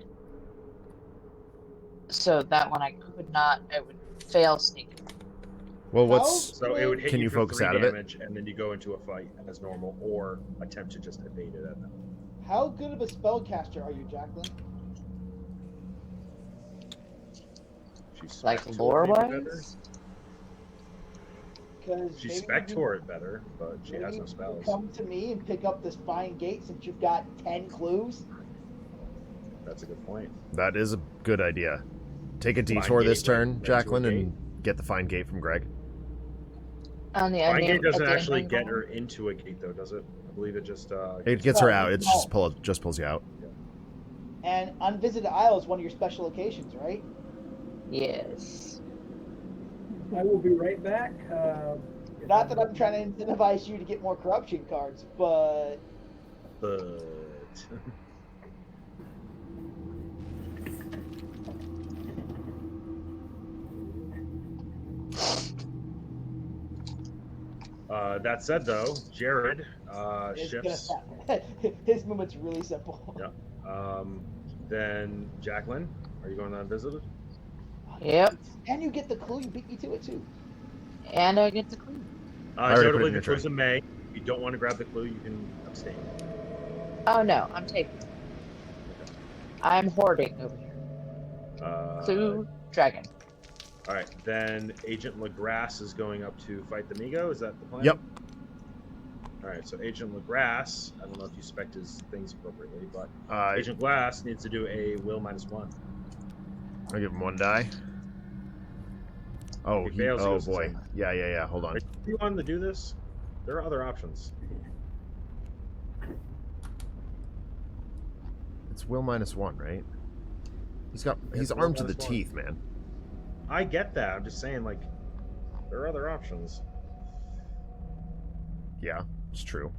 So that one I could not. I would fail sneak. Well, what's... So it would hit Can you you for focus 3 out of it? damage, and then you go into a fight as normal, or attempt to just evade it at them. How good of a spellcaster are you, Jacqueline? She's Like spec to it lore maybe better. wise? Because She's spec to it better, but she has no spells. Come to me and pick up this fine gate since you've got 10 clues. That's a good point. That is a good idea. Take a Fine detour this gate, right turn, to a Jacqueline, gate. and get the fine gate from Greg. On the Fine ending, gate doesn't at the actually ending get goal? her into a gate, though, does it? I believe it just. It gets her out. It just pulls you out. And Unvisited Isle is one of your special locations, right? Yes. I will be right back. Not that I'm trying to incentivize you to get more corruption cards, but But That said, though, Jared It's shifts. His movement's really simple. Yeah. Then Jacqueline, are you going unvisited? Yep. And you get the clue. You beat me to it too. And I get the clue. already put it Notably, in your the clue's in May. If you don't want to grab the clue, you can abstain. Oh no, I'm taking it. I'm hoarding over here. Clue dragon. All right, then Agent LaGrasse is going up to fight the Migo. Is that the plan? Yep. All right, so Agent LaGrasse, I don't know if you spec his things appropriately, but Agent I'll Glass needs to do a will -1. give him 1 die. Oh, He fails, he oh goes to boy. 10. Yeah. Hold on. If you wanted to do this, there are other options. It's will -1, right? He's It's will armed to the -1. teeth, man. I get that. I'm just saying, like, there are other options. Yeah, it's true.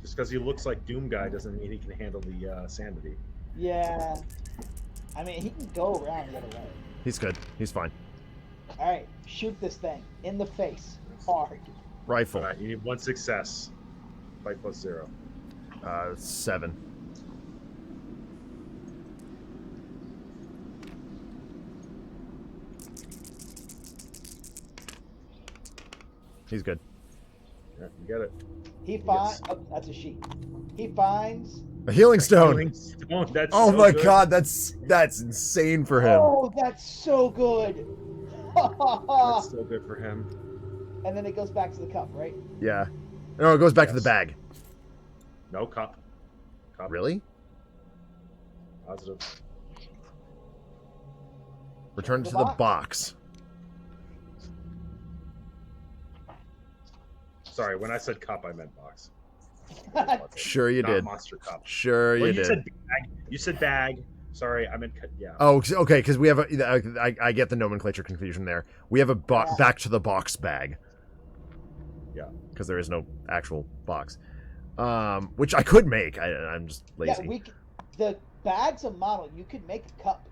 Just because he looks like Doom Guy doesn't mean he can handle the sanity. Yeah. I mean, he can go around the other way. He's good. He's fine. All right, shoot this thing in the face, hard. Rifle. All right, you need 1 success. Fight +0. 7. He's good. Yeah, you get it. He finds. Oh, that's a sheep. He finds. A healing stone. Healing stone. That's Oh so my good. god, that's insane for him. Oh, that's so good. That's so good for him. And then it goes back to the cup, right? Yeah. No, it goes back to the Yes. bag. No cup. Cup. Really? Positive. Return to the box. Sorry, when I said cup, I meant box. Sure you Not did. monster cup. Sure Well, you you did. said bag. You said bag. Sorry, I meant yeah. Oh, okay, because we have I get the nomenclature confusion there. We have a back to the box bag. Yeah. Because there is no actual box. Which I could make. I'm just lazy. Yeah, the bag's a model. You could make a cup.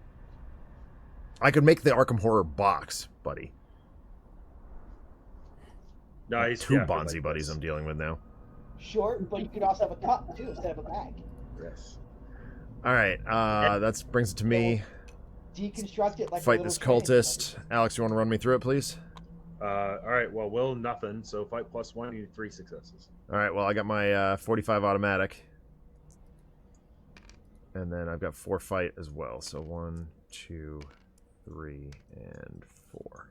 I could make the Arkham Horror box, buddy. No, he's 2 yeah, Bonzi like buddies this. I'm dealing with now. Sure, but you could also have a cup too instead of a bag. Yes. All right, that brings it to me. Deconstruct it like a Fight little this training cultist. Alex, you want to run me through it, please? All right. Well, will nothing. So fight +1. You need 3 successes. All right, well, I got my 45 automatic. And then I've got 4 fight as well. So 1, 2, 3, and 4.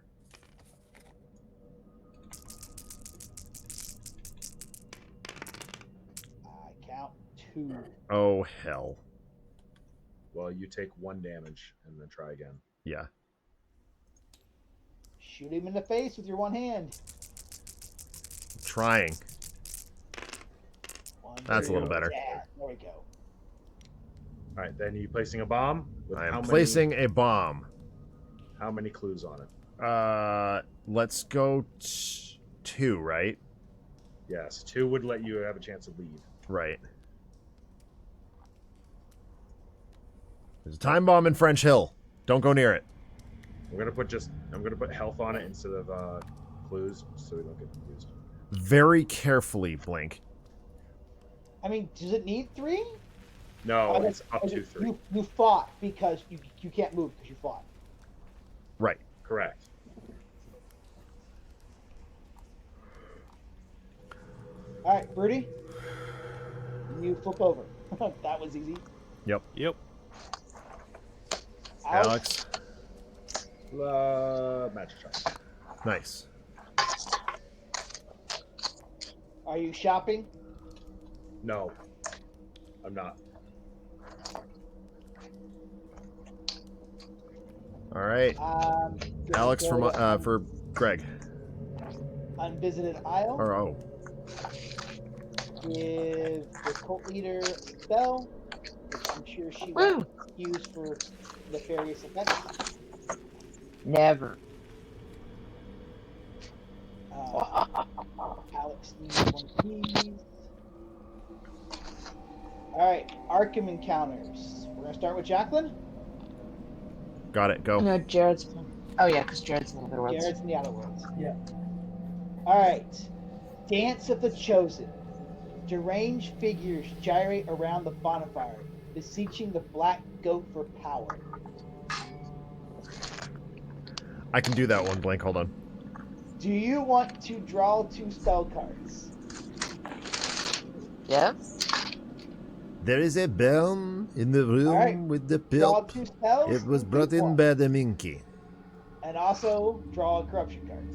I count 2. Oh, hell. Well, you take 1 damage and then try again. Yeah. Shoot him in the face with your one hand. Trying. That's a little better. Yeah, there we go. All right. Then you placing a bomb. With I am how placing a bomb. How many clues on it? Let's go 2, right? Yes. 2 would let you have a chance to leave. Right. There's a time bomb in French Hill. Don't go near it. I'm gonna put health on it instead of clues, so we don't get confused. Very carefully, Blink. I mean, does it need 3? No, Oh, it's up to 3. You fought because you can't move because you fought. Right. Correct. All right, Birdie. You flip over. That was easy. Yep. Alex. Magic shot. Nice. Are you shopping? No, I'm not. All right. Alex for Greg. Unvisited Isle. Or oh. Give the cult leader a spell, which I'm sure she Woo! will use for nefarious effects. Never. Alex needs 1 piece. Alright, Arkham encounters. We're going to start with Jacqueline. Got it. Go. No, Jared's. Oh yeah, because Jared's in the other worlds. Jared's in the outer worlds. Yeah. All right. Dance of the Chosen. Deranged figures gyrate around the bonfire, beseeching the black goat for power. I can do that one, Blank. Hold on. Do you want to draw 2 spell cards? Yes. There is a bell in the room Alright. with the Draw pill. 2 spells. It was and brought pick in one. by the Minky. And also draw a corruption card.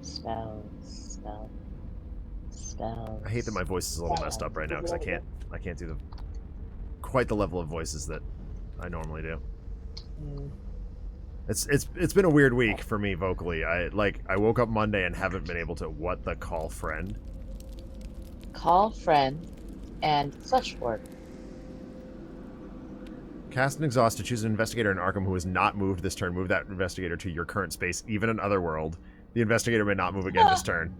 Spells. I hate that my voice is a little messed up right now because I can't do the quite the level of voices that I normally do. It's been a weird week for me vocally. I woke up Monday and haven't been able to call friend. Call friend and flesh ward. Cast and exhaust to choose an investigator in Arkham who has not moved this turn. Move that investigator to your current space, even in Otherworld. The investigator may not move again this turn.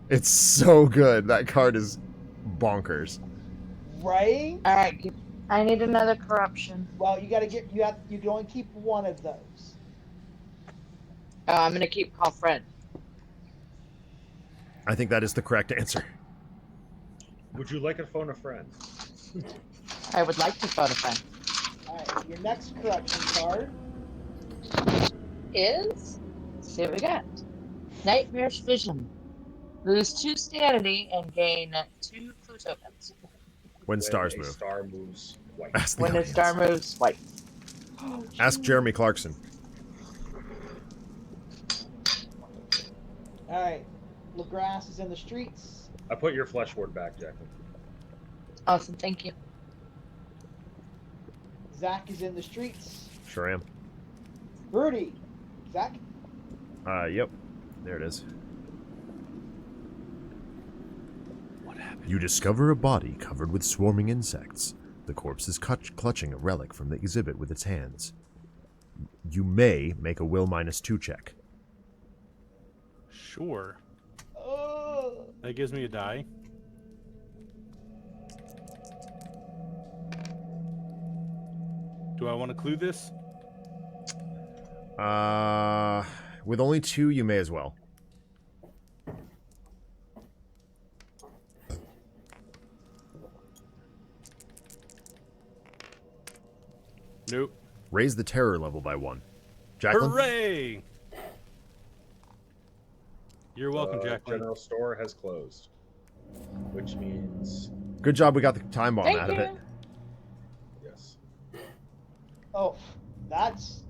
It's so good. That card is bonkers. Right? All right, I need another corruption. Well, you can only keep one of those. Oh, I'm gonna keep call friend. I think that is the correct answer. Would you like to phone a friend? I would like to phone a friend. All right. Your next corruption card. Let's see what we got. Nightmare's Vision. Lose 2 sanity and gain 2 clue tokens. When stars a move. star moves white. Ask the When the audience. star moves white. Ask Jeremy Clarkson. All right. LaGrasse is in the streets. I put your flesh ward back, Jacqueline. Awesome, thank you. Zach is in the streets. Sure am. Rudy. Zach. Yep. There it is. What happened? You discover a body covered with swarming insects. The corpse is clutching a relic from the exhibit with its hands. You may make a will -2 check. Sure. Oh. That gives me a die. Do I want to clue this? With only 2, you may as well. Nope. Raise the terror level by 1. Jacqueline? Hooray! You're welcome, The Jacqueline. general store has closed, which means Good job we got the time bomb Thank out of you. it. yes. Oh, that's.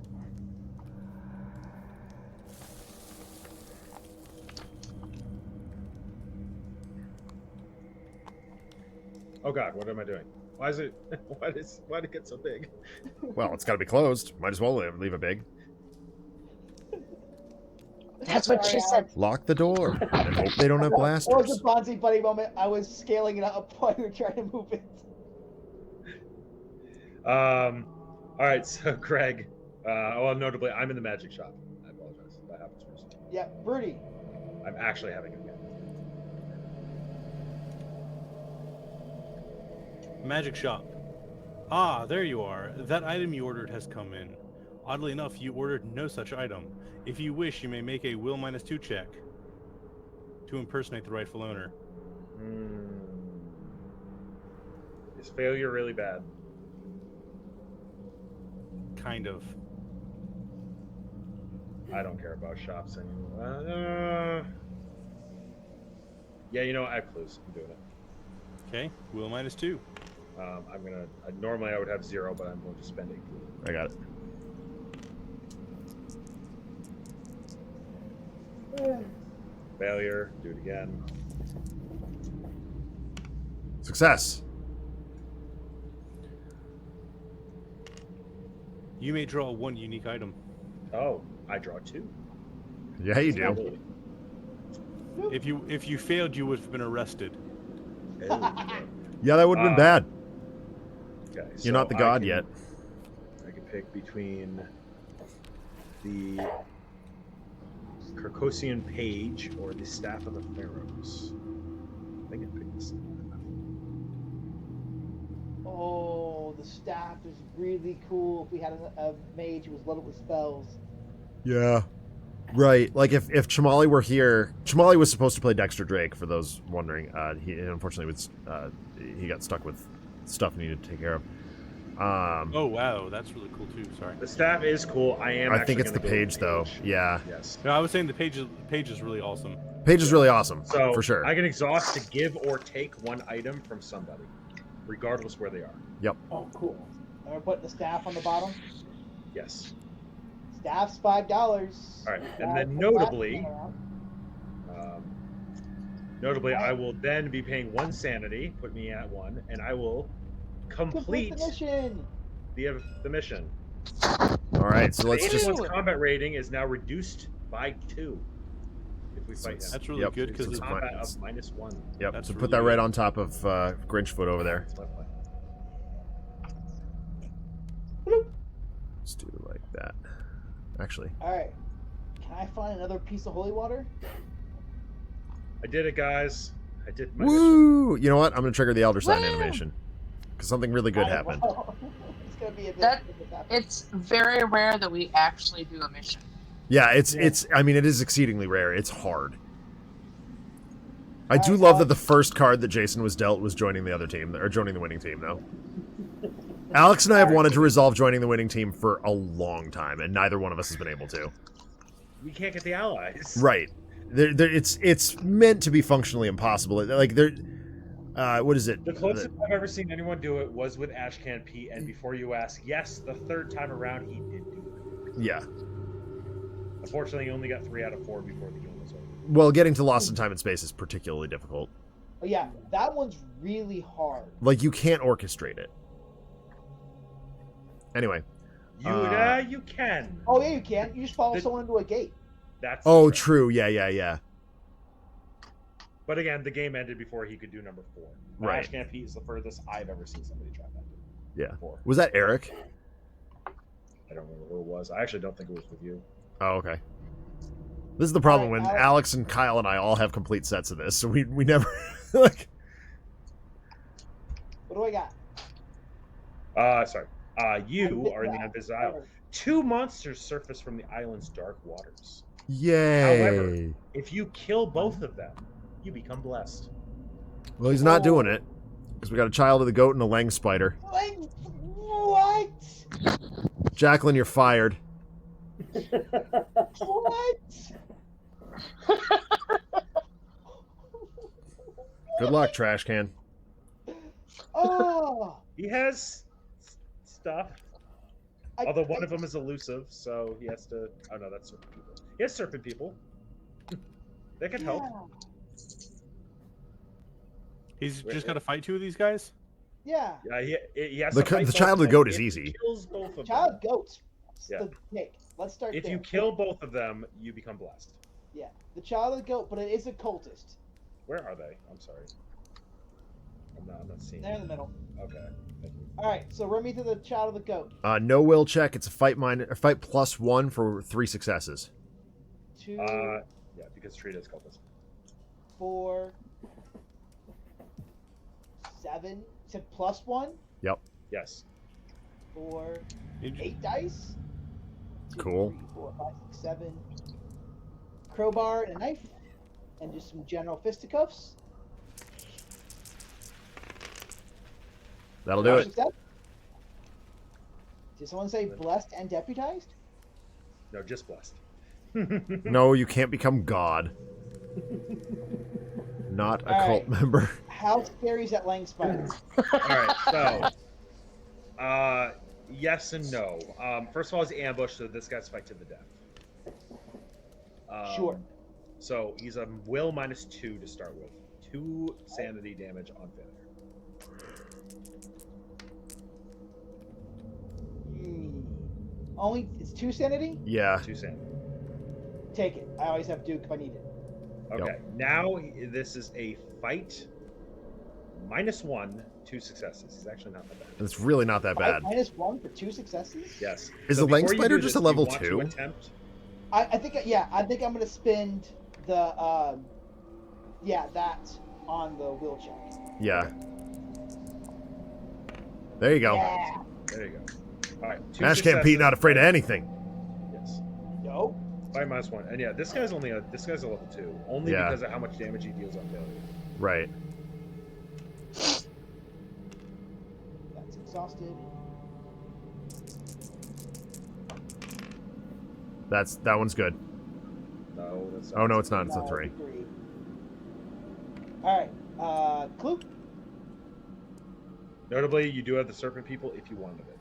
Oh God, what am I doing? Why is it? Why did it get so big? Well, it's got to be closed. Might as well leave it big. That's what she said. Lock the door and hope they don't have That was blasters. a Bonzi Buddy moment. I was scaling it up while you were trying to move it. All right, so Greg. Well, notably, I'm in the magic shop. I apologize. That happens first. Yeah, Rudy. I'm actually having it again. Magic shop. Ah, there you are. That item you ordered has come in. Oddly enough, you ordered no such item. If you wish, you may make a will -2 check to impersonate the rightful owner. Is failure really bad? Kind of. I don't care about shops anymore. Yeah, you know, I have clues. I'm doing it. Okay, will -2. I'm gonna. Normally I would have 0, but I'm going to spend 8. I got it. Failure. Do it again. Success. You may draw 1 unique item. Oh, I draw 2. Yeah, you do. If you failed, you would have been arrested. Yeah, that would have been bad. Okay, You're not the god I can, yet. I can pick between the Carcossian Page or the Staff of the Pharaohs. I think I picked this. Oh. staff is really cool. If we had a mage who was loaded with spells. Yeah. Right. Like if Chamali were here, Chamali was supposed to play Dexter Drake. For those wondering, he unfortunately was he got stuck with stuff he needed to take care of. Oh wow, that's really cool too. Sorry. The staff is cool. I think it's the gonna go page with though. page. Yeah. Yes. No, I was saying the page is really awesome. Page is really awesome. So for sure. I can exhaust to give or take one item from somebody, regardless where they are. Yep. Oh, cool. And we're putting the staff on the bottom. Yes. Staff's $5. All right, and then notably, I will then be paying 1 sanity, put me at 1, and I will complete the mission. The mission. All right, so let's just. Anyone's combat rating is now reduced by 2 if we fight him. That's really good because It's it's combat of -1. Yep. That's So put really that right good. on top of Grinchfoot over there. That's my plan. Let's do it like that. Actually. All right. Can I find another piece of holy water? I did it, guys. I did my mission. Woo! You know what? I'm gonna trigger the Elder Sign Woo! animation because something really good happened. It's gonna be a bit. That- if this happens. It's very rare that we actually do a mission. Yeah, it's. I mean, it is exceedingly rare. It's hard. I do Alright, love so- that the first card that Jason was dealt was joining the other team, or joining the winning team, though. Alex and I have wanted to resolve joining the winning team for a long time, and neither one of us has been able to. We can't get the allies. Right. It's meant to be functionally impossible. Like, what is it? The closest I've ever seen anyone do it was with Ashcan Pete, and before you ask, yes, the 3rd time around he did do it. Yeah. Unfortunately, he only got 3 out of 4 before the game was over. Well, getting to Lost in Time and Space is particularly difficult. Oh, yeah, that one's really hard. Like, you can't orchestrate it. Anyway. You can. Oh yeah, you can. You just follow someone into a gate. That's Oh, the trick. true. Yeah. But again, the game ended before he could do number 4. Right. Ashcan Pete is the furthest I've ever seen somebody try that. Yeah. Before. Was that Eric? I don't remember who it was. I actually don't think it was with you. Oh, okay. This is the problem when Alright, Alex and Kyle and I all have complete sets of this, so we never like. What do I got? Sorry. You are in the Undead Isle. 2 monsters surface from the island's dark waters. Yay! However, if you kill both of them, you become blessed. Well, he's not doing it because we got a child of the goat and a lang spider. Like, what? Jacqueline, you're fired. What? Good luck, trash can. Oh. He has stuff. Although one of them is elusive, so he has to. Oh no, that's serpent people. He has serpent people. They can help. He's just got to fight 2 of these guys. Yeah. Yeah, he has The to fight the both child of the them. goat is If he easy. Kills both of them. Child goats. Yeah. The pick. Let's start If there. you kill both of them, you become blessed. Yeah. The child of the goat, but it is a cultist. Where are they? I'm sorry. I'm not seeing. They're in the middle. Okay. Thank you. All right. So run me to the child of the goat. No will check. It's a fight +1 for 3 successes. 2, Yeah, because treat is cultist. 4, 7. Said +1. Yep. Yes. 4, Did you- 8 dice. 2, Cool. 3, 4, 5, 6, 7. Crowbar and a knife, and just some general fisticuffs. That'll do it. Success. Did someone say blessed and deputized? No, just blessed. No, you can't become God. Not a All cult right. member. How scary is that lang spider? All right, so, yes and no. First of all, he's ambushed, so this guy's fight to the death. Sure. So he's a will -2 to start with. 2 sanity damage on failure. Only it's 2 sanity. Yeah. 2 sanity. Take it. I always have Duke if I need it. Okay. Now this is a fight -1, 2 successes. He's actually not that bad. It's really not that bad. -1 for 2 successes. Yes. Is So the lang before you spider do just this, a level you want 2? to attempt. I think I think I'm gonna spend the that on the will check. Yeah. There you go. Yeah. There you go. All right. Two Ash can't Pete, successes. not afraid of anything. Yes. Yo. 5 minus 1. And yeah, this guy's a level 2, only Yeah. because of how much damage he deals on failure. Right. That's exhausted. That one's good. No, that's not. Oh no, it's not. It's a No, 3. 3. All right. Clue. Notably, you do have the serpent people if you wanted it.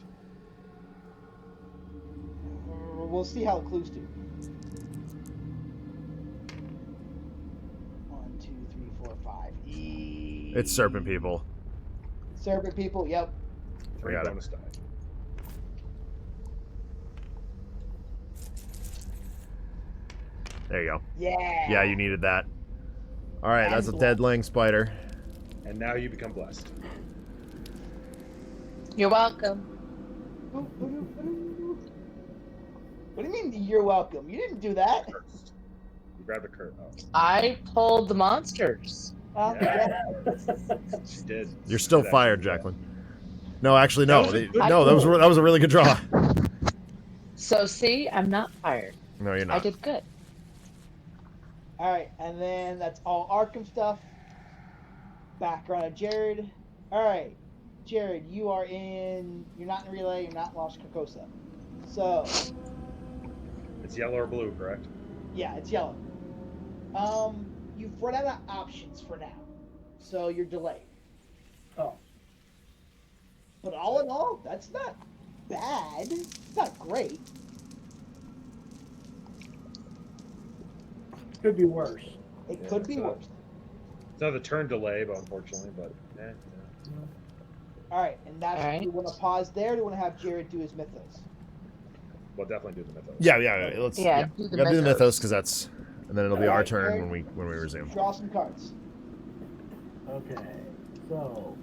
We'll see how the clues do. 1, 2, 3, 4, 5. It's serpent people. Serpent people. Yep. 3 got it. bonus die. There you go. Yeah. Yeah, you needed that. All right, that's a And dead ling spider. And now you become blessed. You're welcome. What do you mean you're welcome? You didn't do that. Cursed. You grabbed a curse. Oh, I pulled the monsters. Yeah. she did. You're still She did fired, actually. Jacqueline. No, actually, no. That was a good No, that was a really good draw. So see, I'm not fired. No, you're I not. did good. All right, and then that's all Arkham stuff. Background of Jared. All right, Jared, you're not in relay. You're not in Los Carcosa. So It's yellow or blue, correct? yeah, it's yellow. You've run out of options for now, so you're delayed. Oh, But all in all, that's not bad. It's not great. could be worse. It Yeah, could be it's not- worse. It's not the turn delay, but unfortunately, but All right, and that's All right. do you want to pause there? Or do you want to have Jared do his mythos? we'll definitely do the mythos. Yeah. Let's. Yeah, We do the gotta do the mythos. mythos because that's, and then it'll be our Alright, turn Jared. when we resume. Draw some cards. Okay, so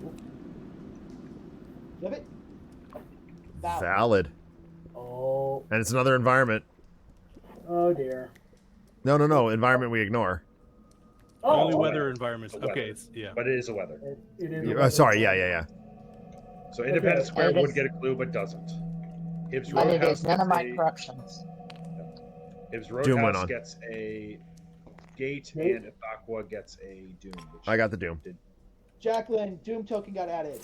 Flip it. Valid. Valid. oh And it's another environment. dear. No. Environment we ignore. Oh, Only okay. weather environments. The weather. Okay, it's yeah. But it is a weather. It is. Sorry. Yeah. So Independence Okay. Square It would is- get a clue, but doesn't. Hibbs But it Roadhouse is none of my gets a- corruptions. Hibbs Doom went Roadhouse on. gets a gate, Gate. and Ithaqua gets a doom. Which I got the doom. Did. Jacqueline, Doom token got added.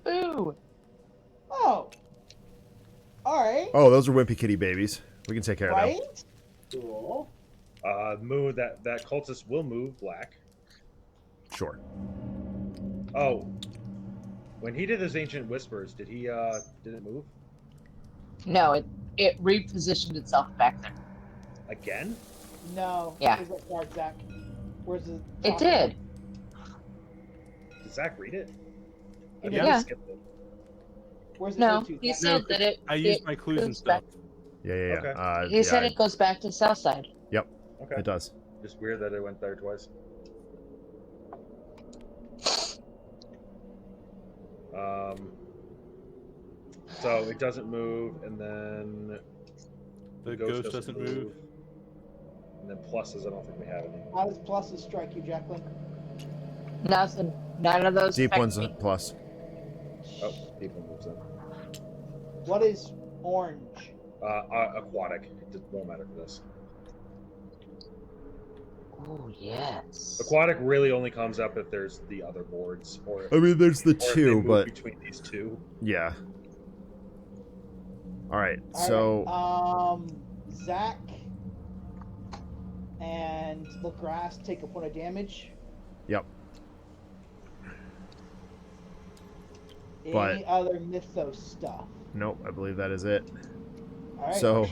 Ooh. Oh. All right. Oh, those are wimpy kitty babies. We can take care of Right? them. Cool. Move that cultist will move black. Sure. Oh, when he did his ancient whispers, did it move No, it repositioned itself back there. again? No. Yeah. Where's that card, Zach? Where's the? It did. Did Zach read it? I Yeah. think he skipped it. Where's the No, Bluetooth? he at? said that it. I used it my clues and goes stuff. back- Yeah. Okay. He said yeah, it goes back to Southside. Okay. It does. Just weird that it went there twice. So it doesn't move, and then The ghost doesn't move. And then pluses, I don't think we have any. How does pluses strike you, Jacqueline? Nothing. None of those. Deep affect one's a me. plus. Oh, people moves in. What is orange? Aquatic. It won't matter for this. Oh yes. Aquatic really only comes up if there's the other boards, or if, I mean, there's the or if they two, move but between these two. yeah. All right. All So right, Zach and LaGrasse take a point of damage. Yep. Any other mythos stuff? nope. I believe that is it. All right. So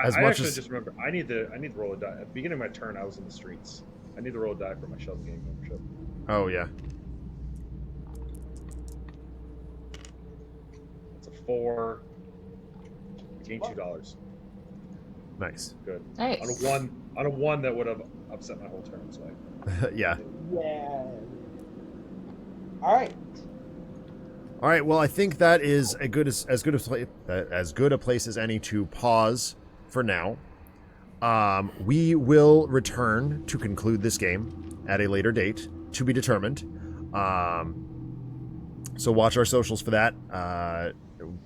as I much actually as just remember I need to roll a die. At the beginning of my turn, I was in the streets. I need to roll a die for my Sheldon Gang membership. oh yeah. It's a 4. I gain $2. Nice. Good. Nice. On a one that would have upset my whole turn. So yeah. Yeah. All right. All right. Well, I think that is as good a place as any to pause for now. We will return to conclude this game at a later date to be determined. So watch our socials for that.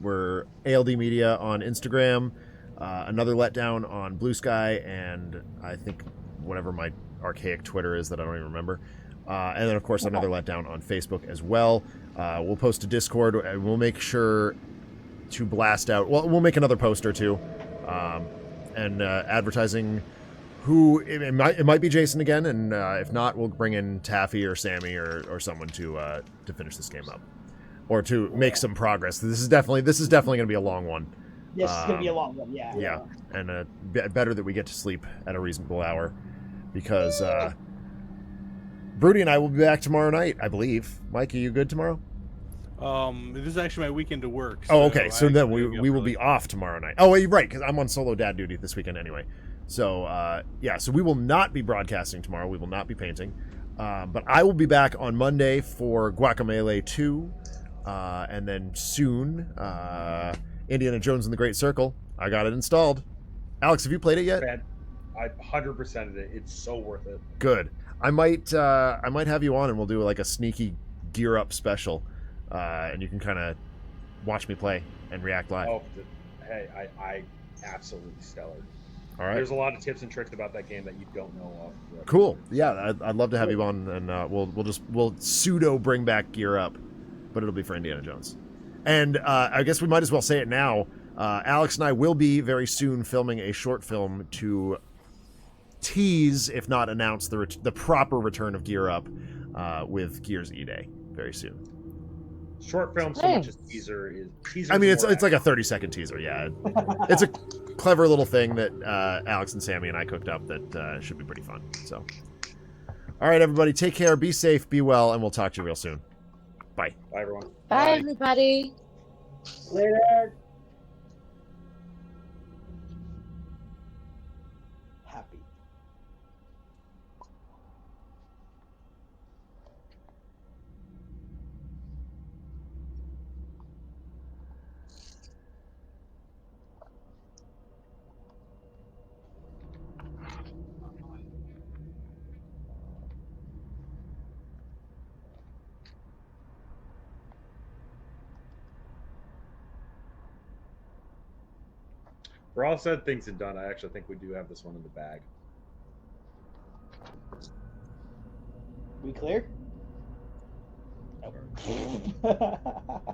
We're ALD Media on Instagram, another letdown on Blue Sky, and I think whatever my archaic Twitter is that I don't even remember. And then, of course, another letdown on Facebook as well. We'll post to Discord, and we'll make sure to blast out. Well, we'll make another post or two, and advertising who it might be Jason again, and if not, we'll bring in Taffy or Sammy or someone to finish this game up, or to make some progress. This is definitely going to be a long one. This is gonna be a long one. Yeah. Yeah, and better that we get to sleep at a reasonable hour, because Broody and I will be back tomorrow night, I believe. Mike, are you good tomorrow? This is actually my weekend to work. Oh, okay. So then we will be off tomorrow night. Oh, you're right, because I'm on solo dad duty this weekend anyway. So, yeah, so we will not be broadcasting tomorrow. We will not be painting. But I will be back on Monday for Guacamelee 2. And then soon, Indiana Jones and the Great Circle. I got it installed. Alex, have you played it yet? Man, I 100%ed it. It's so worth it. Good. I might have you on and we'll do like a sneaky gear up special. And you can kind of watch me play and react live. Oh, hey, I absolutely stellar. All right. There's a lot of tips and tricks about that game that you don't know of. Cool. Yeah, I'd love to have you on, and we'll pseudo bring back Gear Up, but it'll be for Indiana Jones. And I guess we might as well say it now. Alex and I will be very soon filming a short film to tease, if not announce, the proper return of Gear Up with Gears E-Day very soon. Short film, so much as teaser is. I mean, it's like a 30-second teaser. Yeah, it's a clever little thing that Alex and Sammy and I cooked up that should be pretty fun. So, all right, everybody, take care, be safe, be well, and we'll talk to you real soon. Bye. Bye, everyone. Bye, everybody. Later. Happy. For all said, things and done, I actually think we do have this one in the bag. We clear? Okay.